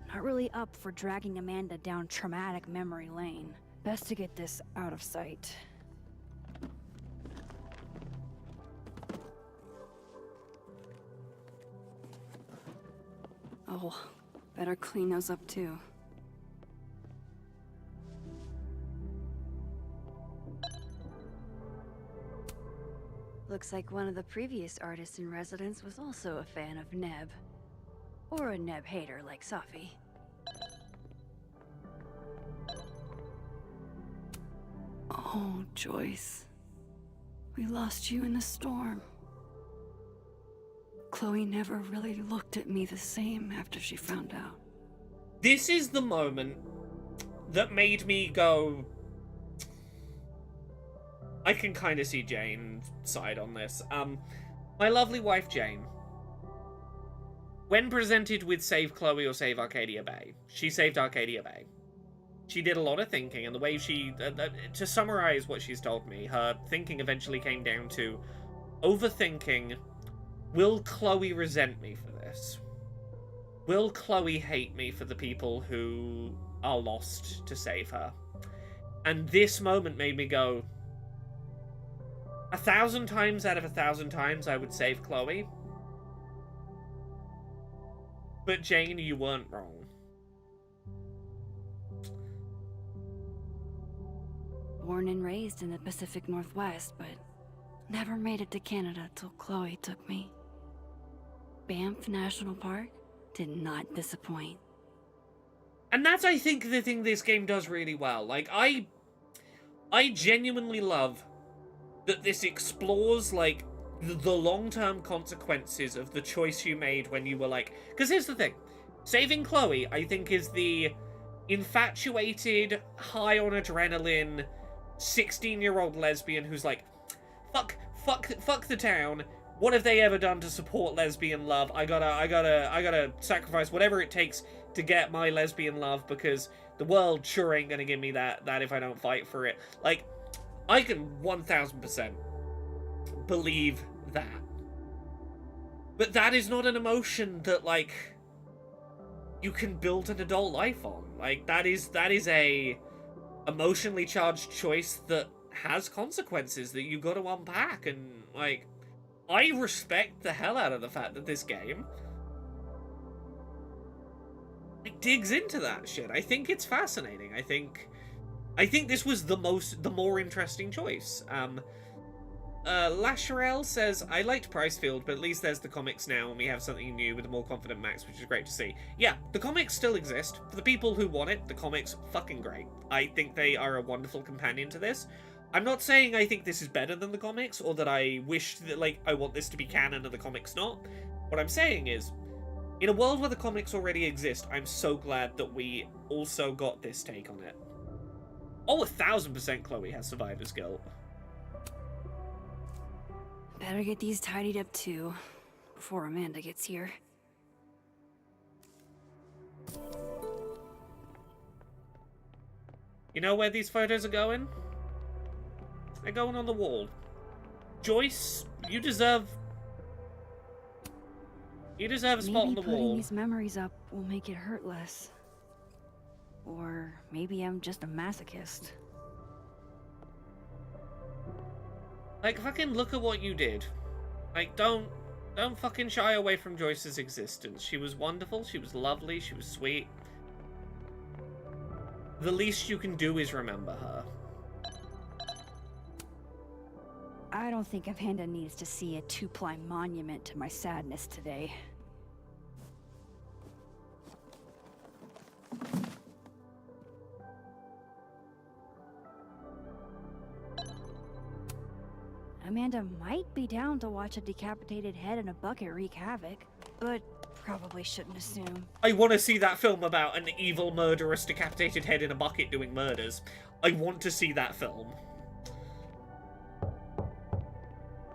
Not really up for dragging Amanda down traumatic memory lane. Best to get this out of sight. Oh, better clean those up too. Looks like one of the previous artists in residence was also a fan of Neb. Or a Neb hater like Safi. Oh, Joyce. We lost you in the storm. Chloe never really looked at me the same after she found out. This is the moment that made me go, I can kind of see Jane's side on this. My lovely wife, Jane, when presented with Save Chloe or Save Arcadia Bay, she saved Arcadia Bay. She did a lot of thinking, and the way she, to summarize what she's told me, her thinking eventually came down to overthinking, will Chloe resent me for this? Will Chloe hate me for the people who are lost to save her? And this moment made me go, 1,000 times out of 1,000 times I would save Chloe. But Jane, you weren't wrong. Born and raised in the Pacific Northwest, but never made it to Canada till Chloe took me. Banff National Park did not disappoint. And that's, I think, the thing this game does really well. Like, I genuinely love that this explores, like, the long-term consequences of the choice you made when you were like... Because here's the thing. Saving Chloe, I think, is the infatuated, high on adrenaline, 16-year-old lesbian who's like, fuck the town. What have they ever done to support lesbian love? I gotta sacrifice whatever it takes to get my lesbian love because the world sure ain't gonna give me that if I don't fight for it. Like, I can 1000% believe that. But that is not an emotion that, like, you can build an adult life on. Like, that is a emotionally charged choice that has consequences that you gotta unpack, and, like, I respect the hell out of the fact that this game, like, digs into that shit. I think it's fascinating. I think this was the more interesting choice. Lasherelle says, I liked Pricefield, but at least there's the comics now, and we have something new with a more confident Max, which is great to see. Yeah, the comics still exist. For the people who want it, the comics, fucking great. I think they are a wonderful companion to this. I'm not saying I think this is better than the comics, or that I wish that, like, I want this to be canon and the comics not. What I'm saying is, in a world where the comics already exist, I'm so glad that we also got this take on it. Oh, 1000% Chloe has survivor's guilt. Better get these tidied up too, before Amanda gets here. You know where these photos are going? They're going on the wall. Joyce, you deserve a spot on the Maybe wall. putting these memories up will make it hurt less. Or maybe I'm just a masochist. Like, fucking look at what you did. Like, don't fucking shy away from Joyce's existence. She was wonderful, she was lovely, she was sweet. The least you can do is remember her. I don't think Amanda needs to see a two-ply monument to my sadness today. Amanda might be down to watch a decapitated head in a bucket wreak havoc, but probably shouldn't assume. I want to see that film about an evil, murderous, decapitated head in a bucket doing murders. I want to see that film.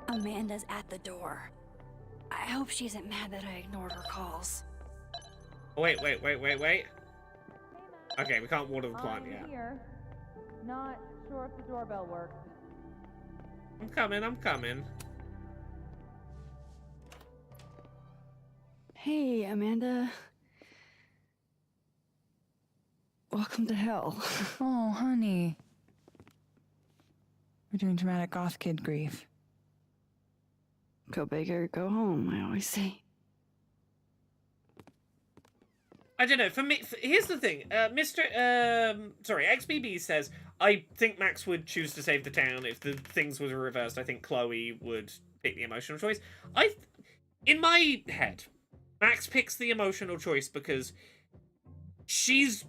Amanda's at the door. I hope she isn't mad that I ignored her calls. Wait. Okay, we can't water the plant yet. Here. Not sure if the doorbell works. I'm coming. Hey, Amanda. Welcome to hell. Oh, honey. We're doing dramatic goth kid grief. Go big or go home, I always say. I don't know, for me, here's the thing, XBB says, I think Max would choose to save the town if the things were reversed. I think Chloe would pick the emotional choice. In my head, Max picks the emotional choice because she's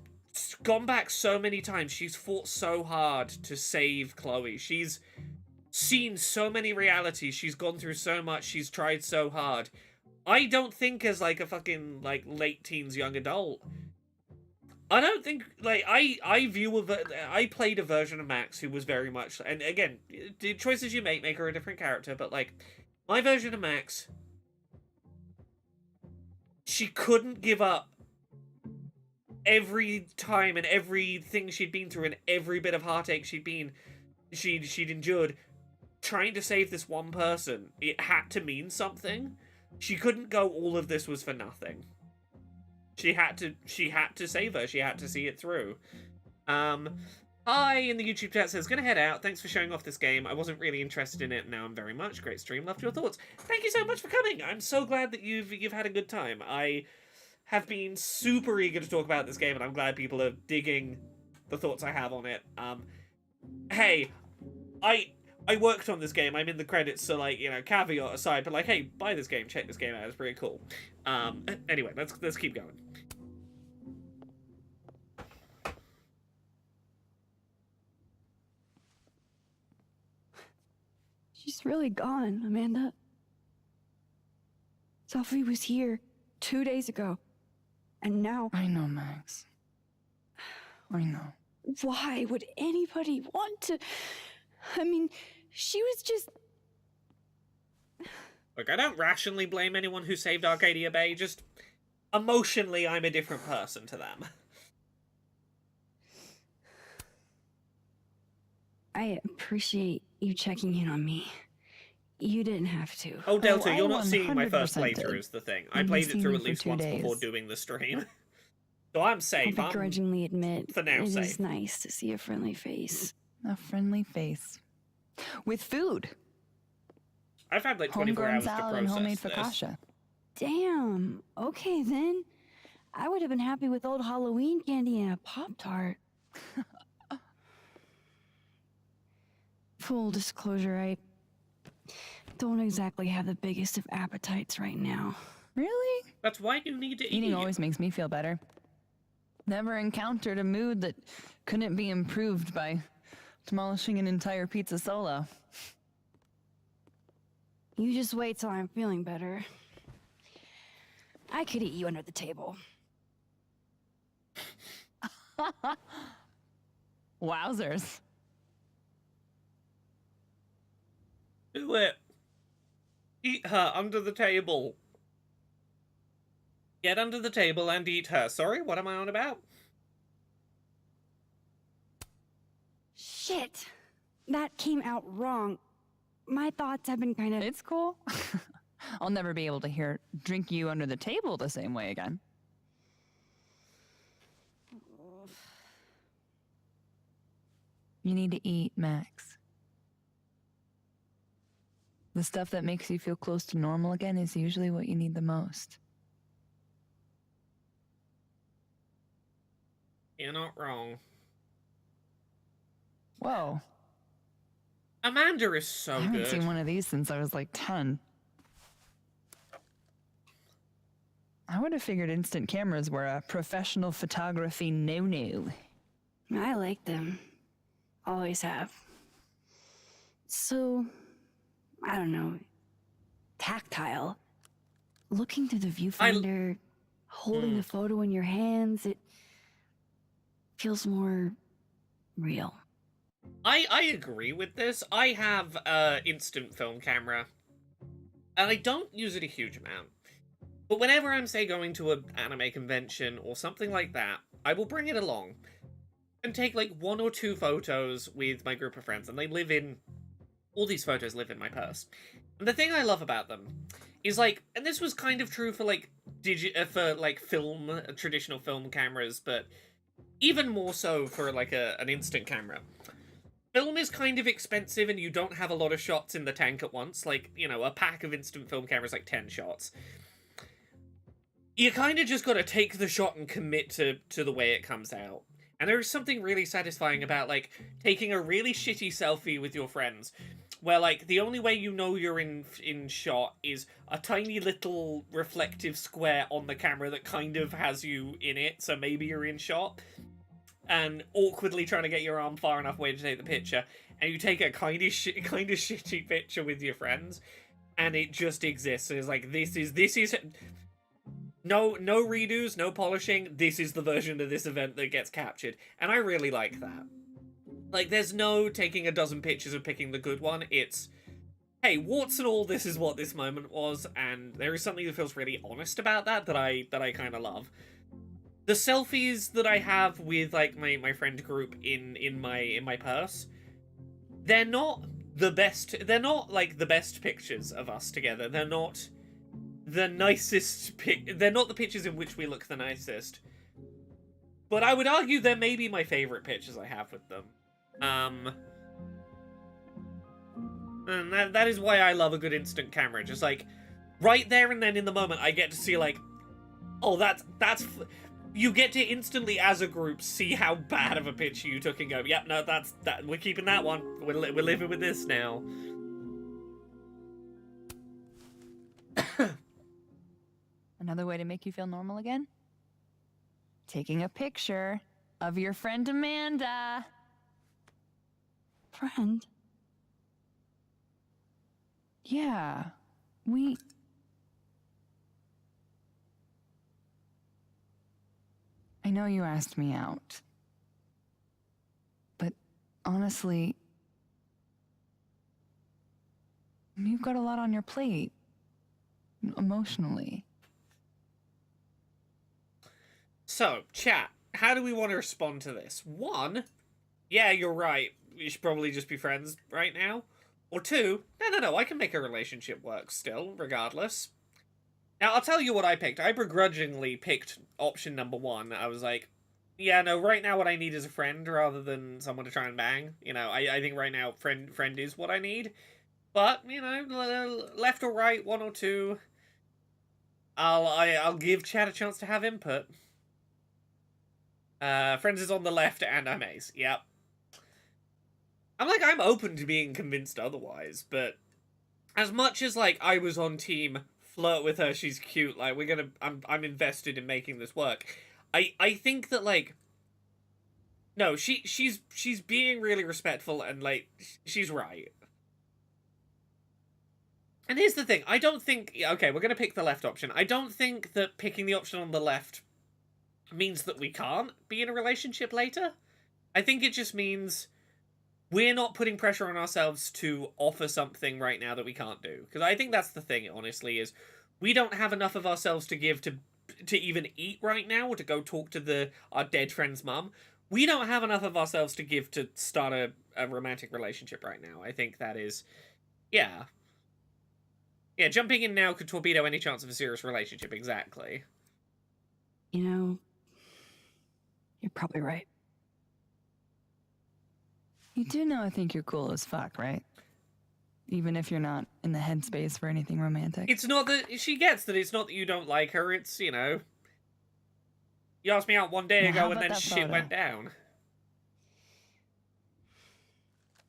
gone back so many times. She's fought so hard to save Chloe. She's seen so many realities. She's gone through so much. She's tried so hard. I don't think as, like, a fucking, like, late teens young adult. I don't think, like, I played a version of Max who was very much, and again, the choices you make her a different character, but, like, my version of Max, she couldn't give up every time and everything she'd been through and every bit of heartache she'd endured trying to save this one person. It had to mean something. She couldn't go, all of this was for nothing. She had to save her. She had to see it through. Hi in the YouTube chat says, gonna head out. Thanks for showing off this game. I wasn't really interested in it. Now I'm very much. Great stream. Loved your thoughts. Thank you so much for coming. I'm so glad that you've had a good time. I have been super eager to talk about this game, and I'm glad people are digging the thoughts I have on it. Hey, I worked on this game. I'm in the credits, so, like, you know, caveat aside, but, like, hey, buy this game, check this game out. It's pretty cool. Anyway, let's keep going. She's really gone, Amanda. Sophie was here 2 days ago, and now... I know, Max. I know. Why would anybody want to... I mean, she was just... Look, I don't rationally blame anyone who saved Arcadia Bay, just emotionally I'm a different person to them. I appreciate you checking in on me. You didn't have to. Oh, Delta, I you're not seeing my 100% first did. playthrough is the thing. I You've played it seen through me at for least 2 once days. before doing the stream. So I'm safe. I'll begrudgingly admit, for now it safe. is nice to see a friendly face. A friendly face. With food. I've had like 24 Homegrown hours to salad and process homemade this. focaccia. Damn. Okay, then. I would have been happy with old Halloween candy and a Pop-Tart. Full disclosure, I don't exactly have the biggest of appetites right now. Really? That's why you need to eat. Eating always makes me feel better. Never encountered a mood that couldn't be improved by demolishing an entire pizza solo. You just wait till I'm feeling better. I could eat you under the table. Wowzers. Do it. Eat her under the table. Get under the table and eat her. Sorry, what am I on about? Shit. That came out wrong. My thoughts have been kind of... It's cool. I'll never be able to drink you under the table the same way again. You need to eat, Max. The stuff that makes you feel close to normal again is usually what you need the most. You're not wrong. Whoa. Amanda is so I haven't good. seen one of these since I was like 10. I would have figured instant cameras were a professional photography no-no. I like them. Always have. So, I don't know, tactile. Looking through the viewfinder, holding the photo in your hands, it feels more real. I agree with this. I have instant film camera, and I don't use it a huge amount. But whenever I'm, say, going to an anime convention or something like that, I will bring it along and take like 1 or 2 photos with my group of friends, and they live in... all these photos live in my purse. And the thing I love about them is, like, and this was kind of true for, like, film, traditional film cameras, but even more so for, like, an instant camera. Film is kind of expensive and you don't have a lot of shots in the tank at once. Like, you know, a pack of instant film cameras, like 10 shots. You kind of just got to take the shot and commit to the way it comes out. And there is something really satisfying about, like, taking a really shitty selfie with your friends, where, like, the only way you know you're in shot is a tiny little reflective square on the camera that kind of has you in it, so maybe you're in shot, and awkwardly trying to get your arm far enough away to take the picture, and you take a kind of shitty picture with your friends, and it just exists. And it's like, this is no redos, no polishing. This is the version of this event that gets captured. And I really like that. Like, there's no taking a dozen pictures and picking the good one. It's, hey, warts and all, this is what this moment was, and there is something that feels really honest about that I kind of love. The selfies that I have with, like, my friend group in my purse, they're not the best. They're not, like, the best pictures of us together. They're not the nicest they're not the pictures in which we look the nicest. But I would argue they're maybe my favorite pictures I have with them. And that is why I love a good instant camera. Just, like, right there and then in the moment, I get to see, like, oh, that's you get to instantly, as a group, see how bad of a picture you took and go, yep, no, that we're keeping that one. We're living with this now. Another way to make you feel normal again? Taking a picture of your friend Amanda. Friend? Yeah, I know you asked me out, but honestly, you've got a lot on your plate, emotionally. So, chat, how do we want to respond to this? 1, yeah, you're right, we should probably just be friends right now. Or 2, no, I can make a relationship work still, regardless. Now, I'll tell you what I picked. I begrudgingly picked option number 1. I was like, yeah, no, right now what I need is a friend rather than someone to try and bang. You know, I think right now friend is what I need. But, you know, left or right, 1 or 2, I'll give chat a chance to have input. Friends is on the left and I'm ace. Yep. I'm open to being convinced otherwise, but as much as, like, I was on team flirt with her, she's cute, like, I'm invested in making this work. I think that, like, no, she's being really respectful and, like, she's right. And here's the thing, I don't think, okay, we're gonna pick the left option. I don't think that picking the option on the left means that we can't be in a relationship later. I think it just means we're not putting pressure on ourselves to offer something right now that we can't do. Because I think that's the thing, honestly, is we don't have enough of ourselves to give to even eat right now, or to go talk to our dead friend's mum. We don't have enough of ourselves to give to start a romantic relationship right now. I think that is, yeah. Yeah, jumping in now could torpedo any chance of a serious relationship, exactly. You know, you're probably right. You do know I think you're cool as fuck, right? even if you're not in the headspace for anything romantic. It's not that she gets that it's not that you don't like her, it's, you know, you asked me out one day Now, how ago and about then that shit photo? went down.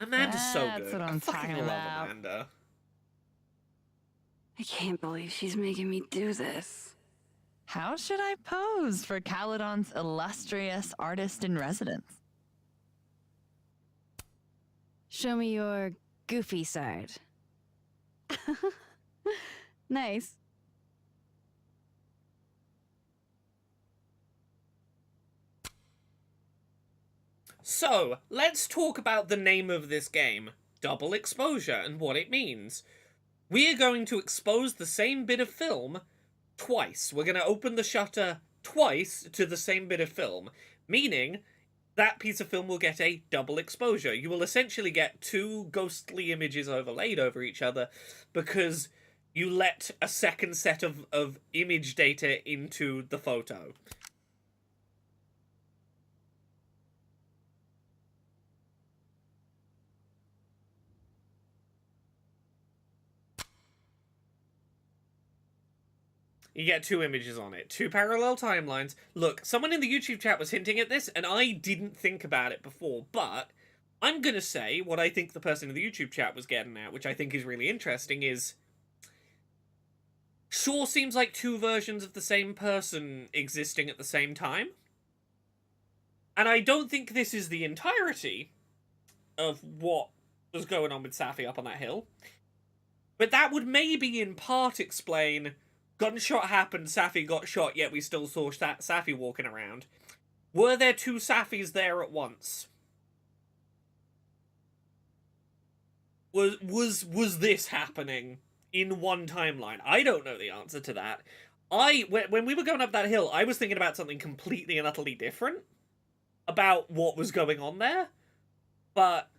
Amanda's so That's good. what I'm I fucking talking love about. Amanda. I can't believe she's making me do this. How should I pose for Caledon's illustrious artist in residence? Show me your goofy side. Nice. So, let's talk about the name of this game, Double Exposure, and what it means. We are going to expose the same bit of film twice. We're going to open the shutter twice to the same bit of film, meaning that piece of film will get a double exposure. You will essentially get two ghostly images overlaid over each other because you let a second set of image data into the photo. You get two images on it. Two parallel timelines. Look, someone in the YouTube chat was hinting at this, and I didn't think about it before, but I'm gonna say what I think the person in the YouTube chat was getting at, which I think is really interesting, is... Sure seems like two versions of the same person existing at the same time. And I don't think this is the entirety of what was going on with Safi up on that hill. But that would maybe in part explain... Gunshot happened, Safi got shot, yet we still saw Safi walking around. Were there two Safis there at once? Was this happening in one timeline? I don't know the answer to that. When we were going up that hill, I was thinking about something completely and utterly different about what was going on there. But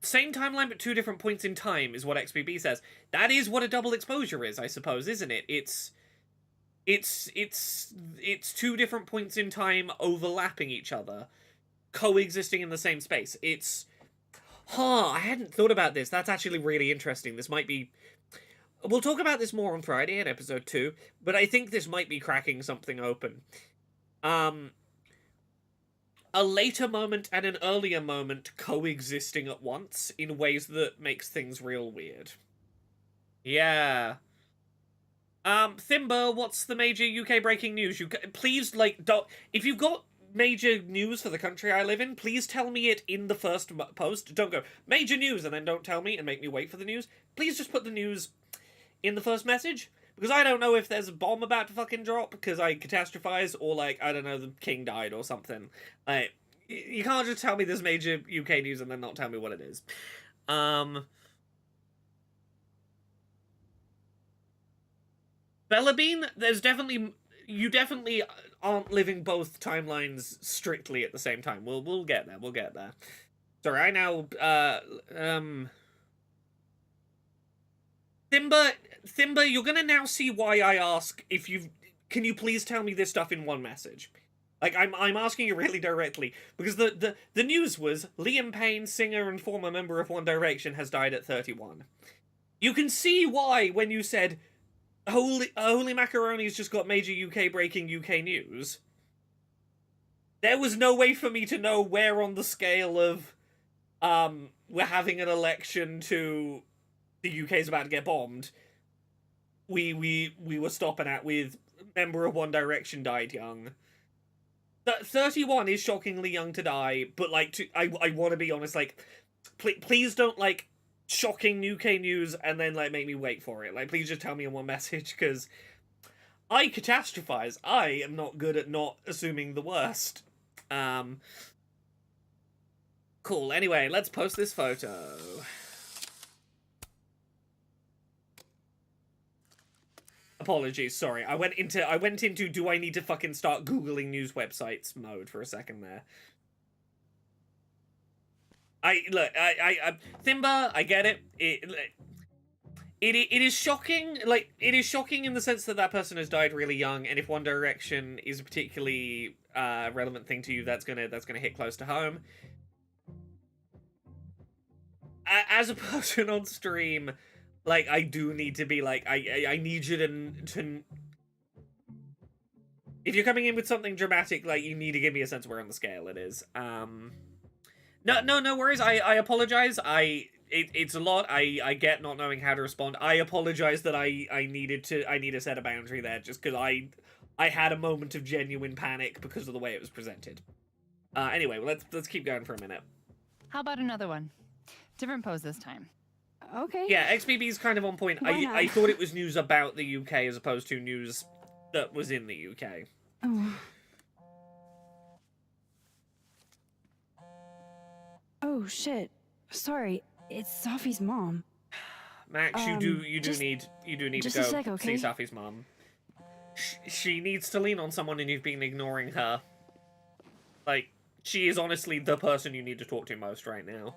same timeline, but two different points in time is what XBB says. That is what a double exposure is, I suppose, isn't it? It's two different points in time overlapping each other, coexisting in the same space. I hadn't thought about this. That's actually really interesting. This might be... We'll talk about this more on Friday in episode 2, but I think this might be cracking something open. A later moment and an earlier moment coexisting at once in ways that makes things real weird. Yeah. Thimber, what's the major UK breaking news? Please, don't... If you've got major news for the country I live in, please tell me it in the first post. Don't go, major news, and then don't tell me and make me wait for the news. Please just put the news in the first message. Because I don't know if there's a bomb about to fucking drop because I catastrophize, or, I don't know, the king died or something. You can't just tell me there's major UK news and then not tell me what it is. Bellabean, you definitely aren't living both timelines strictly at the same time. We'll get there. Sorry, I now, Thimber, you're gonna now see why I ask can you please tell me this stuff in one message? I'm asking you really directly, because the news was Liam Payne, singer and former member of One Direction, has died at 31. You can see why when you said, Holy Macaroni's just got major UK breaking UK news. There was no way for me to know where on the scale of, we're having an election to the UK's about to get bombed, we were stopping at with member of One Direction died young. 31 is shockingly young to die, but I want to be honest, please don't shocking UK news and then make me wait for it. Please just tell me in one message, because I catastrophize. I am not good at not assuming the worst. Cool. Anyway, let's post this photo. Apologies, sorry. I went into do I need to fucking start Googling news websites mode for a second there. Thimba, I get it. It is shocking. It is shocking in the sense that person has died really young, and if One Direction is a particularly relevant thing to you, that's gonna hit close to home. as a person on stream, like, I do need to be like, I need you to... If you're coming in with something dramatic, like, you need to give me a sense of where on the scale it is. No worries. I apologize. It's a lot. I get not knowing how to respond. I apologize that I need to set a boundary there, just because I had a moment of genuine panic because of the way it was presented. Anyway, let's keep going for a minute. How about another one? Different pose this time. Okay. Yeah, XBB's kind of on point. I thought it was news about the UK as opposed to news that was in the UK. Oh. Oh shit. Sorry, it's Safi's mom. Max, you do need to go sec, okay? see Safi's mom. She needs to lean on someone, and you've been ignoring her. Like, she is honestly the person you need to talk to most right now.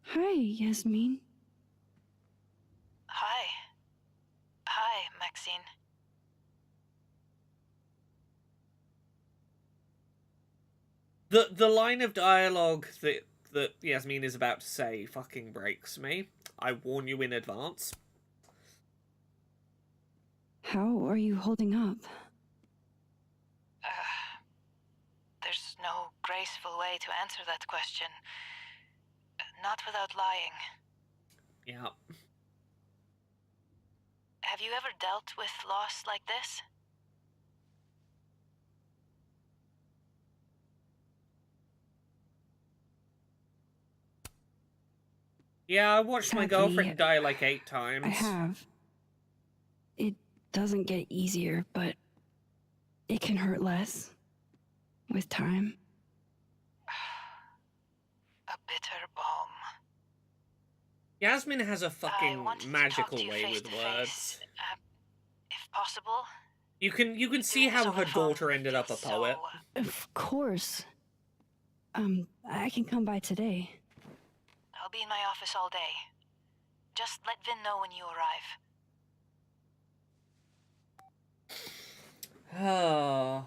Hi, Yasmin. Hi. Hi, Maxine. The line of dialogue that Yasmin is about to say fucking breaks me. I warn you in advance. How are you holding up? There's no graceful way to answer that question. Not without lying. Yeah. Have you ever dealt with loss like this? Yeah, I watched my Sadly, girlfriend die like 8 times. I have. It doesn't get easier, but it can hurt less with time. A bitter balm. Yasmin has a fucking magical to way face with to words. face, if possible. You can see how her daughter ended up a poet. Of course. I can come by today. I'll be in my office all day. Just let Vin know when you arrive. Oh.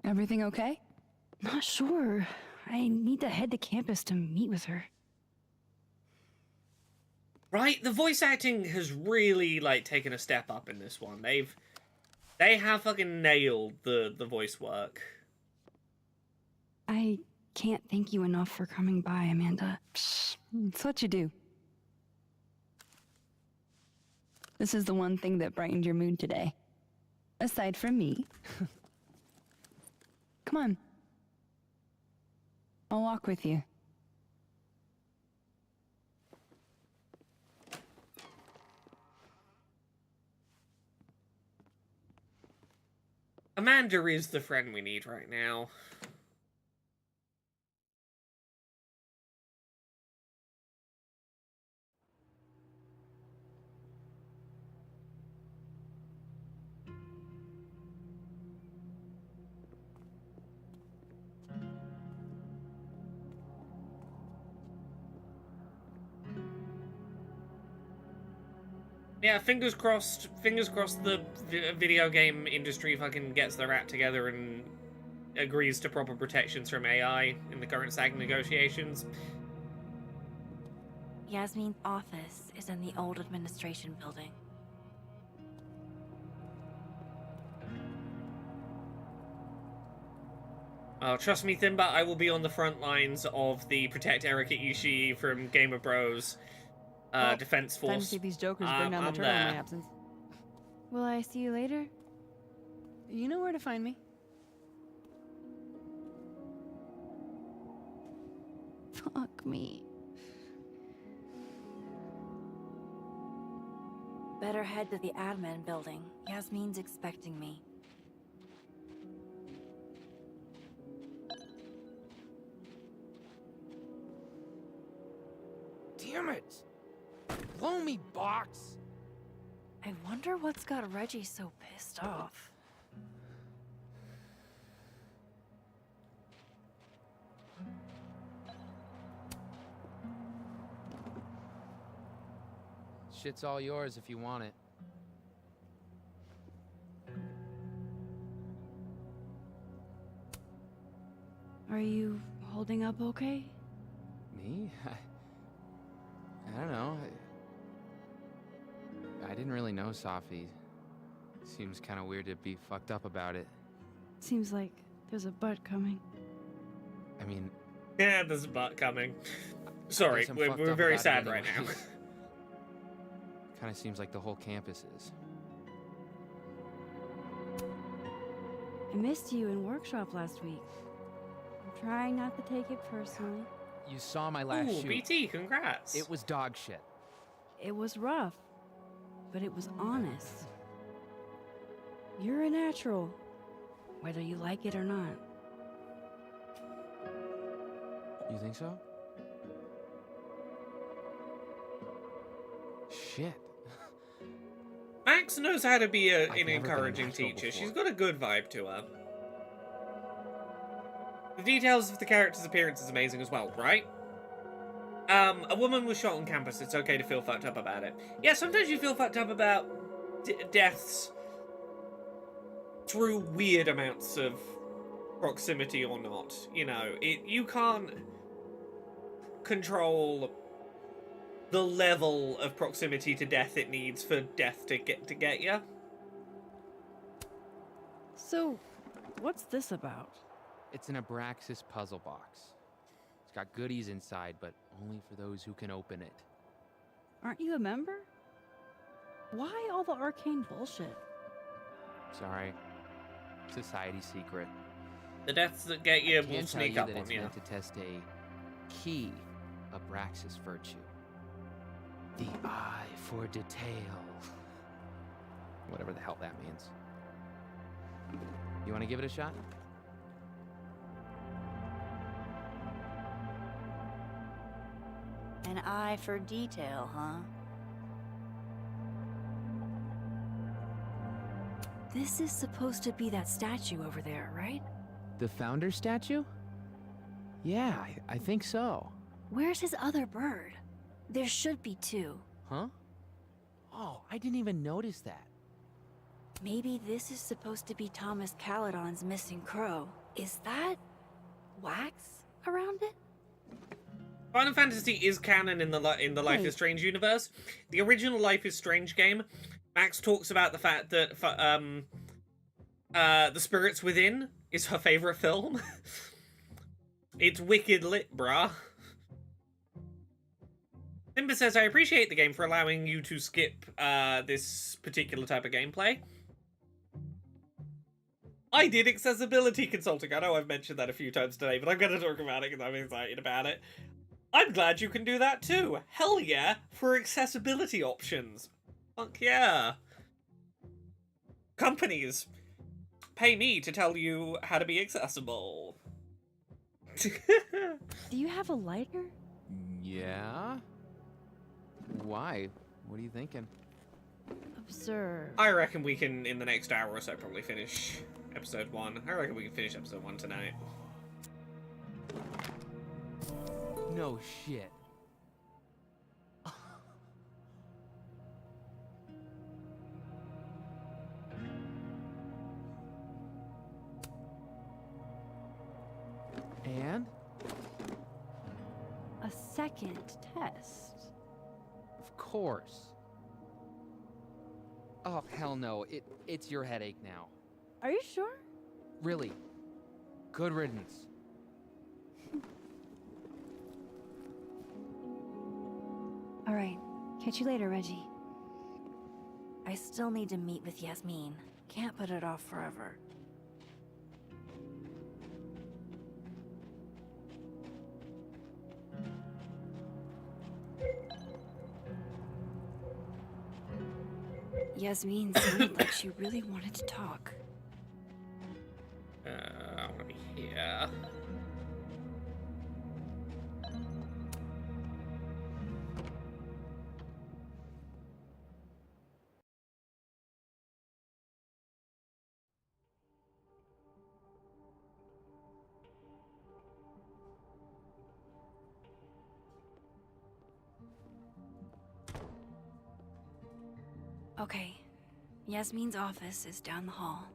Everything okay? Not sure. I need to head to campus to meet with her. Right, the voice acting has really, like, taken a step up in this one. They have fucking nailed the voice work. I can't thank you enough for coming by, Amanda. It's what you do. This is the one thing that brightened your mood today. Aside from me. Come on. I'll walk with you. Amanda is the friend we need right now. Yeah, fingers crossed the video game industry fucking gets their act together and agrees to proper protections from AI in the current SAG negotiations. Yasmin's office is in the old administration building. Oh, trust me, Thimba, I will be on the front lines of the Protect Erika Ishii from Game of Bros defense force. Time to see these jokers bring down the I'm turtle in my there. absence. Will I see you later? You know where to find me. Fuck me. Better head to the admin building. Yasmin's expecting me. Damn it! Blow me, box! I wonder what's got Reggie so pissed off. Shit's all yours if you want it. Are you holding up okay? Me? I don't know. I didn't really know Safi. Seems kind of weird to be fucked up about it. Seems like there's a but coming. I mean... Yeah, there's a butt coming. Sorry, we're very sad right now. Kind of seems like the whole campus is. I missed you in workshop last week. I'm trying not to take it personally. You saw my last shoot. BT, congrats. It was dog shit. It was rough, but it was honest. You're a natural, whether you like it or not. You think so? Shit. Max knows how to be an I've never been a encouraging natural teacher. before. She's got a good vibe to her. The details of the character's appearance is amazing as well, right? A woman was shot on campus. It's okay to feel fucked up about it. Yeah, sometimes you feel fucked up about deaths through weird amounts of proximity or not. You know, you can't control the level of proximity to death it needs for death to get you. So, what's this about? It's an Abraxas puzzle box. It's got goodies inside, but only for those who can open it. Aren't you a member? Why all the arcane bullshit? Sorry. Society secret. The deaths that get you will Can't tell sneak you up that on it's you. meant to test a key Abraxas virtue. The eye for detail. Whatever the hell that means. You want to give it a shot? An eye for detail, huh? This is supposed to be that statue over there, right? The founder statue? Yeah, I think so. Where's his other bird? There should be two. Huh? Oh, I didn't even notice that. Maybe this is supposed to be Thomas Caledon's missing crow. Is that wax around it? Final Fantasy is canon in the Life is Strange universe. The original Life is Strange game, Max talks about the fact that The Spirits Within is her favorite film. It's wicked lit, brah. Simba says, I appreciate the game for allowing you to skip this particular type of gameplay. I did accessibility consulting. I know I've mentioned that a few times today, but I'm going to talk about it because I'm excited about it. I'm glad you can do that too. Hell yeah, for accessibility options. Fuck yeah. Companies, pay me to tell you how to be accessible. Do you have a lighter? Yeah? Why? What are you thinking? Observe. I reckon we can, in the next hour or so, probably finish episode 1. I reckon we can finish episode 1 tonight. No shit. And? A second test. Of course. Oh, hell no. It's your headache now. Are you sure? Really. Good riddance. All right. Catch you later, Reggie. I still need to meet with Yasmin. Can't put it off forever. Yasmin sounded like she really wanted to talk. I want to be here. Okay. Yasmin's office is down the hall.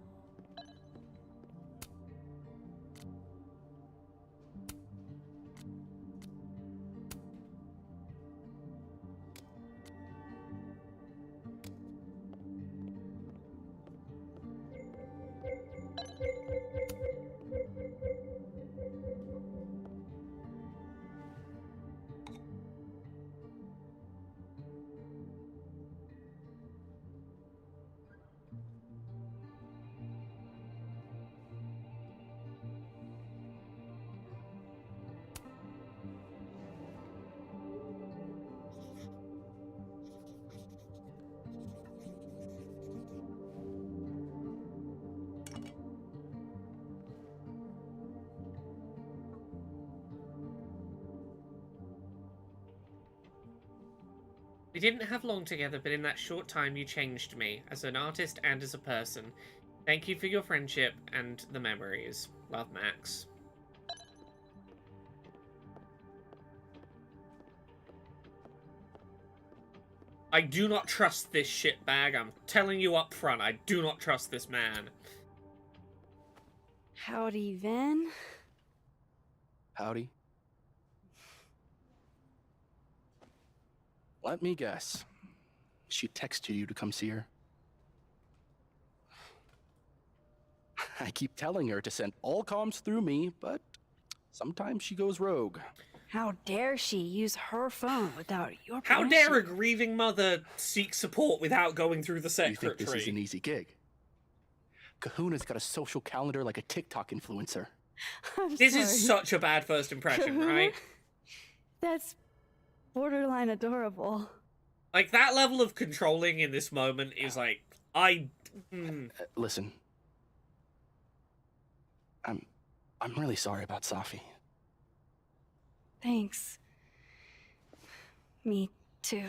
We didn't have long together, but in that short time you changed me, as an artist and as a person. Thank you for your friendship and the memories. Love, Max. I do not trust this shitbag. I'm telling you up front, I do not trust this man. Howdy, Vin. Howdy. Let me guess. She texted you to come see her? I keep telling her to send all comms through me, but sometimes she goes rogue. How dare she use her phone without your permission? How dare a grieving mother seek support without going through the secretary? You think this is an easy gig? Kahuna's got a social calendar like a TikTok influencer. This is such a bad first impression, right? That's borderline adorable. Like, that level of controlling in this moment is like, Listen. I'm really sorry about Safi. Thanks. Me too.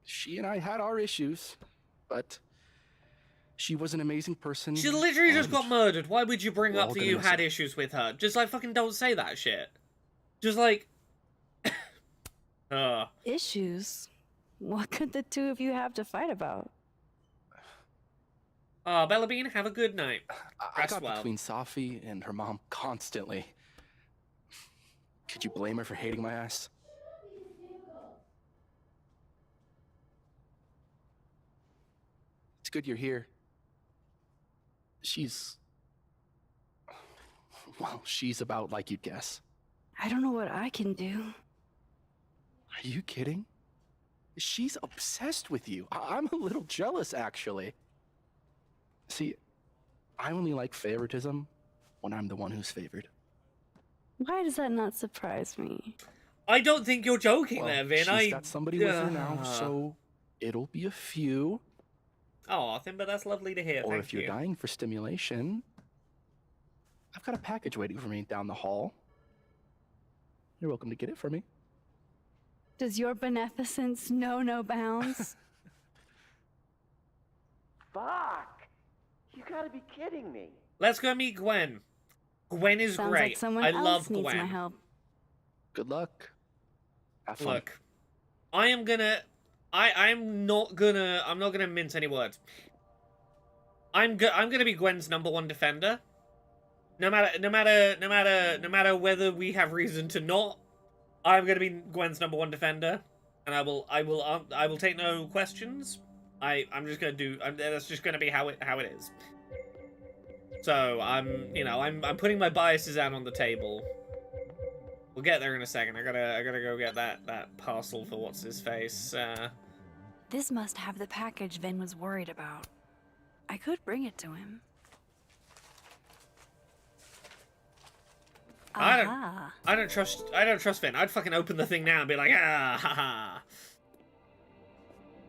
She and I had our issues, but she was an amazing person. She literally just got murdered. Why would you bring we're up all that gonna you miss had her. issues with her? Just, like, fucking don't say that shit. Just, like... Issues? What could the two of you have to fight about? Bella Bean, have a good night. I got between Safi and her mom constantly. Could you blame her for hating my ass? It's good you're here. Well, she's about like you'd guess. I don't know what I can do. Are you kidding? She's obsessed with you. I'm a little jealous, actually. See, I only like favoritism when I'm the one who's favored. Why does that not surprise me? I don't think you're joking there, Vin. She's got somebody with her now, so it'll be a few. Oh, Thimba, that's lovely to hear. Or Thank if you're you. dying for stimulation, I've got a package waiting for me down the hall. You're welcome to get it for me. Does your beneficence know no bounds? Fuck! You gotta be kidding me. Let's go meet Gwen. Gwen is Sounds great. like someone I else love needs Gwen. my help. Good luck. Have fun. Look, I'm not gonna mince any words. I'm gonna be Gwen's #1 defender. No matter whether we have reason to not, I'm gonna be Gwen's #1 defender, and I will take no questions. I'm just gonna do. That's just gonna be how it is. So I'm putting my biases out on the table. We'll get there in a second. I gotta go get that parcel for what's his face. This must have the package Vin was worried about. I could bring it to him. I don't trust Vin. I'd fucking open the thing now and be like, haha.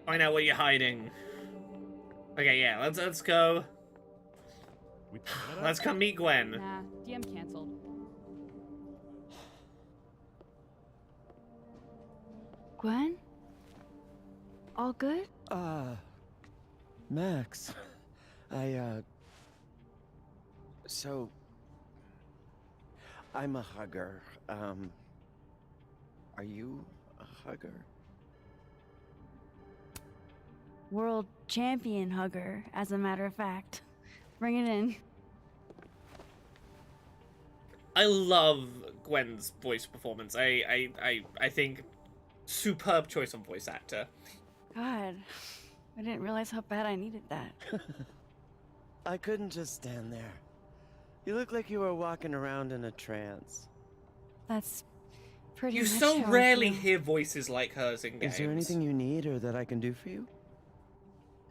Find out what you're hiding. Okay, yeah, let's go. Let's come meet Gwen. Nah, DM canceled. Gwen? All good? Max. So... I'm a hugger. Are you a hugger? World champion hugger, as a matter of fact. Bring it in. I love Gwen's voice performance. I think superb choice on voice actor. God, I didn't realize how bad I needed that. I couldn't just stand there. You look like you were walking around in a trance. That's pretty You much so how I rarely feel. hear voices like hers in games. Is there anything you need or that I can do for you?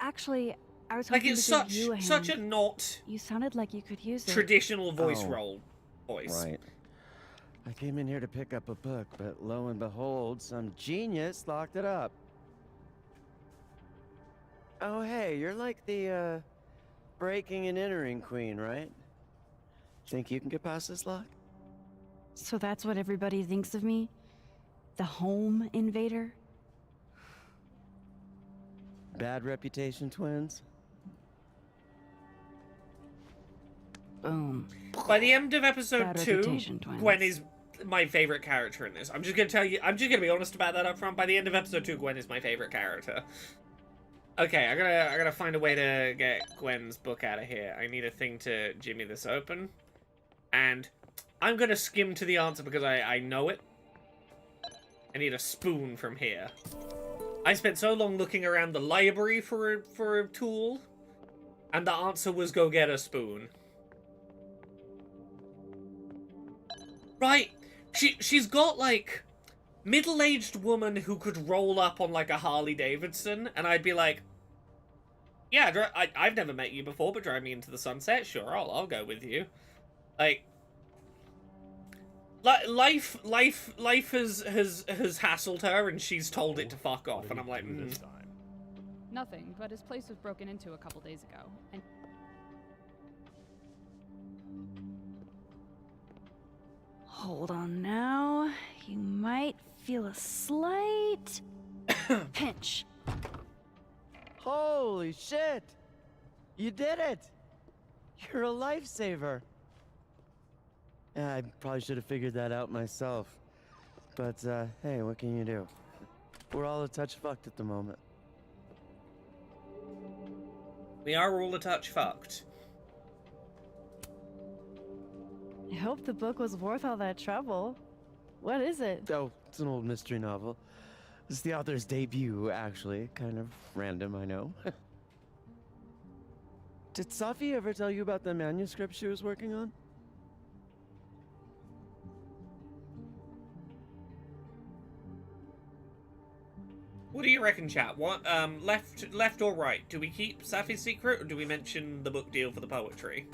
Actually, I was Like, hoping it's to give you a hand. such a not You sounded like you could use it. traditional voice Oh, role voice. Right. I came in here to pick up a book, but lo and behold, some genius locked it up. Oh, hey, you're like the, breaking and entering queen, right? Think you can get past this lock? So that's what everybody thinks of me? The home invader? Bad reputation twins? Boom. By the end of episode Bad 2, reputation, twins. Gwen is my favorite character in this. I'm just gonna tell you, I'm just gonna be honest about that up front. By the end of episode 2, Gwen is my favorite character. Okay, I gotta find a way to get Gwen's book out of here. I need a thing to jimmy this open. And I'm gonna skim to the answer because I know it. I need a spoon from here. I spent so long looking around the library for a tool, and the answer was go get a spoon. Right, she's got like middle-aged woman who could roll up on like a Harley Davidson, and I'd be like, yeah, I've never met you before, but drive me into the sunset. Sure, I'll go with you. Like, life has hassled her, and she's told it to fuck off, and I'm like, Nothing, but his place was broken into a couple days ago, and Hold on now. You might feel a slight pinch. Holy shit! You did it! You're a lifesaver. Yeah, I probably should have figured that out myself. But, hey, what can you do? We're all a touch fucked at the moment. we are all a touch fucked. I hope the book was worth all that trouble. What is it? Oh, it's an old mystery novel. It's the author's debut, actually. Kind of random, I know. Did Safi ever tell you about the manuscript she was working on? What do you reckon, chat? What, left or right? Do we keep Safi's secret, or do we mention the book deal for the poetry?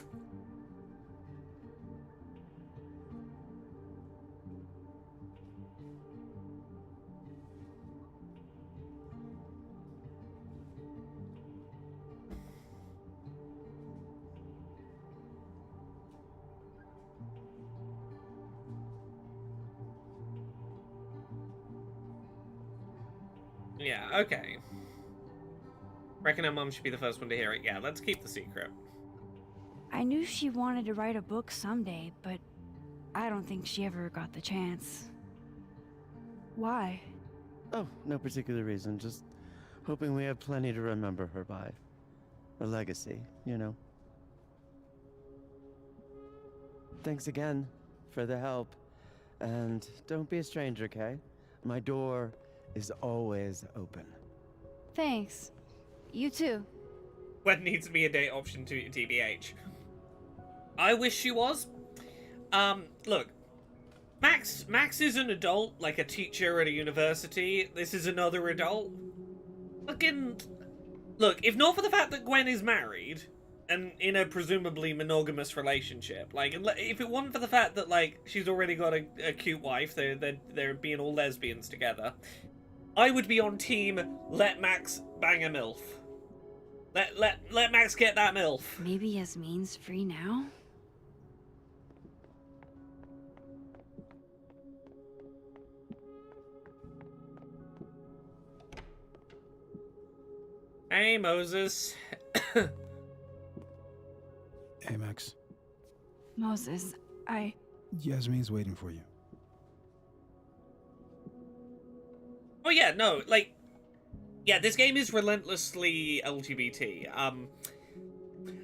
Yeah, okay. Reckon her mum should be the first one to hear it. Yeah, let's keep the secret. I knew she wanted to write a book someday, but I don't think she ever got the chance. Why? Oh, no particular reason. Just hoping we have plenty to remember her by. A legacy, you know. Thanks again for the help. And don't be a stranger, Kay? My door is always open. Thanks. You too. When needs to be a date option to TBH. I wish she was. Look. Max is an adult, like a teacher at a university. This is another adult. Look, if not for the fact that Gwen is married, and in a presumably monogamous relationship, like, if it wasn't for the fact that, like, she's already got a cute wife, they're being all lesbians together, I would be on team let Max bang a MILF. Let Max get that MILF. Maybe Yasmin's free now? Hey, Moses. Hey, Max. Moses, Yasmin's waiting for you. Oh yeah, no, like, yeah, this game is relentlessly LGBT.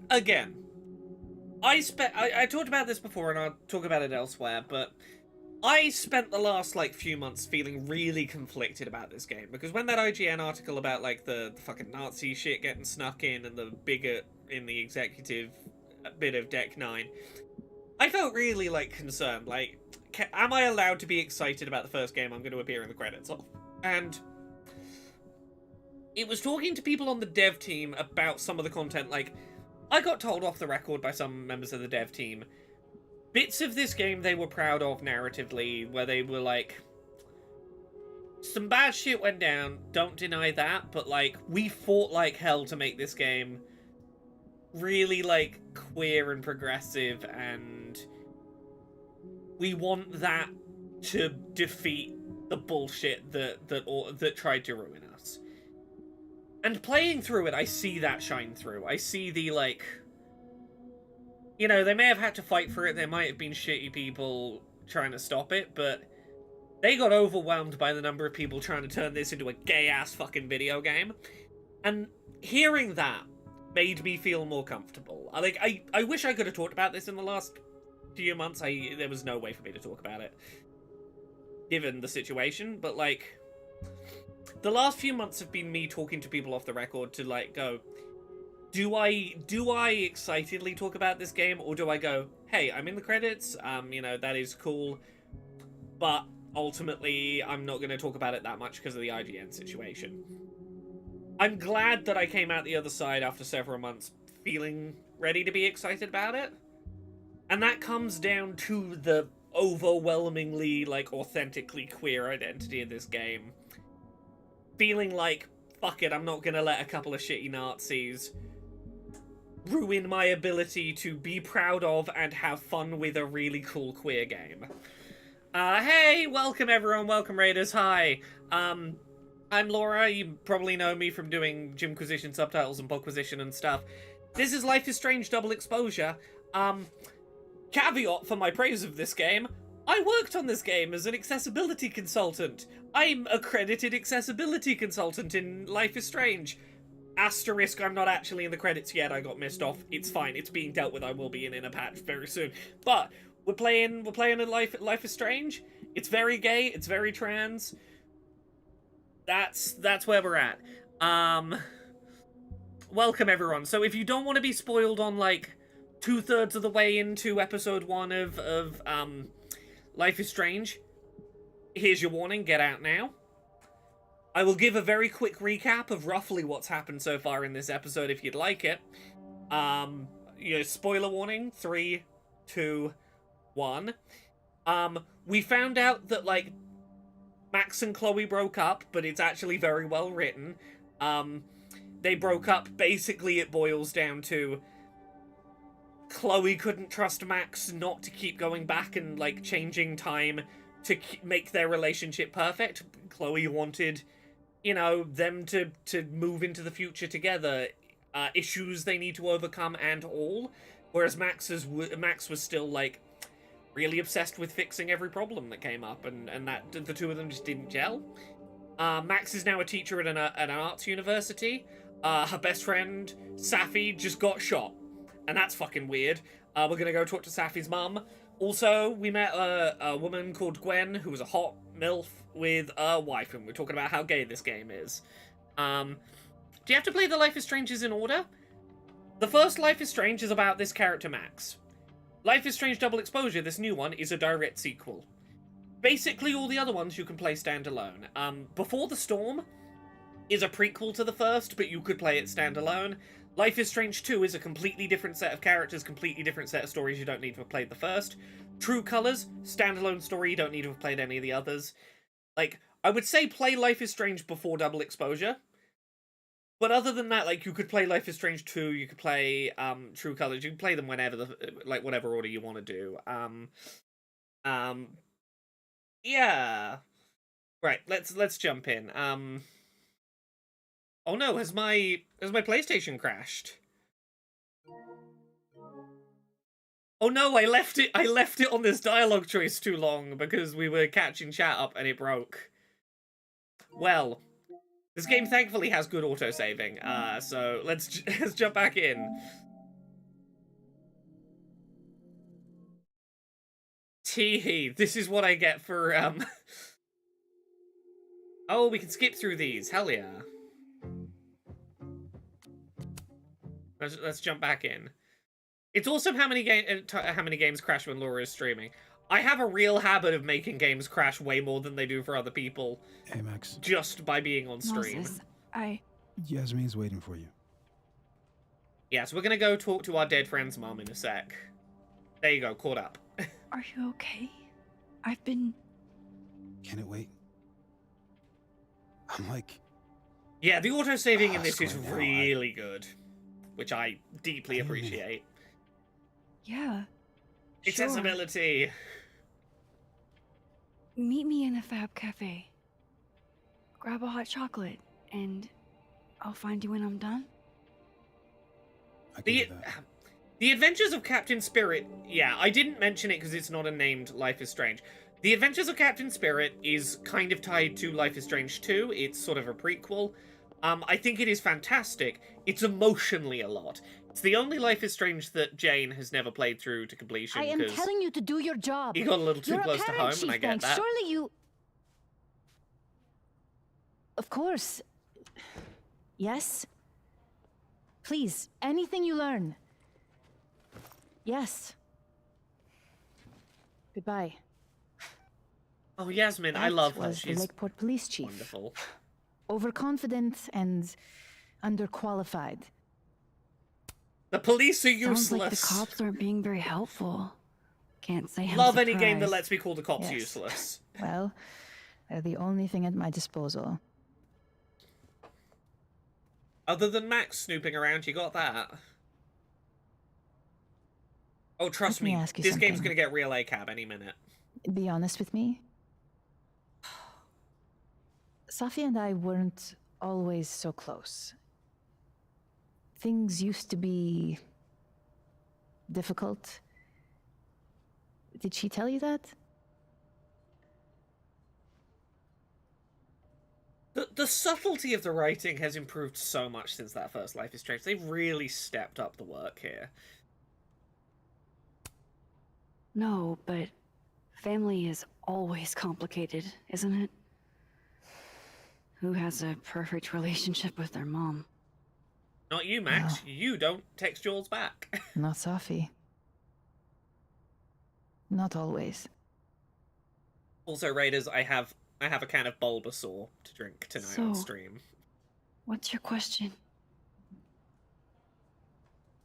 Again, I talked about this before, and I'll talk about it elsewhere, but I spent the last, like, few months feeling really conflicted about this game, because when that IGN article about, like, the fucking Nazi shit getting snuck in and the bigot in the executive bit of Deck 9, I felt really, like, concerned, like, am I allowed to be excited about the first game I'm going to appear in the credits of? And it was talking to people on the dev team about some of the content. Like, I got told off the record by some members of the dev team, bits of this game they were proud of narratively, where they were like, some bad shit went down, don't deny that, but, like, we fought like hell to make this game really, like, queer and progressive, and we want that to defeat the bullshit that tried to ruin us. And playing through it, I see that shine through. I see the, like... You know, they may have had to fight for it, there might have been shitty people trying to stop it, but they got overwhelmed by the number of people trying to turn this into a gay-ass fucking video game. And hearing that made me feel more comfortable. I wish I could have talked about this in the last few months. There was no way for me to talk about it, given the situation, but, like... The last few months have been me talking to people off the record to, like, go, do I excitedly talk about this game, or do I go, hey, I'm in the credits, you know, that is cool, but ultimately I'm not going to talk about it that much because of the IGN situation. I'm glad that I came out the other side after several months feeling ready to be excited about it, and that comes down to the overwhelmingly, like, authentically queer identity of this game. Feeling like, fuck it, I'm not gonna let a couple of shitty Nazis ruin my ability to be proud of and have fun with a really cool queer game. Hey, welcome everyone, welcome Raiders, hi. I'm Laura, you probably know me from doing Jimquisition subtitles and Podquisition and stuff. This is Life is Strange Double Exposure. Caveat for my praise of this game, I worked on this game as an accessibility consultant. I'm a credited accessibility consultant in Life is Strange. Asterisk, I'm not actually in the credits yet, I got missed off. It's fine, it's being dealt with, I will be in a patch very soon. But, we're playing a Life is Strange. It's very gay, it's very trans. That's where we're at. Welcome everyone. So if you don't want to be spoiled on, like, 2/3 of the way into episode 1 of Life is Strange, here's your warning, get out now. I will give a very quick recap of roughly what's happened so far in this episode if you'd like it. You know, spoiler warning, 3, 2, 1. We found out that, like, Max and Chloe broke up, but it's actually very well written. They broke up, basically it boils down to Chloe couldn't trust Max not to keep going back and, like, changing time to make their relationship perfect. Chloe wanted, you know, them to move into the future together. Issues they need to overcome and all. Whereas Max was still, like, really obsessed with fixing every problem that came up, and that the two of them just didn't gel. Max is now a teacher at an arts university. Her best friend, Safi, just got shot. And that's fucking weird. We're gonna go talk to Safi's mum. Also, we met a woman called Gwen, who was a hot MILF with a wife, and we're talking about how gay this game is. Do you have to play the Life is Strange's in order? The first Life is Strange is about this character, Max. Life is Strange Double Exposure, this new one, is a direct sequel. Basically, all the other ones you can play standalone. Before the Storm is a prequel to the first, but you could play it standalone. Life is Strange 2 is a completely different set of characters, completely different set of stories, you don't need to have played the first. True Colors, standalone story, you don't need to have played any of the others. Like, I would say play Life is Strange before Double Exposure. But other than that, like, you could play Life is Strange 2, you could play True Colors, you can play them whenever, like, whatever order you want to do. Yeah. Right, let's jump in. Oh no, has my PlayStation crashed? Oh no, I left it on this dialogue choice too long because we were catching chat up and it broke. Well, this game thankfully has good autosaving, so let's jump back in. Tee, this is what I get for, Oh, we can skip through these, hell yeah. Let's jump back in. It's awesome how many games crash when Laura is streaming. I have a real habit of making games crash way more than they do for other people. Hey, Max. Just by being on stream. Moses, Yasmin's waiting for you. Yeah, so we're gonna go talk to our dead friend's mom in a sec. There you go, caught up. Are you okay? I've been... Can it wait? I'm like... Yeah, the autosaving in this is really good. Which I deeply appreciate. Yeah. Accessibility. Sure. Meet me in a Fab Cafe. Grab a hot chocolate, and I'll find you when I'm done. The Adventures of Captain Spirit, yeah, I didn't mention it because it's not a named Life is Strange. The Adventures of Captain Spirit is kind of tied to Life is Strange 2. It's sort of a prequel. I think it is fantastic. It's emotionally a lot. It's the only Life is Strange that Jane has never played through to completion. I am telling you to do your job. He got a little too You're close a to parent, home, and I Chief get Banks. that. Surely you... Of course. Yes? Please, anything you learn. Yes. Goodbye. Oh, Yasmin, I That love her. was the She's Lakeport Police Chief. wonderful. Overconfident and underqualified. The police are useless. Sounds like the cops aren't being very helpful. Can't say I'm Love any game that surprised. lets me call the cops Yes. useless. Well, they're the only thing at my disposal. Other than Max snooping around, you got that. Oh, trust Let me me, ask you this game's something. gonna get real ACAB any minute. Be honest with me. Safi and I weren't always so close. Things used to be difficult. Did she tell you that? The subtlety of the writing has improved so much since that first Life is Strange. They've really stepped up the work here. No, but family is always complicated, isn't it? Who has a perfect relationship with their mom? Not you, Max. You don't text Jules back. Not Safi. Not always. Also, Raiders, I have a can of Bulbasaur to drink tonight on So- stream. What's your question?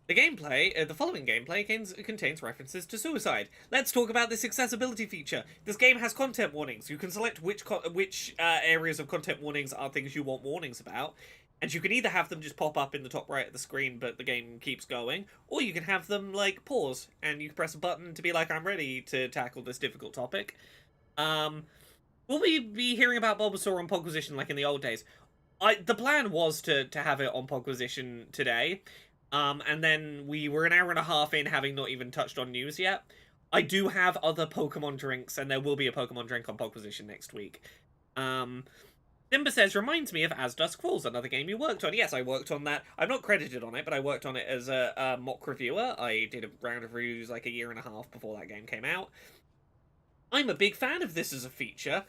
The gameplay, the following gameplay contains references to suicide. Let's talk about this accessibility feature. This game has content warnings. You can select which areas of content warnings are things you want warnings about, and you can either have them just pop up in the top right of the screen, but the game keeps going, or you can have them, like, pause, and you can press a button to be like, I'm ready to tackle this difficult topic. Will we be hearing about Bulbasaur on Pogquisition like in the old days? The plan was to have it on Pogquisition today, and then we were an hour and a half in, having not even touched on news yet. I do have other Pokemon drinks, and there will be a Pokemon drink on Pogquisition next week. Simba says, reminds me of As Dusk Falls, another game you worked on. Yes, I worked on that. I'm not credited on it, but I worked on it as a mock reviewer. I did a round of reviews like a year and a half before that game came out. I'm a big fan of this as a feature.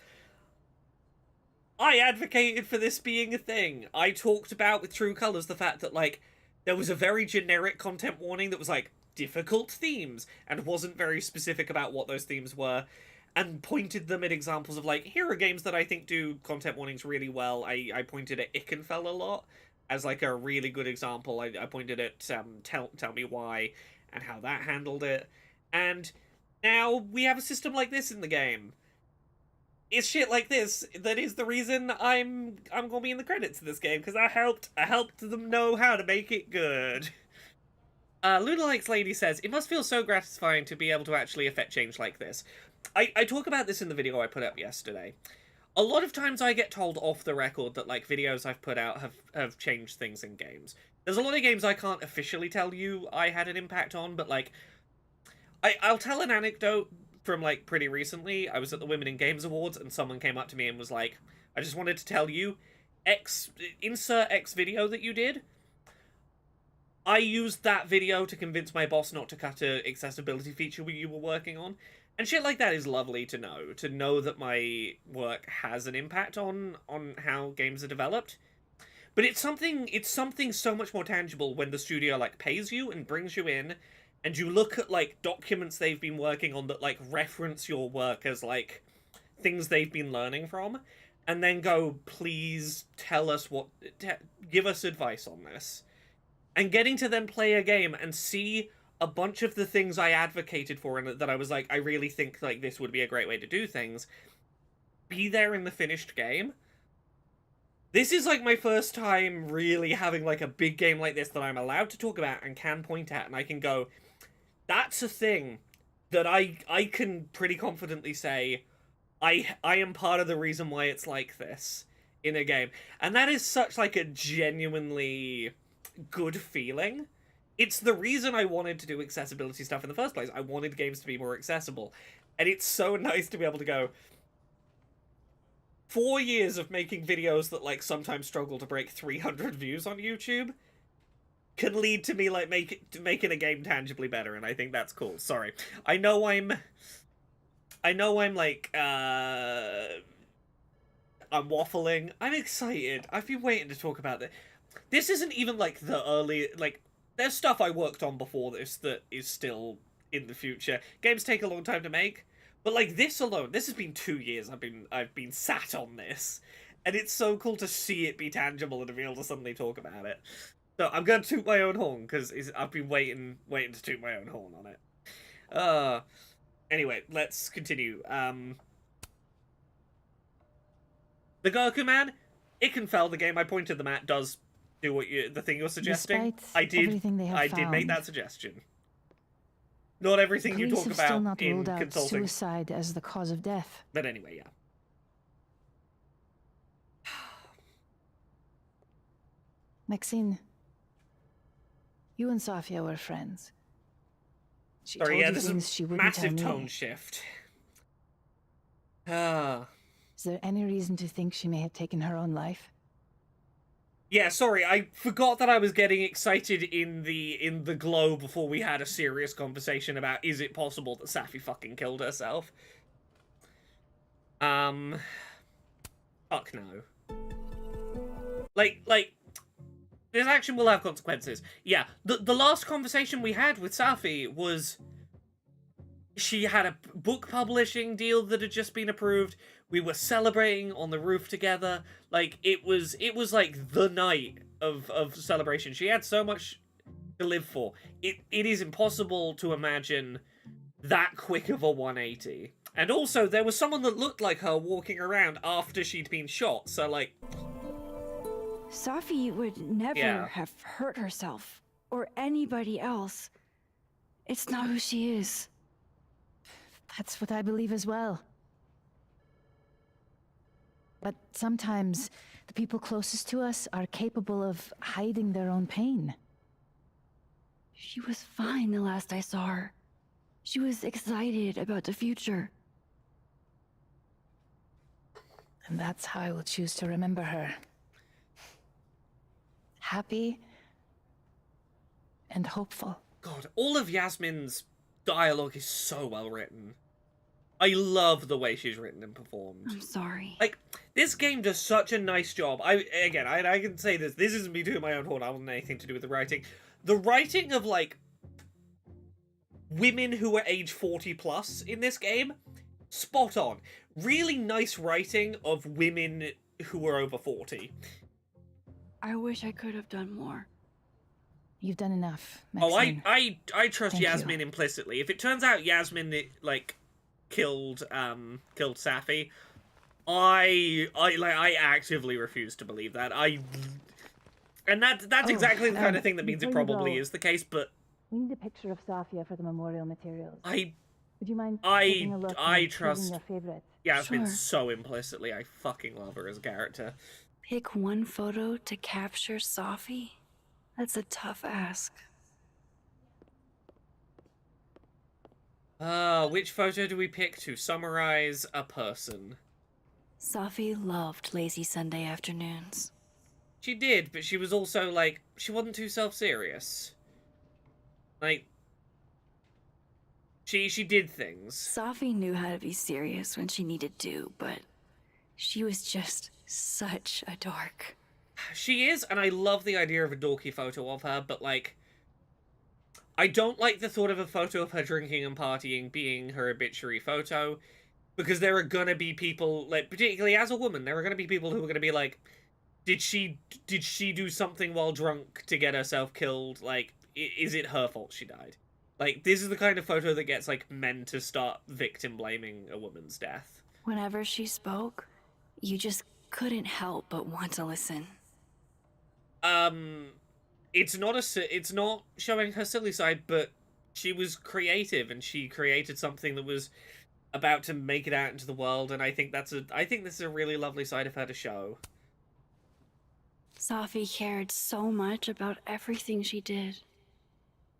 I advocated for this being a thing. I talked about with True Colors the fact that, like, there was a very generic content warning that was like, difficult themes, and wasn't very specific about what those themes were, and pointed them at examples of, like, here are games that I think do content warnings really well. I pointed at Ikenfell a lot as, like, a really good example. I pointed at Tell Me Why and how that handled it. And now we have a system like this in the game. It's shit like this that is the reason I'm gonna be in the credits of this game, because I helped them know how to make it good. Luna Likes Lady says, it must feel so gratifying to be able to actually affect change like this. I talk about this in the video I put up yesterday. A lot of times I get told off the record that, like, videos I've put out have changed things in games. There's a lot of games I can't officially tell you I had an impact on, but, like, I'll tell an anecdote from, like, pretty recently. I was at the Women in Games Awards, and someone came up to me and was like, I just wanted to tell you, insert X video that you did. I used that video to convince my boss not to cut a accessibility feature you were working on. And shit like that is lovely to know that my work has an impact on how games are developed. But it's something so much more tangible when the studio, like, pays you and brings you in, and you look at, like, documents they've been working on that, like, reference your work as, like, things they've been learning from, and then go, please tell us give us advice on this. And getting to then play a game and see a bunch of the things I advocated for and that I was like, I really think, like, this would be a great way to do things, be there in the finished game. This is, like, my first time really having, like, a big game like this that I'm allowed to talk about and can point at, and I can go, that's a thing that I can pretty confidently say, I am part of the reason why it's like this. in a game. And that is such, like, a genuinely good feeling. It's the reason I wanted to do accessibility stuff in the first place. I wanted games to be more accessible. And it's so nice to be able to go, 4 years of making videos that, like, sometimes struggle to break 300 views on YouTube can lead to me, like, making a game tangibly better, and I think that's cool. Sorry. I know I'm, like, I'm waffling. I'm excited. I've been waiting to talk about this. This isn't even, like, the early, like, there's stuff I worked on before this that is still in the future. Games take a long time to make, but, like, this alone, this has been 2 years I've been sat on this, and it's so cool to see it be tangible and to be able to suddenly talk about it. So I'm gonna toot my own horn, because I've been waiting to toot my own horn on it. Anyway, let's continue. The Goku Man, Ikenfell, the game I pointed them at, does do the thing you're suggesting. Despite everything they have I did make found, that suggestion. Not everything you police talk have still about not in ruled out consulting. suicide as the cause of death. But anyway, yeah. Maxine, you and Safia were friends. She Sorry, told yeah, you this things is she wouldn't massive tell tone me. shift. Is there any reason to think she may have taken her own life? Yeah, sorry, I forgot that I was getting excited in the glow before we had a serious conversation about is it possible that Safi fucking killed herself? Fuck no. Like, this action will have consequences. Yeah, the last conversation we had with Safi was she had a book publishing deal that had just been approved. We were celebrating on the roof together. Like, it was like the night of celebration. She had so much to live for. It is impossible to imagine that quick of a 180. And also, there was someone that looked like her walking around after she'd been shot, so, like... Safi would never have hurt herself, or anybody else. It's not who she is. That's what I believe as well. But sometimes the people closest to us are capable of hiding their own pain. She was fine the last I saw her. She was excited about the future. And that's how I will choose to remember her. Happy and hopeful. God, all of Yasmin's dialogue is so well written. I love the way she's written and performed. I'm sorry. Like, this game does such a nice job. I can say this. This isn't me doing my own horn. I don't want anything to do with the writing. The writing of, like, women who are age 40 plus in this game, spot on. Really nice writing of women who are over 40. I wish I could have done more. You've done enough, Maxine. Oh, I trust Thank Yasmin implicitly. If it turns out Yasmin, like, killed Safi, I actively refuse to believe that. And that's exactly the kind of thing that means it probably is the case, but we need a picture of Safia for the memorial materials. Would you mind I taking a look and trust choosing your favorite? Yasmin Sure. so implicitly. I fucking love her as a character. Pick one photo to capture Safi? That's a tough ask. Which photo do we pick to summarize a person? Safi loved lazy Sunday afternoons. She did, but she was also, like, she wasn't too self-serious. Like, she did things. Safi knew how to be serious when she needed to, but she was just such a dork. She is, and I love the idea of a dorky photo of her, but, like, I don't like the thought of a photo of her drinking and partying being her obituary photo, because there are gonna be people, like, particularly as a woman, there are gonna be people who are gonna be like, did she do something while drunk to get herself killed? Like, is it her fault she died? Like, this is the kind of photo that gets, like, men to start victim blaming a woman's death. Whenever she spoke, you just couldn't help but want to listen. It's not showing her silly side, but she was creative, and she created something that was about to make it out into the world, and I think this is a really lovely side of her to show. Safi cared so much about everything she did.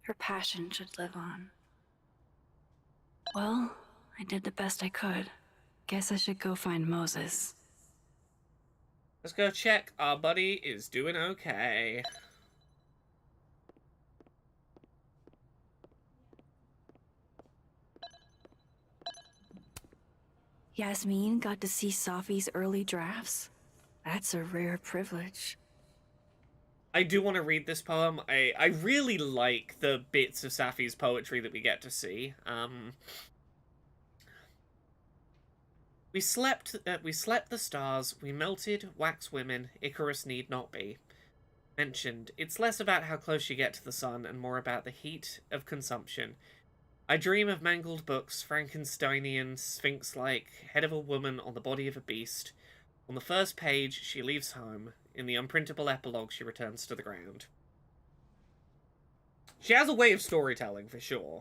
Her passion should live on. Well, I did the best I could. Guess I should go find Moses. Let's go check. Our buddy is doing okay. Yasmin got to see Safi's early drafts. That's a rare privilege. I do want to read this poem. I really like the bits of Safi's poetry that we get to see. We slept the stars, we melted, wax women, Icarus need not be mentioned. It's less about how close you get to the sun and more about the heat of consumption. I dream of mangled books, Frankensteinian, sphinx-like, head of a woman on the body of a beast. On the first page, she leaves home. In the unprintable epilogue, she returns to the ground. She has a way of storytelling, for sure.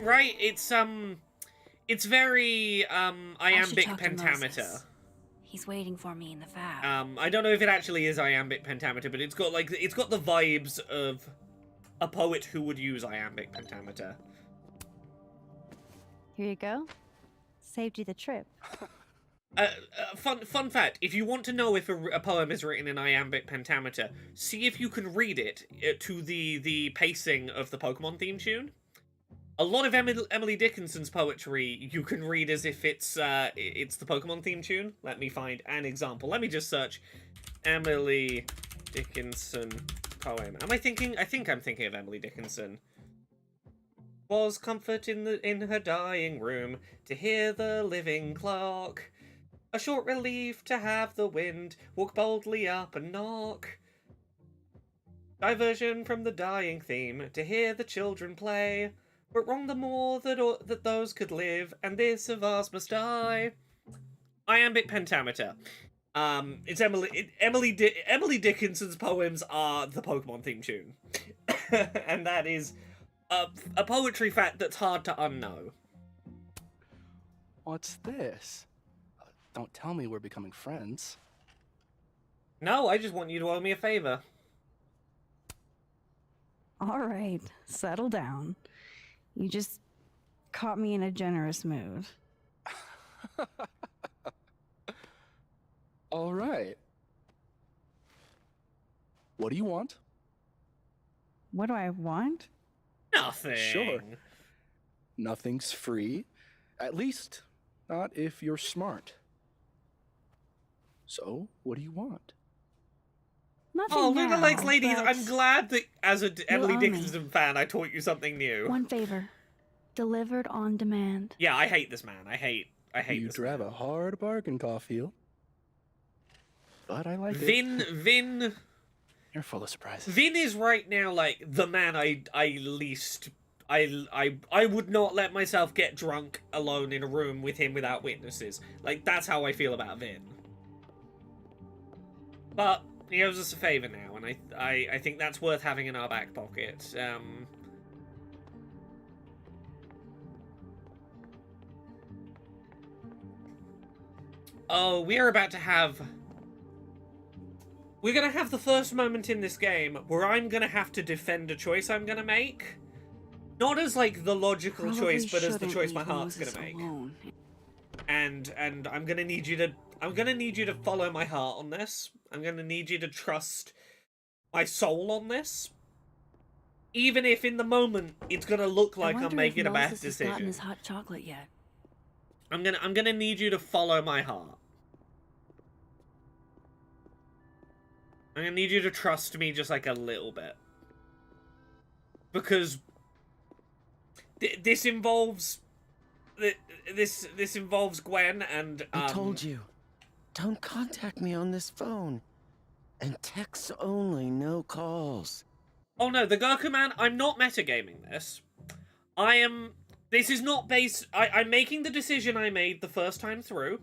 Right, it's very, iambic pentameter. He's waiting for me in the fab. I don't know if it actually is iambic pentameter, but it's got, like, it's got the vibes of a poet who would use iambic pentameter. Here you go. Saved you the trip. Fun fact, if you want to know if a poem is written in iambic pentameter, see if you can read it to the pacing of the Pokemon theme tune. A lot of Emily Dickinson's poetry you can read as if it's the Pokemon theme tune. Let me find an example. Let me just search Emily Dickinson poem. I think I'm thinking of Emily Dickinson. Was comfort in her dying room to hear the living clock. A short relief to have the wind walk boldly up and knock. Diversion from the dying theme to hear the children play. But wrong the more that those could live, and this of ours must die. Iambic pentameter. It's Emily Dickinson's poems are the Pokemon theme tune, and that is a poetry fact that's hard to unknow. What's this? Don't tell me we're becoming friends. No, I just want you to owe me a favor. All right, settle down. You just caught me in a generous mood. All right. What do you want? What do I want? Nothing. Sure. Nothing's free. At least, not if you're smart. So, what do you want? Nothing Oh, now, Lunar Lakes ladies, but I'm glad that as an Emily owe me. Dickinson fan, I taught you something new. One favor. Delivered on demand. Yeah, I hate this man. I hate You this drive man. a hard bargain, Caulfield. But I like it. Vin. You're full of surprises. Vin is right now like the man I would not let myself get drunk alone in a room with him without witnesses. Like, that's how I feel about Vin. But he owes us a favor now, and I think that's worth having in our back pocket. Oh, we are about to have... We're gonna have the first moment in this game where I'm gonna have to defend a choice I'm gonna make. Not as, like, the logical choice, but as the choice my heart's gonna make. And I'm gonna need you to follow my heart on this. I'm gonna need you to trust my soul on this. Even if in the moment it's gonna look like I'm making a bad Moses has decision. gotten his hot chocolate yet. I'm gonna need you to follow my heart. I'm gonna need you to trust me just like a little bit. Because this involves this involves Gwen and I told you. Don't contact me on this phone. And texts only, no calls. Oh no, the Goku man, I'm not metagaming this. This is not based... I'm making the decision I made the first time through,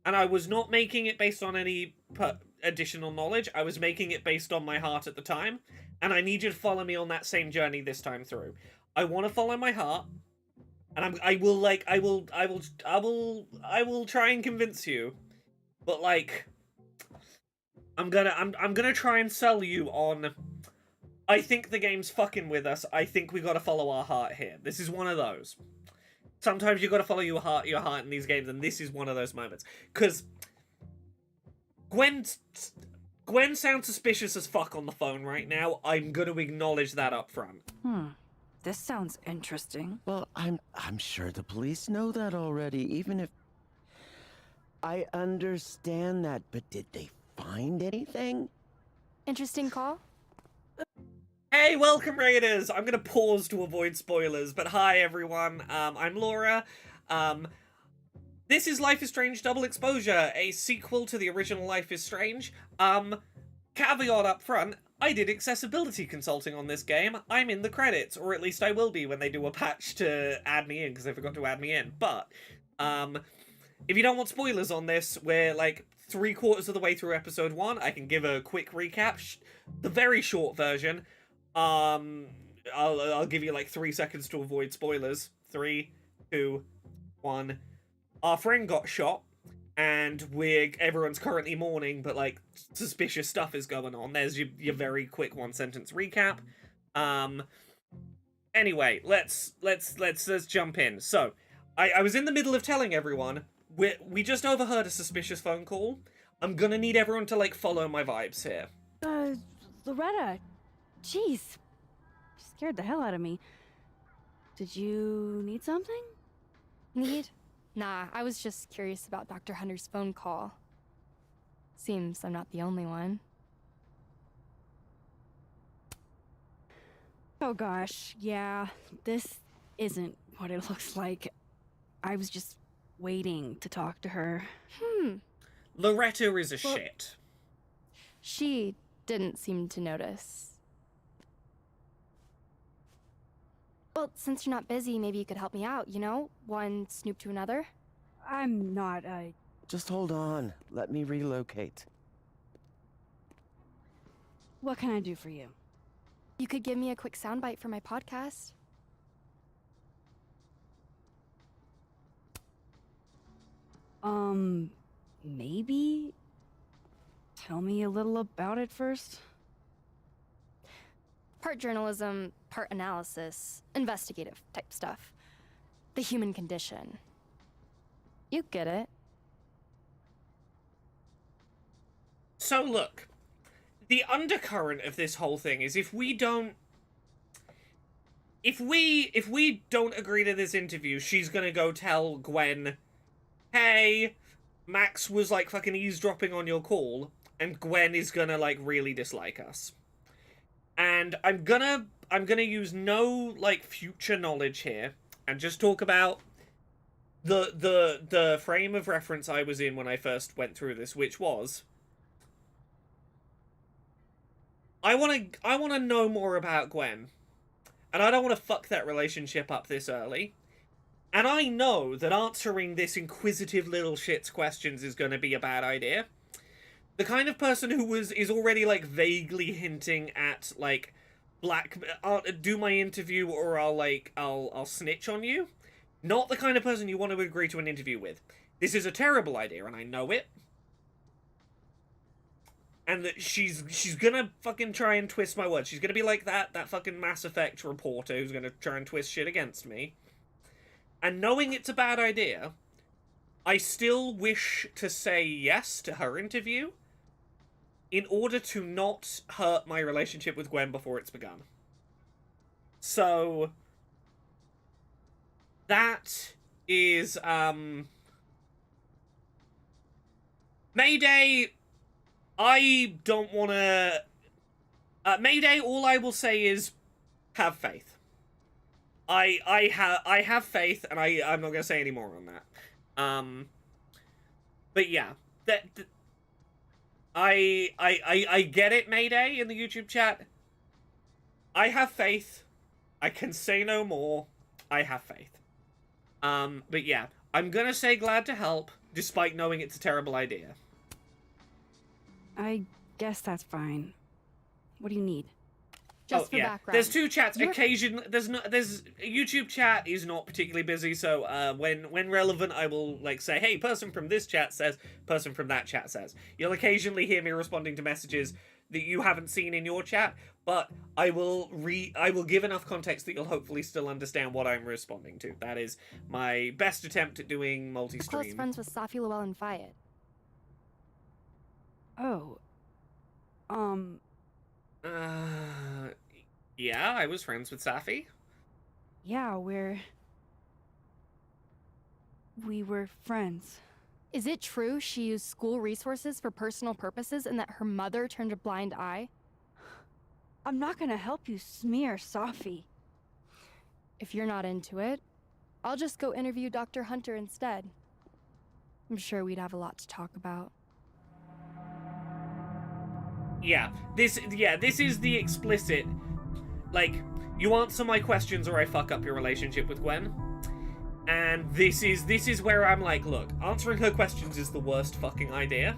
and I was not making it based on any additional knowledge. I was making it based on my heart at the time, and I need you to follow me on that same journey this time through. I want to follow my heart, and I will try and convince you, but like, I'm gonna try and sell you on. I think the game's fucking with us. I think we gotta follow our heart here. This is one of those. Sometimes you gotta follow your heart in these games, and this is one of those moments. Cause Gwen sounds suspicious as fuck on the phone right now. I'm gonna acknowledge that up front. This sounds interesting. Well, I'm sure the police know that already, even if... I understand that, but did they find anything? Interesting call. Hey, welcome Raiders! I'm gonna pause to avoid spoilers, but hi everyone, I'm Laura. This is Life is Strange Double Exposure, a sequel to the original Life is Strange. Caveat up front, I did accessibility consulting on this game. I'm in the credits, or at least I will be when they do a patch to add me in, because they forgot to add me in. But, if you don't want spoilers on this, we're like 3/4 of the way through episode 1. I can give a quick recap, the very short version. I'll give you like 3 seconds to avoid spoilers. 3, 2, 1. Our friend got shot, and everyone's currently mourning, but like suspicious stuff is going on. There's your very quick 1-sentence recap. Anyway, let's jump in. So, I was in the middle of telling everyone we just overheard a suspicious phone call. I'm gonna need everyone to like follow my vibes here. Loretta, jeez, scared the hell out of me. Did you need something? Need? Nah, I was just curious about Dr. Hunter's phone call. Seems I'm not the only one. Oh gosh, yeah, this isn't what it looks like. I was just waiting to talk to her. Loretta is a shit. She didn't seem to notice. Well, since you're not busy, maybe you could help me out, you know? One snoop to another. I'm not, Just hold on. Let me relocate. What can I do for you? You could give me a quick soundbite for my podcast. Maybe? Tell me a little about it first. Part journalism, part analysis, investigative type stuff. The human condition. You get it. So look, the undercurrent of this whole thing is if we don't agree to this interview, she's gonna go tell Gwen, hey, Max was like fucking eavesdropping on your call, and Gwen is gonna like really dislike us. And I'm gonna use no like future knowledge here and just talk about the frame of reference I was in when I first went through this, which was I wanna know more about Gwen. And I don't want to fuck that relationship up this early. And I know that answering this inquisitive little shit's questions is going to be a bad idea. The kind of person who is already like vaguely hinting at like do my interview or I'll snitch on you. Not the kind of person you want to agree to an interview with. This is a terrible idea and I know it. And that she's gonna fucking try and twist my words. She's gonna be like that fucking Mass Effect reporter who's gonna try and twist shit against me. And knowing it's a bad idea, I still wish to say yes to her interview in order to not hurt my relationship with Gwen before it's begun. So that is Mayday. I don't want to... Mayday, all I will say is have faith. I have faith, and I'm not going to say any more on that. But yeah, I get it, Mayday, in the YouTube chat. I have faith. I can say no more. I have faith. But yeah, I'm going to say glad to help, despite knowing it's a terrible idea. I guess that's fine. What do you need? Just for background. There's two chats. Occasionally, there's YouTube chat is not particularly busy, so when relevant, I will like say, hey, person from this chat says, person from that chat says. You'll occasionally hear me responding to messages that you haven't seen in your chat, but I will give enough context that you'll hopefully still understand what I'm responding to. That is my best attempt at doing multi-stream. Close friends with Safi, Llewellyn, Fayed. Oh. Yeah, I was friends with Safi. Yeah, we were friends. Is it true she used school resources for personal purposes and that her mother turned a blind eye? I'm not gonna help you smear Safi. If you're not into it, I'll just go interview Dr. Hunter instead. I'm sure we'd have a lot to talk about. Yeah, this is the explicit, like, you answer my questions or I fuck up your relationship with Gwen. And this is where I'm like, look, answering her questions is the worst fucking idea.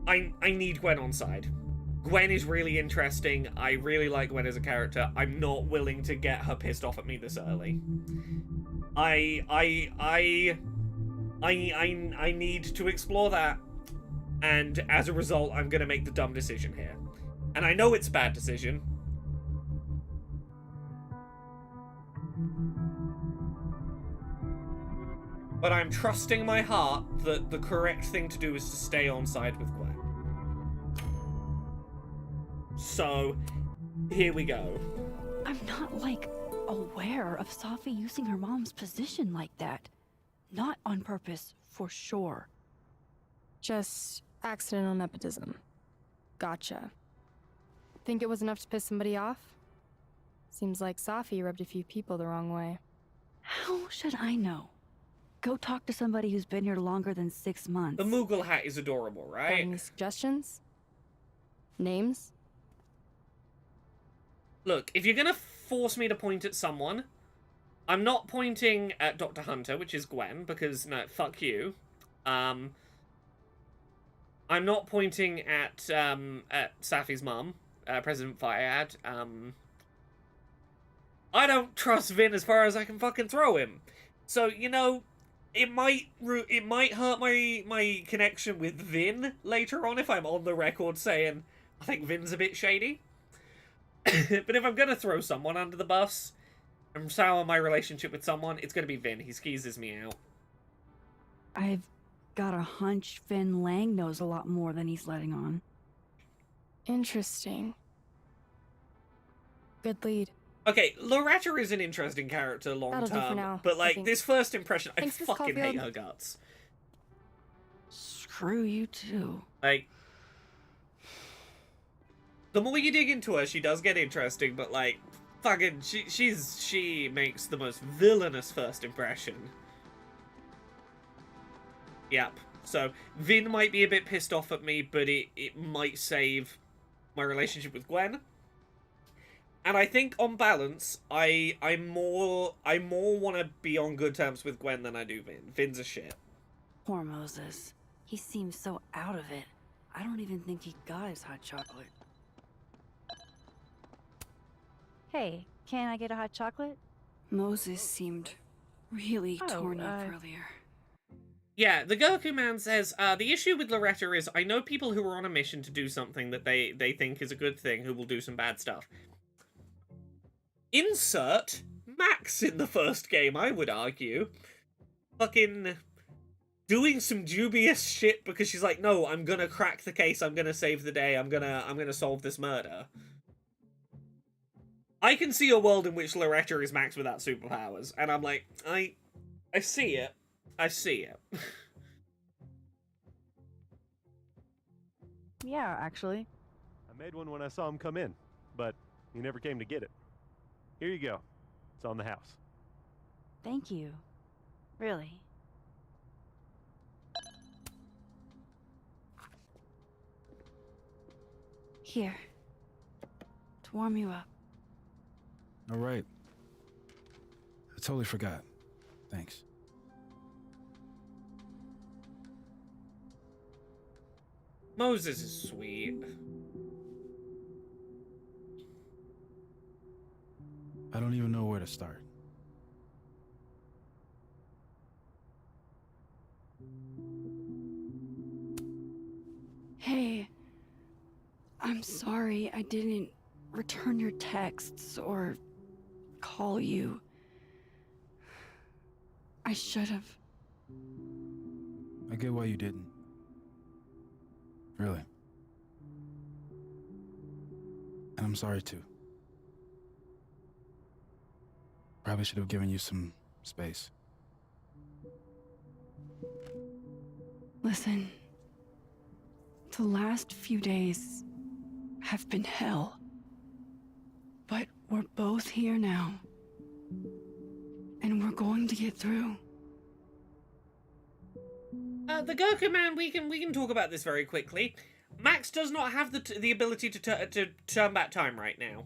I need Gwen on side. Gwen is really interesting. I really like Gwen as a character. I'm not willing to get her pissed off at me this early. I need to explore that, and as a result, I'm gonna make the dumb decision here. And I know it's a bad decision. But I'm trusting my heart that the correct thing to do is to stay on side with Gwen. So, here we go. I'm not, like, aware of Safi using her mom's position like that. Not on purpose, for sure. Just accidental nepotism. Gotcha. Think it was enough to piss somebody off? Seems like Safi rubbed a few people the wrong way. How should I know? Go talk to somebody who's been here longer than 6 months. The Moogle hat is adorable, Got right? any suggestions? Names? Look, if you're gonna force me to point at someone, I'm not pointing at Dr. Hunter, which is Gwen, because, no, fuck you. I'm not pointing at Safi's mum, President Fayed. I don't trust Vin as far as I can fucking throw him. So, you know, it might hurt my connection with Vin later on if I'm on the record saying I think Vin's a bit shady. But if I'm gonna throw someone under the bus and sour my relationship with someone, it's gonna be Vin. He skeezes me out. I've got a hunch Vin Lang knows a lot more than he's letting on. Interesting. Good lead. Okay, Loretta is an interesting character long That'll do for term, now, but I like think. this first impression, I Thanks, Miss fucking hate Caulfield. her guts. Screw you too. Like, the more you dig into her, she does get interesting, but like, fucking, she makes the most villainous first impression. Yep. So Vin might be a bit pissed off at me, but it might save my relationship with Gwen. And I think on balance, I more want to be on good terms with Gwen than I do Vin. Vin's a shit. Poor Moses. He seems so out of it. I don't even think he got his hot chocolate. Hey, can I get a hot chocolate? Moses seemed really Oh, torn up earlier. Yeah, the Goku man says, the issue with Loretta is I know people who are on a mission to do something that they think is a good thing who will do some bad stuff. Insert Max in the first game, I would argue. Fucking doing some dubious shit because she's like, no, I'm gonna crack the case, I'm gonna save the day, I'm gonna solve this murder. I can see a world in which Loretta is Max without superpowers, and I'm like, I see it. I see it. Yeah, actually. I made one when I saw him come in, but he never came to get it. Here you go. It's on the house. Thank you. Really. Here. To warm you up. All right. I totally forgot. Thanks. Moses is sweet. I don't even know where to start. Hey, I'm sorry I didn't return your texts or call you. I should have. I get why you didn't. Really. And I'm sorry too. Probably should have given you some space. Listen, the last few days have been hell. But we're both here now. And we're going to get through. The Gurkha man, we can talk about this very quickly. Max does not have the ability to turn back time right now.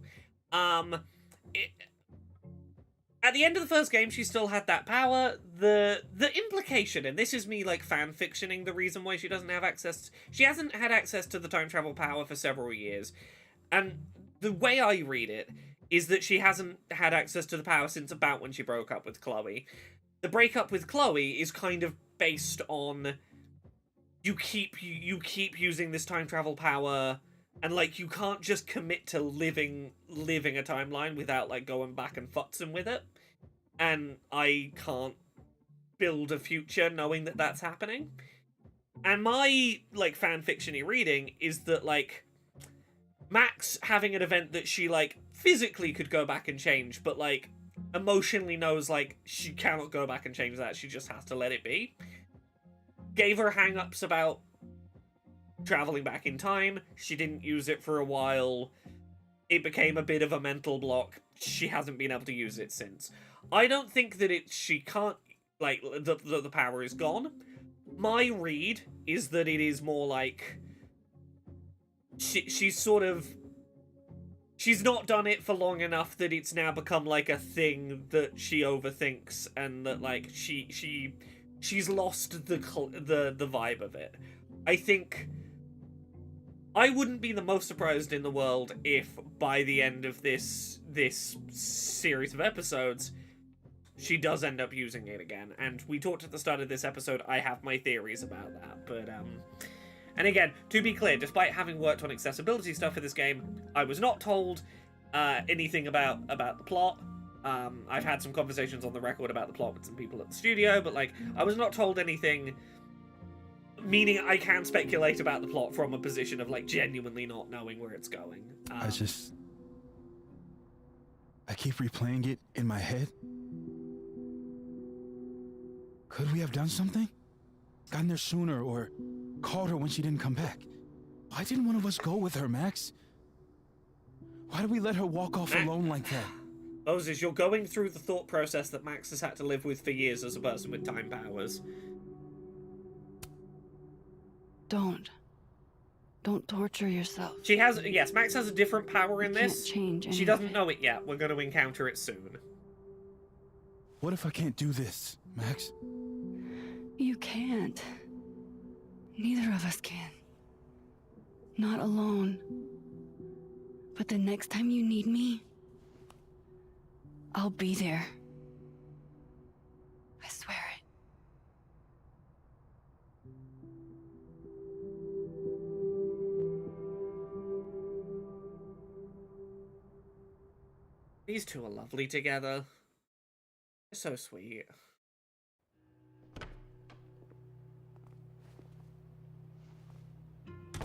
At the end of the first game, she still had that power. The implication, and this is me like fan fictioning the reason why she doesn't have access. She hasn't had access to the time travel power for several years, and the way I read it is that she hasn't had access to the power since about when she broke up with Chloe. The breakup with Chloe is kind of based on you keep using this time travel power, and like you can't just commit to living a timeline without like going back and futzing with it. And I can't build a future knowing that that's happening. And my like fanfiction-y reading is that like Max having an event that she like physically could go back and change, but like emotionally knows like she cannot go back and change that, she just has to let it be, gave her hang-ups about traveling back in time. She didn't use it for a while. It became a bit of a mental block. She hasn't been able to use it since. I don't think that she can't, like, the power is gone. My read is that it is more like she's sort of, she's not done it for long enough that it's now become like a thing that she overthinks, and that like she's lost the vibe of it. I think I wouldn't be the most surprised in the world if by the end of this series of episodes she does end up using it again. And we talked at the start of this episode, I have my theories about that, but and again, to be clear, despite having worked on accessibility stuff for this game, I was not told anything about the plot. I've had some conversations on the record about the plot with some people at the studio, but like, I was not told anything, meaning I can speculate about the plot from a position of like genuinely not knowing where it's going. I keep replaying it in my head. Could we have done something? Gotten there sooner, or called her when she didn't come back? Why didn't one of us go with her, Max? Why did we let her walk off alone like that? Moses, you're going through the thought process that Max has had to live with for years as a person with time powers. Don't torture yourself. She has, yes, Max has a different power in this. Can't change She doesn't know it yet. We're going to encounter it soon. What if I can't do this, Max? You can't. Neither of us can. Not alone. But the next time you need me, I'll be there. I swear it. These two are lovely together. They're so sweet.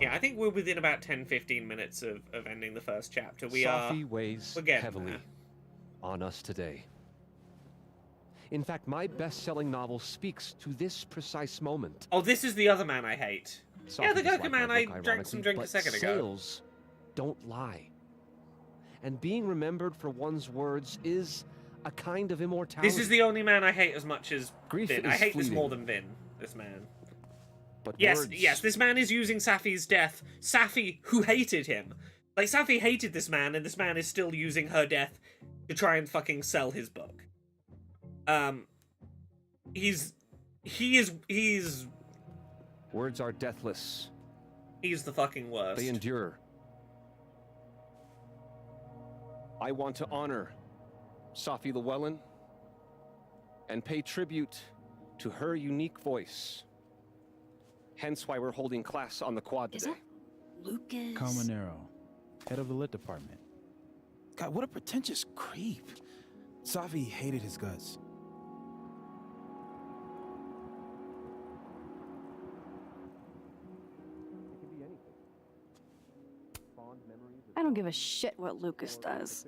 Yeah, I think we're within about 10-15 minutes of ending the first chapter. Safi weighs heavily there on us today. In fact, my best-selling novel speaks to this precise moment. Oh, this is the other man I hate. Yeah, the Goku man I drank some drink a second ago. Sales don't lie. And being remembered for one's words is a kind of immortality. This is the only man I hate as much as Grief Vin. is I hate this fleeting. more than Vin, this man. But yes, words... yes, this man is using Safi's death. Safi, who hated him. Like, Safi hated this man, and this man is still using her death to try and fucking sell his book. Words are deathless. He's the fucking worst. They endure. I want to honor Safi Llewellyn and pay tribute to her unique voice. Hence why we're holding class on the quad today. Lucas? Calmanero, head of the lit department. God, what a pretentious creep. Safi hated his guts. I don't give a shit what Lucas does.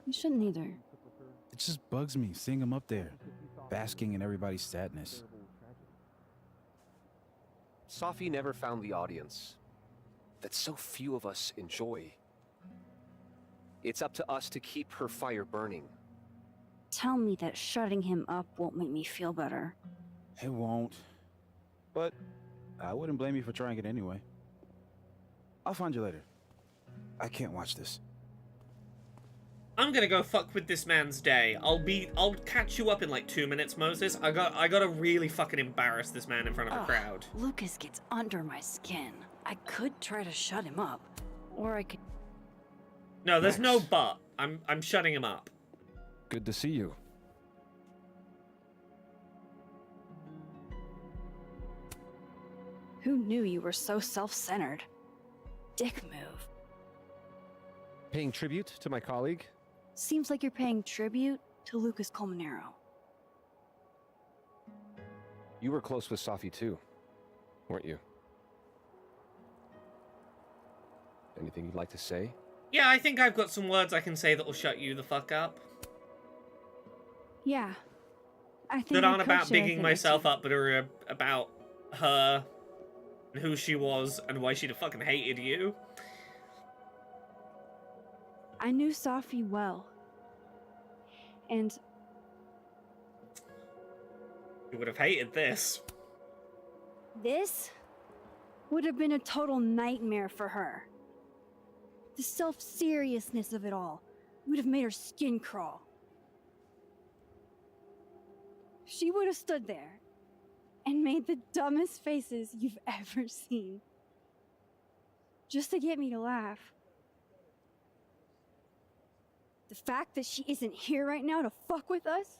You shouldn't either. It just bugs me seeing him up there, basking in everybody's sadness. Safi never found the audience that so few of us enjoy. It's up to us to keep her fire burning. Tell me that shutting him up won't make me feel better. It won't. But I wouldn't blame you for trying it anyway. I'll find you later. I can't watch this. I'm gonna go fuck with this man's day. I'll catch you up in like 2 minutes, Moses. I gotta really fucking embarrass this man in front of a crowd. Lucas gets under my skin. I could try to shut him up, or I could... No, there's no but. I'm shutting him up. Good to see you. Who knew you were so self-centered? Dick move. Paying tribute to my colleague? Seems like you're paying tribute to Lucas Calmanero. You were close with Safi too, weren't you? Anything you'd like to say? Yeah, I think I've got some words I can say that'll shut you the fuck up. Yeah. I think That I aren't could about share bigging things myself up, but are about her and who she was and why she'd have fucking hated you. I knew Safi well. And You would have hated this. this would have been a total nightmare for her. The self-seriousness of it all would have made her skin crawl. She would have stood there and made the dumbest faces you've ever seen. Just to get me to laugh. The fact that she isn't here right now to fuck with us?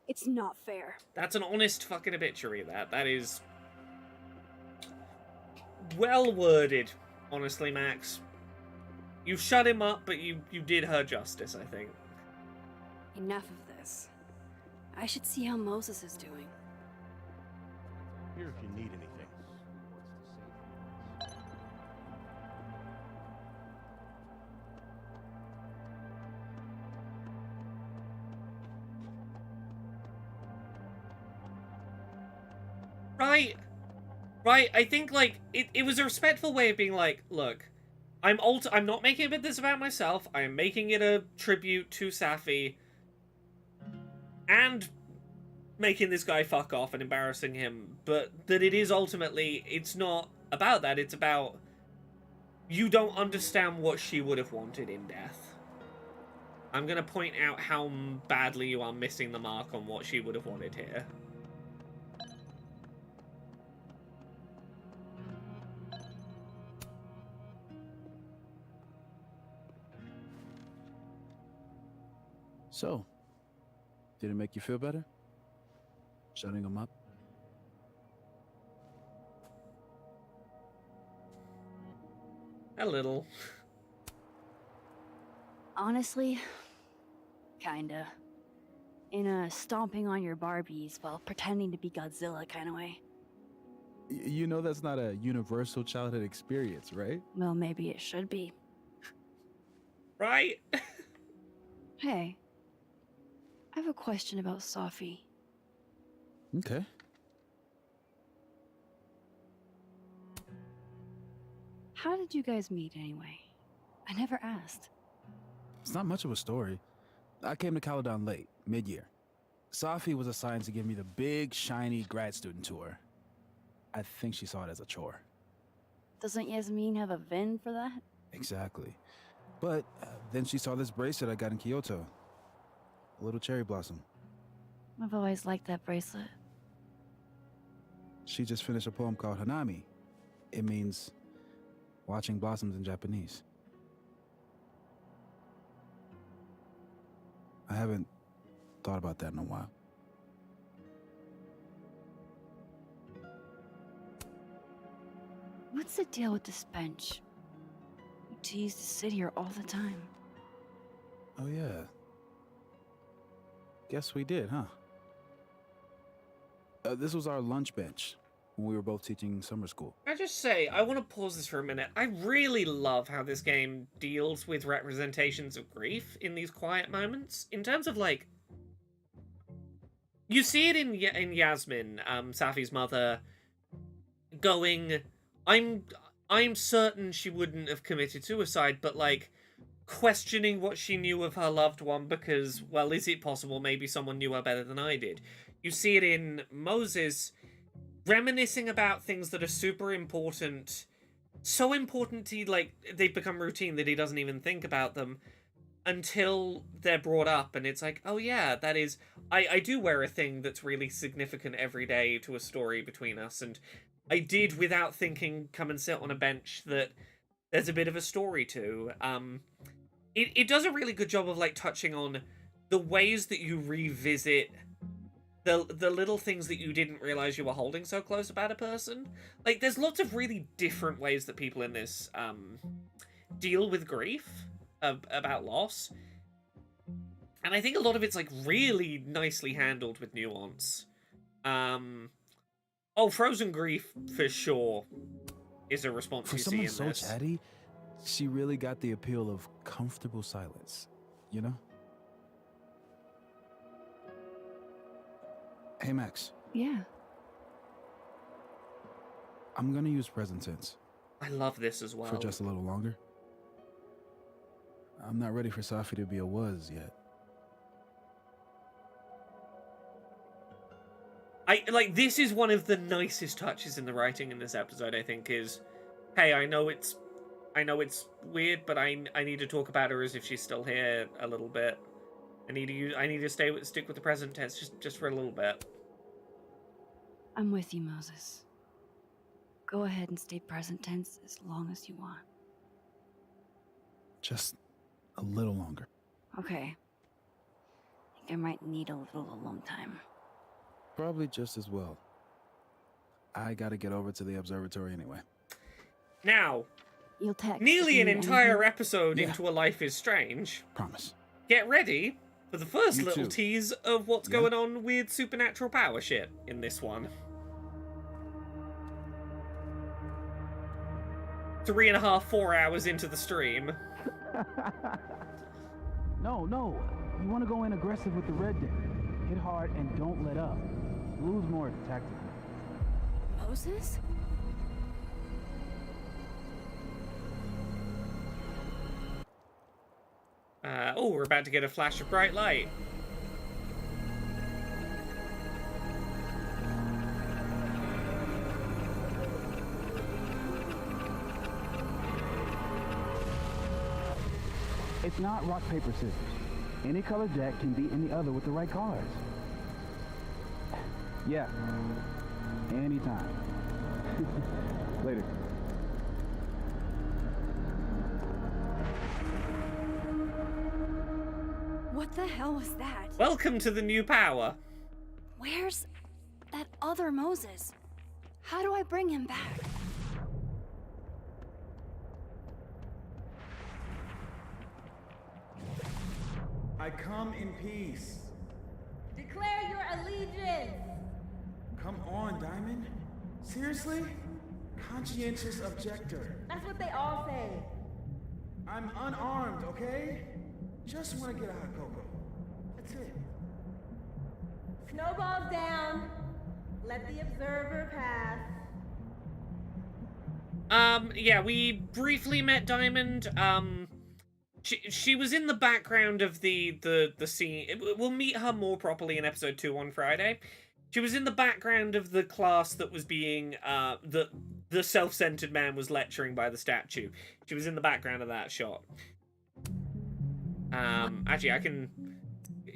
It's not fair. That's an honest fucking obituary, that is well worded, honestly, Max. You shut him up, but you did her justice, I think. Enough of this. I should see how Moses is doing. Here if you need anything. Right, I think, like, it was a respectful way of being like, look, I'm not making this about myself, I am making it a tribute to Safi, and making this guy fuck off and embarrassing him, but that it is ultimately, it's not about that, it's about, you don't understand what she would have wanted in death. I'm gonna point out how badly you are missing the mark on what she would have wanted here. So, did it make you feel better? Shutting him up? A little. Honestly, kinda. In a stomping on your Barbies while pretending to be Godzilla kind of way. You know that's not a universal childhood experience, right? Well, maybe it should be. Right? Hey, I have a question about Safi. Okay. How did you guys meet anyway? I never asked. It's not much of a story. I came to Caledon late, mid-year. Safi was assigned to give me the big, shiny grad student tour. I think she saw it as a chore. Doesn't Yasmin have a VIN for that? Exactly. But then she saw this bracelet I got in Kyoto. A little cherry blossom. I've always liked that bracelet. She just finished a poem called Hanami. It means watching blossoms in Japanese. I haven't thought about that in a while. What's the deal with this bench? You two used to sit here all the time. Oh, yeah. Guess we did, huh? This was our lunch bench when we were both teaching summer school. I just say, I want to pause this for a minute. I really love how this game deals with representations of grief in these quiet moments. In terms of, like... You see it in Yasmin, Safi's mother, going, I'm certain she wouldn't have committed suicide, but, like, questioning what she knew of her loved one because, well, is it possible maybe someone knew her better than I did? You see it in Moses reminiscing about things that are super important, so important he, like, they've become routine that he doesn't even think about them until they're brought up, and it's like, oh yeah, that is, I do wear a thing that's really significant every day to a story between us, and I did, without thinking, come and sit on a bench that there's a bit of a story to. It does a really good job of, like, touching on the ways that you revisit the little things that you didn't realize you were holding so close about a person. Like, there's lots of really different ways that people in this deal with grief about loss. And I think a lot of it's, like, really nicely handled with nuance. Oh, frozen grief, for sure, is a response For you see in someone this. so chatty, she really got the appeal of comfortable silence, you know? Hey, Max. Yeah. I'm gonna use present tense. I love this as well. For just a little longer. I'm not ready for Safi to be a was yet. This is one of the nicest touches in the writing in this episode, I think, is, hey, I know it's weird, but I need to talk about her as if she's still here a little bit. I need to stick with the present tense just for a little bit. I'm with you, Moses. Go ahead and stay present tense as long as you want. Just a little longer. Okay. I think I might need a little alone time. Probably just as well. I gotta get over to the observatory anyway. Now, you'll text nearly an entire anything? episode into A Life is Strange. Promise. Get ready for the first You little too. tease of what's going on with supernatural power shit in this one. 3.5, 4 hours into the stream. No. You want to go in aggressive with the red deck. Hit hard and don't let up. Lose more tactically. Moses? Oh, we're about to get a flash of bright light. It's not rock, paper, scissors. Any color jack can beat any other with the right cards. Yeah. Anytime. Later. What the hell was that? Welcome to the new power. Where's that other Moses? How do I bring him back? I come in peace. Declare your allegiance. Come on, Diamond. Seriously? Conscientious objector. That's what they all say. I'm unarmed, okay? Just want to get a hot cocoa. That's it. Snowballs down. Let the observer pass. Yeah, we briefly met Diamond. She was in the background of the scene. We'll meet her more properly in episode 2 on Friday. She was in the background of the class that was being, the self-centered man was lecturing by the statue. She was in the background of that shot. Actually, I can...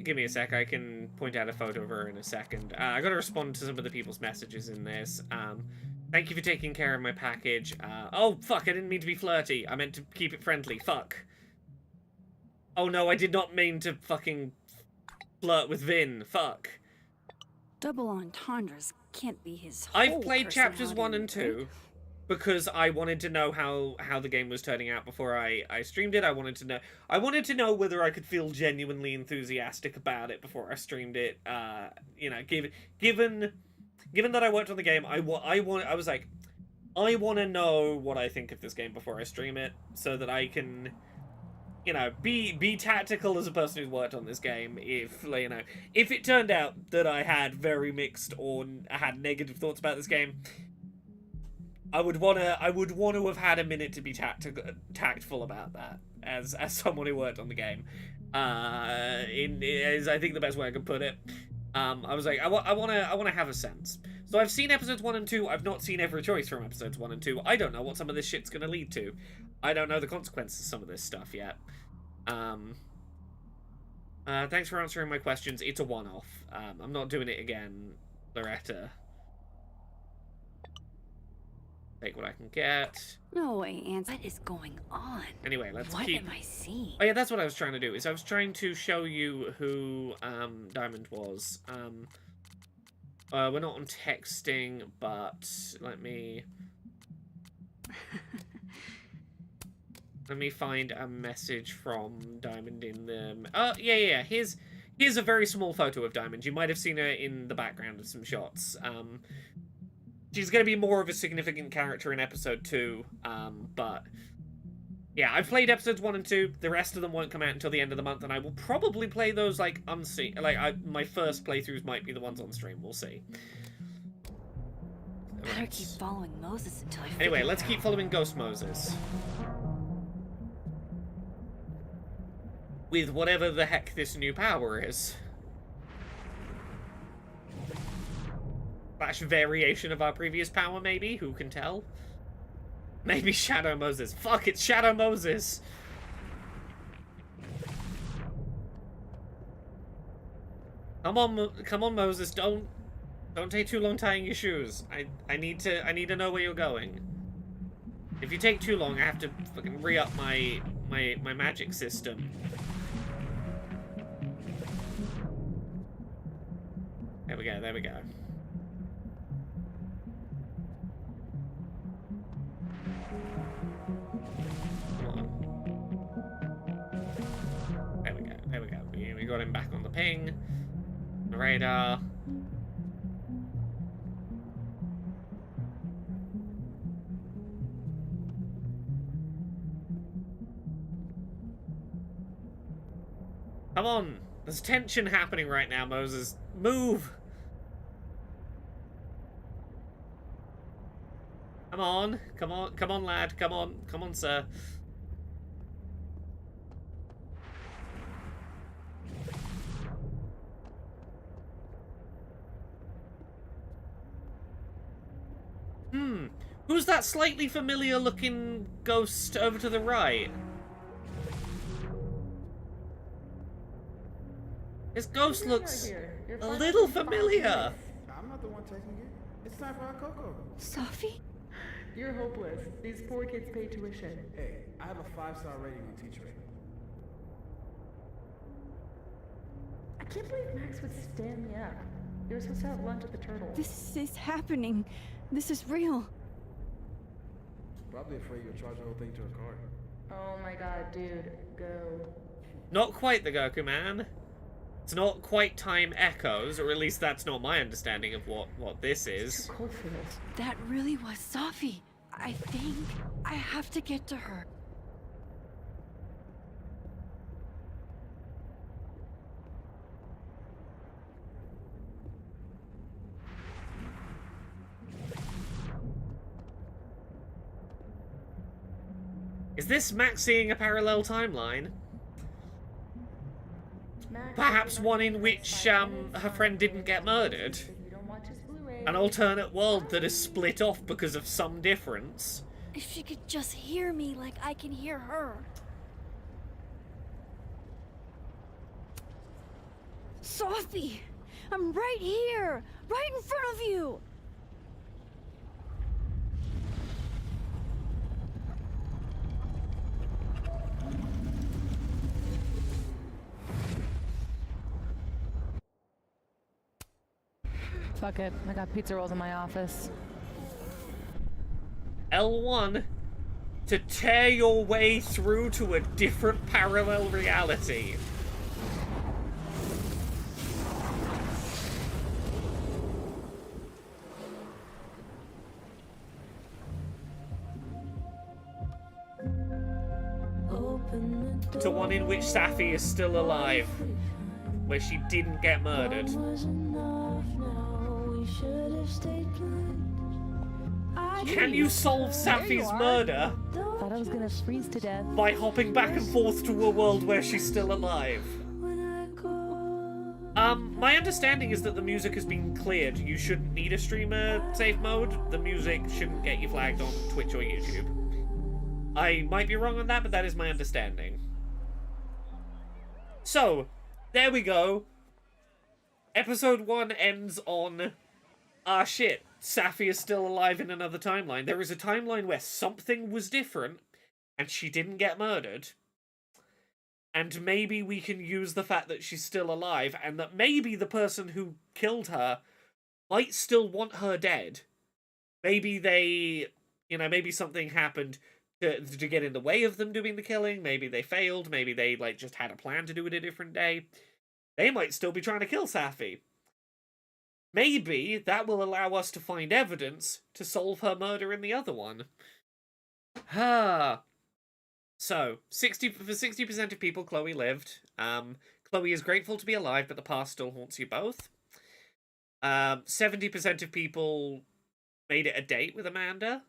give me a sec. I can point out a photo of her in a second. I gotta respond to some of the people's messages in this. Thank you for taking care of my package. Oh, fuck, I didn't mean to be flirty. I meant to keep it friendly. Fuck. Oh no, I did not mean to fucking flirt with Vin. Fuck. Double entendres can't be his whole I've played chapters 1 and 2 personality, because I wanted to know how the game was turning out before I streamed it. I wanted to know whether I could feel genuinely enthusiastic about it before I streamed it. You know, given that I worked on the game, I was like, I want to know what I think of this game before I stream it, so that I can, you know, be tactical as a person who's worked on this game. If, you know, if it turned out that I had very mixed or had negative thoughts about this game, I would want to have had a minute to be tactful about that as someone who worked on the game. Is I think the best way I could put it. I was like, I want to have a sense. So I've seen episodes 1 and 2. I've not seen every choice from episodes 1 and 2. I don't know what some of this shit's gonna lead to. I don't know the consequences of some of this stuff yet. Thanks for answering my questions. It's a one-off. I'm not doing it again, Loretta. Take what I can get. No way, Aunt. What is going on? Anyway, let's What keep... am I seeing? Oh yeah, that's what I was trying to do. Is I was trying to show you who Diamond was. We're not on texting, but let me find a message from Diamond in them. Oh yeah. Here's a very small photo of Diamond. You might have seen her in the background of some shots. She's going to be more of a significant character in episode 2, but yeah, I've played episodes 1 and 2. The rest of them won't come out until the end of the month, and I will probably play those like unseen. My first playthroughs might be the ones on stream. We'll see. Better keep following Moses until I figure Anyway, it let's out. keep following Ghost Moses. With whatever the heck this new power is. Slash variation of our previous power, maybe? Who can tell? Maybe Shadow Moses. Fuck, it's Shadow Moses! Come on, Moses, don't take too long tying your shoes. I need to know where you're going. If you take too long, I have to fucking re-up my magic system. There we go. There we go. We got him back on the ping. The radar. Come on! There's tension happening right now, Moses. Move! Come on, lad. Come on, sir. Who's that slightly familiar looking ghost over to the right? This ghost looks a little familiar. I'm not the one taking it. It's time for our Coco. Safi? You're hopeless. These poor kids pay tuition. Hey, I have a 5-star rating on T-Trade. I can't believe Max would stand me up. You were supposed to have lunch at the Turtle. This is happening. This is real. Probably afraid you'll charge the whole thing to a card. Oh my god, dude. Go. Not quite the Goku man. It's not quite Time Echoes, or at least that's not my understanding of what this is. Too cold for this. That really was Safi. I think I have to get to her. Is this Max seeing a parallel timeline? Perhaps one in which her friend didn't get murdered? An alternate world that is split off because of some difference? If she could just hear me like I can hear her. Sophie! I'm right here! Right in front of you! Fuck it. I got pizza rolls in my office. L1 to tear your way through to a different parallel reality. To one in which Safi is still alive, where she didn't get murdered. Can you solve Safi's murder? Thought I was gonna freeze to death. By hopping back and forth to a world where she's still alive? My understanding is that the music has been cleared. You shouldn't need a streamer safe mode. The music shouldn't get you flagged on Twitch or YouTube. I might be wrong on that, but that is my understanding. So, there we go. Episode 1 ends on... Ah, shit. Safi is still alive in another timeline. There is a timeline where something was different, and she didn't get murdered. And maybe we can use the fact that she's still alive, and that maybe the person who killed her might still want her dead. Maybe they... You know, maybe something happened to get in the way of them doing the killing. Maybe they failed. Maybe they, like, just had a plan to do it a different day. They might still be trying to kill Safi. Maybe that will allow us to find evidence to solve her murder in the other one. So, for 60% of people, Chloe lived. Chloe is grateful to be alive, but the past still haunts you both. 70% of people made it a date with Amanda.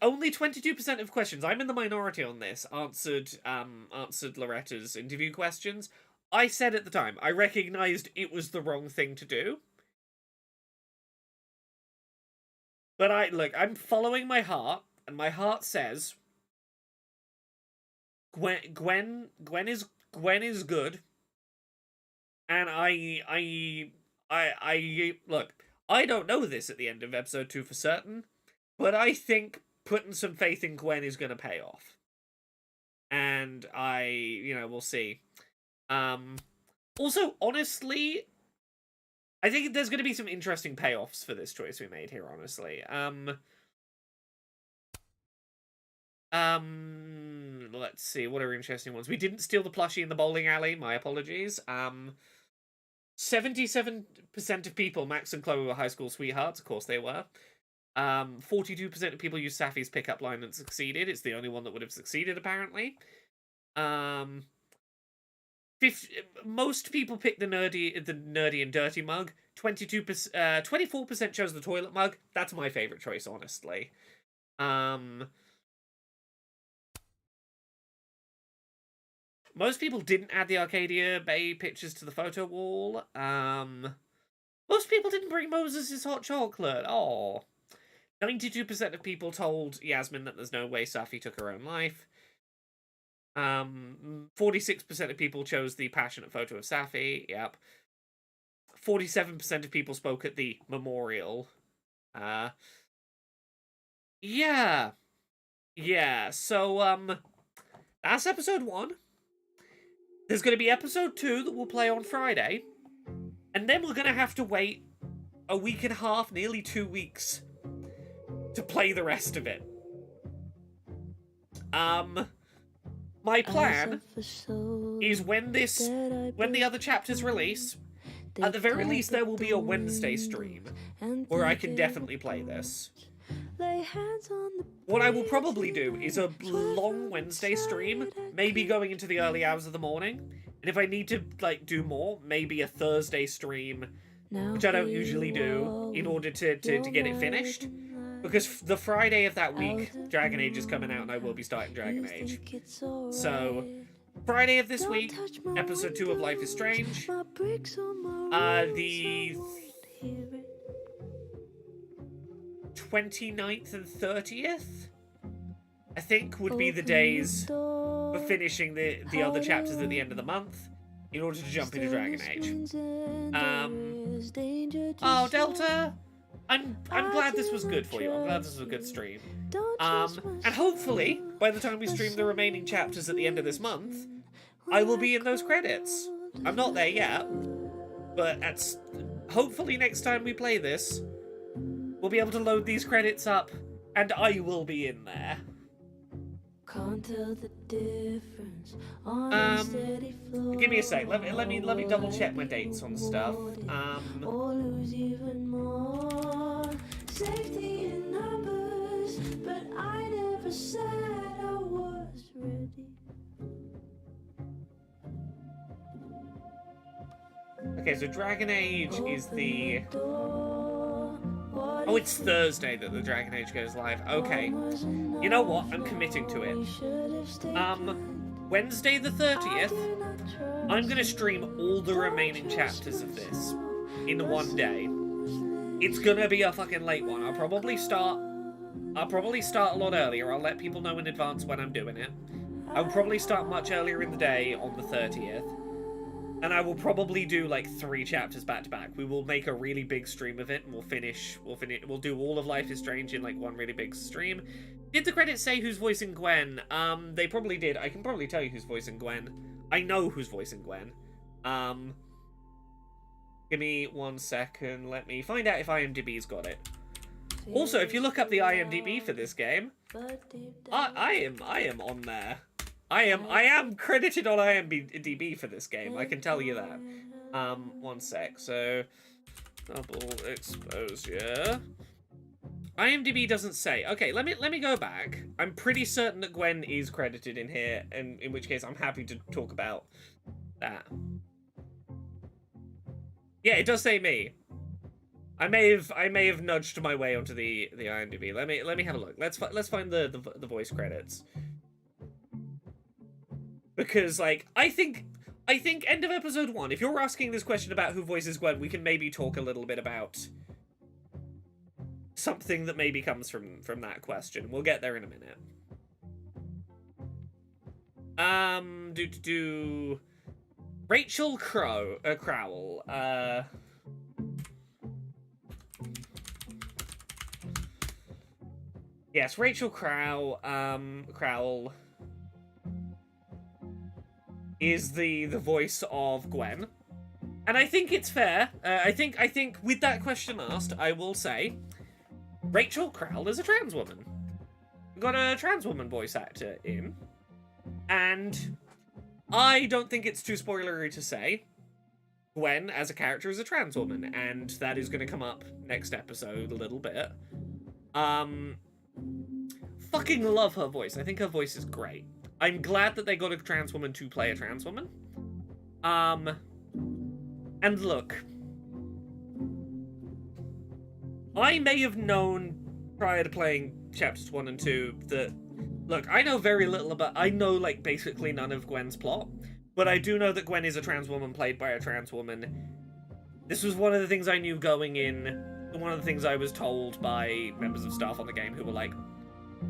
Only 22% of questions, I'm in the minority on this, answered Loretta's interview questions. I said at the time, I recognized it was the wrong thing to do. But I'm following my heart, and my heart says Gwen is good. And I look, I don't know this at the end of episode 2 for certain, but I think putting some faith in Gwen is going to pay off. And we'll see. Also, honestly, I think there's going to be some interesting payoffs for this choice we made here, honestly. Let's see, what are interesting ones? We didn't steal the plushie in the bowling alley, my apologies. 77% of people, Max and Chloe, were high school sweethearts, of course they were. 42% of people used Safi's pickup line and succeeded. It's the only one that would have succeeded, apparently. Most people picked the nerdy and dirty mug. 24% chose the toilet mug. That's my favorite choice, honestly. Most people didn't add the Arcadia Bay pictures to the photo wall. Most people didn't bring Moses' hot chocolate. Oh. 92% of people told Yasmin that there's no way Safi took her own life. 46% of people chose the passionate photo of Safi. Yep. 47% of people spoke at the memorial. Yeah. So, that's episode 1. There's going to be episode 2 that we'll play on Friday. And then we're going to have to wait a week and a half, nearly 2 weeks, to play the rest of it. My plan is when the other chapters release, at the very least there will be a Wednesday stream where I can definitely play this. What I will probably do is a long Wednesday stream, maybe going into the early hours of the morning, and if I need to do more, maybe a Thursday stream, which I don't usually do, in order to get it finished. Because the Friday of that week, Dragon Age is coming out and I will be starting Dragon Age. So, Friday of this week, episode 2 of Life is Strange. The 29th and 30th, I think, would be the days for finishing the other chapters at the end of the month. in order to jump into Dragon Age. Oh, Delta! I'm glad this was good for you. I'm glad this was a good stream. And hopefully, by the time we stream the remaining chapters at the end of this month, I will be in those credits. I'm not there yet, but hopefully next time we play this, we'll be able to load these credits up, and I will be in there. Can't tell the difference on a steady floor. Give me a sec. Let me double check my dates on stuff. Or lose even more. Safety in numbers, but I never said I was ready. Okay, so Dragon Age is the... Oh, it's Thursday that the Dragon Age goes live. Okay. You know what? I'm committing to it. Wednesday the 30th, I'm going to stream all the remaining chapters of this in one day. It's going to be a fucking late one. I'll probably start a lot earlier. I'll let people know in advance when I'm doing it. I'll probably start much earlier in the day on the 30th. And I will probably do like 3 chapters back to back. We will make a really big stream of it, and we'll do all of Life is Strange in like one really big stream. Did the credits say who's voicing Gwen? They probably did. I can probably tell you who's voicing Gwen. I know who's voicing Gwen. Give me 1 second. Let me find out if IMDb's got it. Also, if you look up the IMDb for this game, I am on there. I am credited on IMDb for this game. I can tell you that. 1 sec. So, double exposure. IMDb doesn't say. Okay, let me go back. I'm pretty certain that Gwen is credited in here, and in which case I'm happy to talk about that. Yeah, it does say me. I may have nudged my way onto the IMDb. Let me have a look. Let's find the voice credits. Because, like, I think end of episode 1, if you're asking this question about who voices Gwen, we can maybe talk a little bit about something that maybe comes from that question. We'll get there in a minute. Rachel Crowell. Yes, Rachel Crowell is the voice of Gwen, and I think it's fair. I think with that question asked, I will say Rachel Crowell is a trans woman. We've got a trans woman voice actor in, and I don't think it's too spoilery to say Gwen as a character is a trans woman, and that is going to come up next episode a little bit. Fucking love her voice. I think her voice is great. I'm glad that they got a trans woman to play a trans woman. And look, I may have known prior to playing chapters 1 and 2 that, look, I know very little about, I know like basically none of Gwen's plot, but I do know that Gwen is a trans woman played by a trans woman. This was one of the things I knew going in, one of the things I was told by members of staff on the game who were like,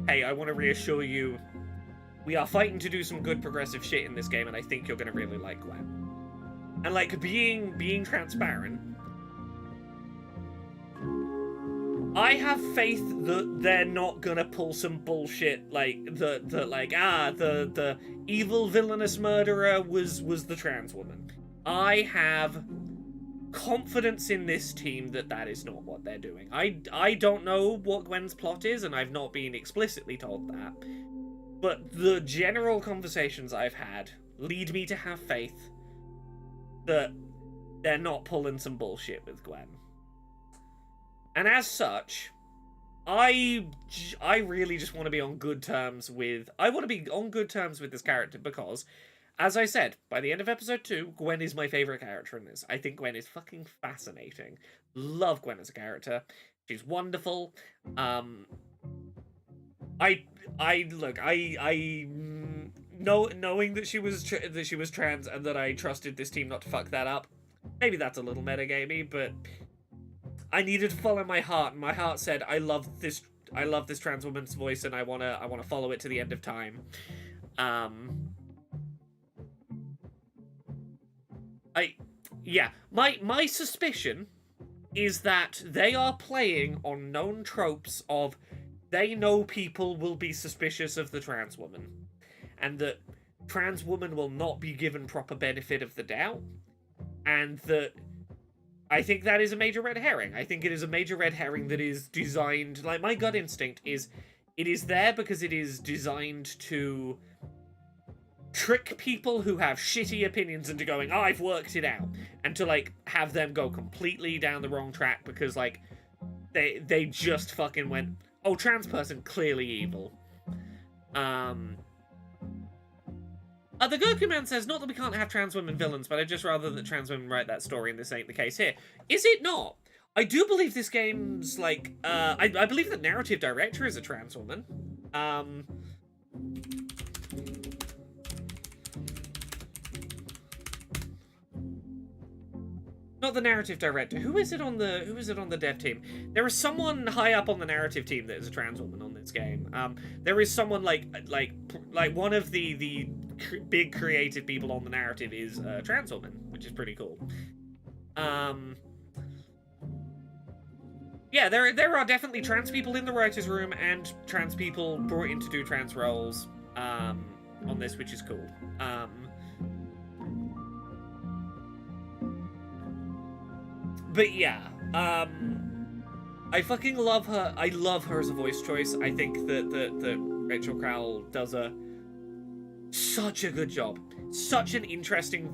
hey, I want to reassure you, we are fighting to do some good progressive shit in this game, and I think you're going to really like Gwen. And, like, being transparent, I have faith that they're not going to pull some bullshit, like, the evil villainous murderer was the trans woman. I have confidence in this team that is not what they're doing. I don't know what Gwen's plot is, and I've not been explicitly told that. But the general conversations I've had lead me to have faith that they're not pulling some bullshit with Gwen. And as such, I really just want to be on good terms with... I want to be on good terms with this character because, as I said, by the end of episode 2, Gwen is my favourite character in this. I think Gwen is fucking fascinating. Love Gwen as a character. She's wonderful. Knowing that she was trans and that I trusted this team not to fuck that up, maybe that's a little metagamey, but I needed to follow my heart, and my heart said, I love this trans woman's voice, and I wanna follow it to the end of time. My suspicion is that they are playing on known tropes of they know people will be suspicious of the trans woman, and that trans woman will not be given proper benefit of the doubt, and that I think that is a major red herring. I think it is a major red herring that is designed, like, my gut instinct is it is there because it is designed to trick people who have shitty opinions into going, oh, I've worked it out, and to, like, have them go completely down the wrong track because, like, they just fucking went, oh, trans person, clearly evil. The Goku Man says, not that we can't have trans women villains, but I'd just rather that trans women write that story, and this ain't the case here. Is it not? I do believe this game's, like, I believe the narrative director is a trans woman. Not the narrative director. Who is it on the dev team? There is someone high up on the narrative team that is a trans woman on this game. There is someone like one of the big creative people on the narrative is a trans woman, which is pretty cool. Yeah, there are definitely trans people in the writers' room and trans people brought in to do trans roles on this, which is cool. But yeah, I fucking love her. I love her as a voice choice. I think that Rachel Crowell does such a good job. Such an interesting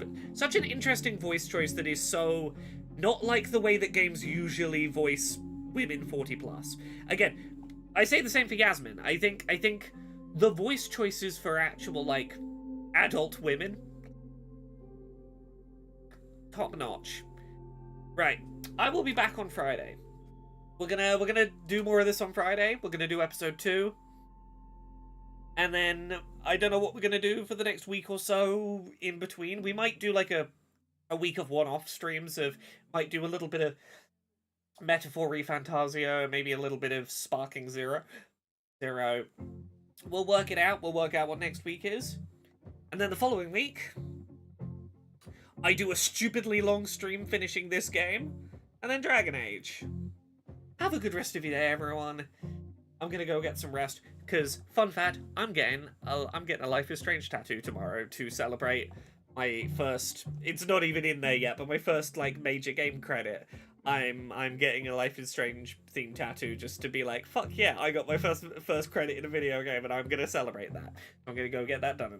voice choice that is so not like the way that games usually voice women 40+. Again, I say the same for Yasmin. I think the voice choices for actual, like, adult women, top notch. Right, I will be back on Friday. We're gonna do more of this on Friday. We're gonna do episode 2. And then I don't know what we're gonna do for the next week or so in between. We might do like a week of one-off streams might do a little bit of Metaphor Refantasia, maybe a little bit of Sparking Zero. We'll work it out. We'll work out what next week is. And then the following week, I do a stupidly long stream finishing this game, and then Dragon Age. Have a good rest of your day, everyone. I'm gonna go get some rest, because, fun fact, I'm getting a Life is Strange tattoo tomorrow to celebrate my first, it's not even in there yet, but my first, like, major game credit. I'm getting a Life is Strange themed tattoo just to be like, fuck yeah, I got my first credit in a video game, and I'm gonna celebrate that. I'm gonna go get that done in the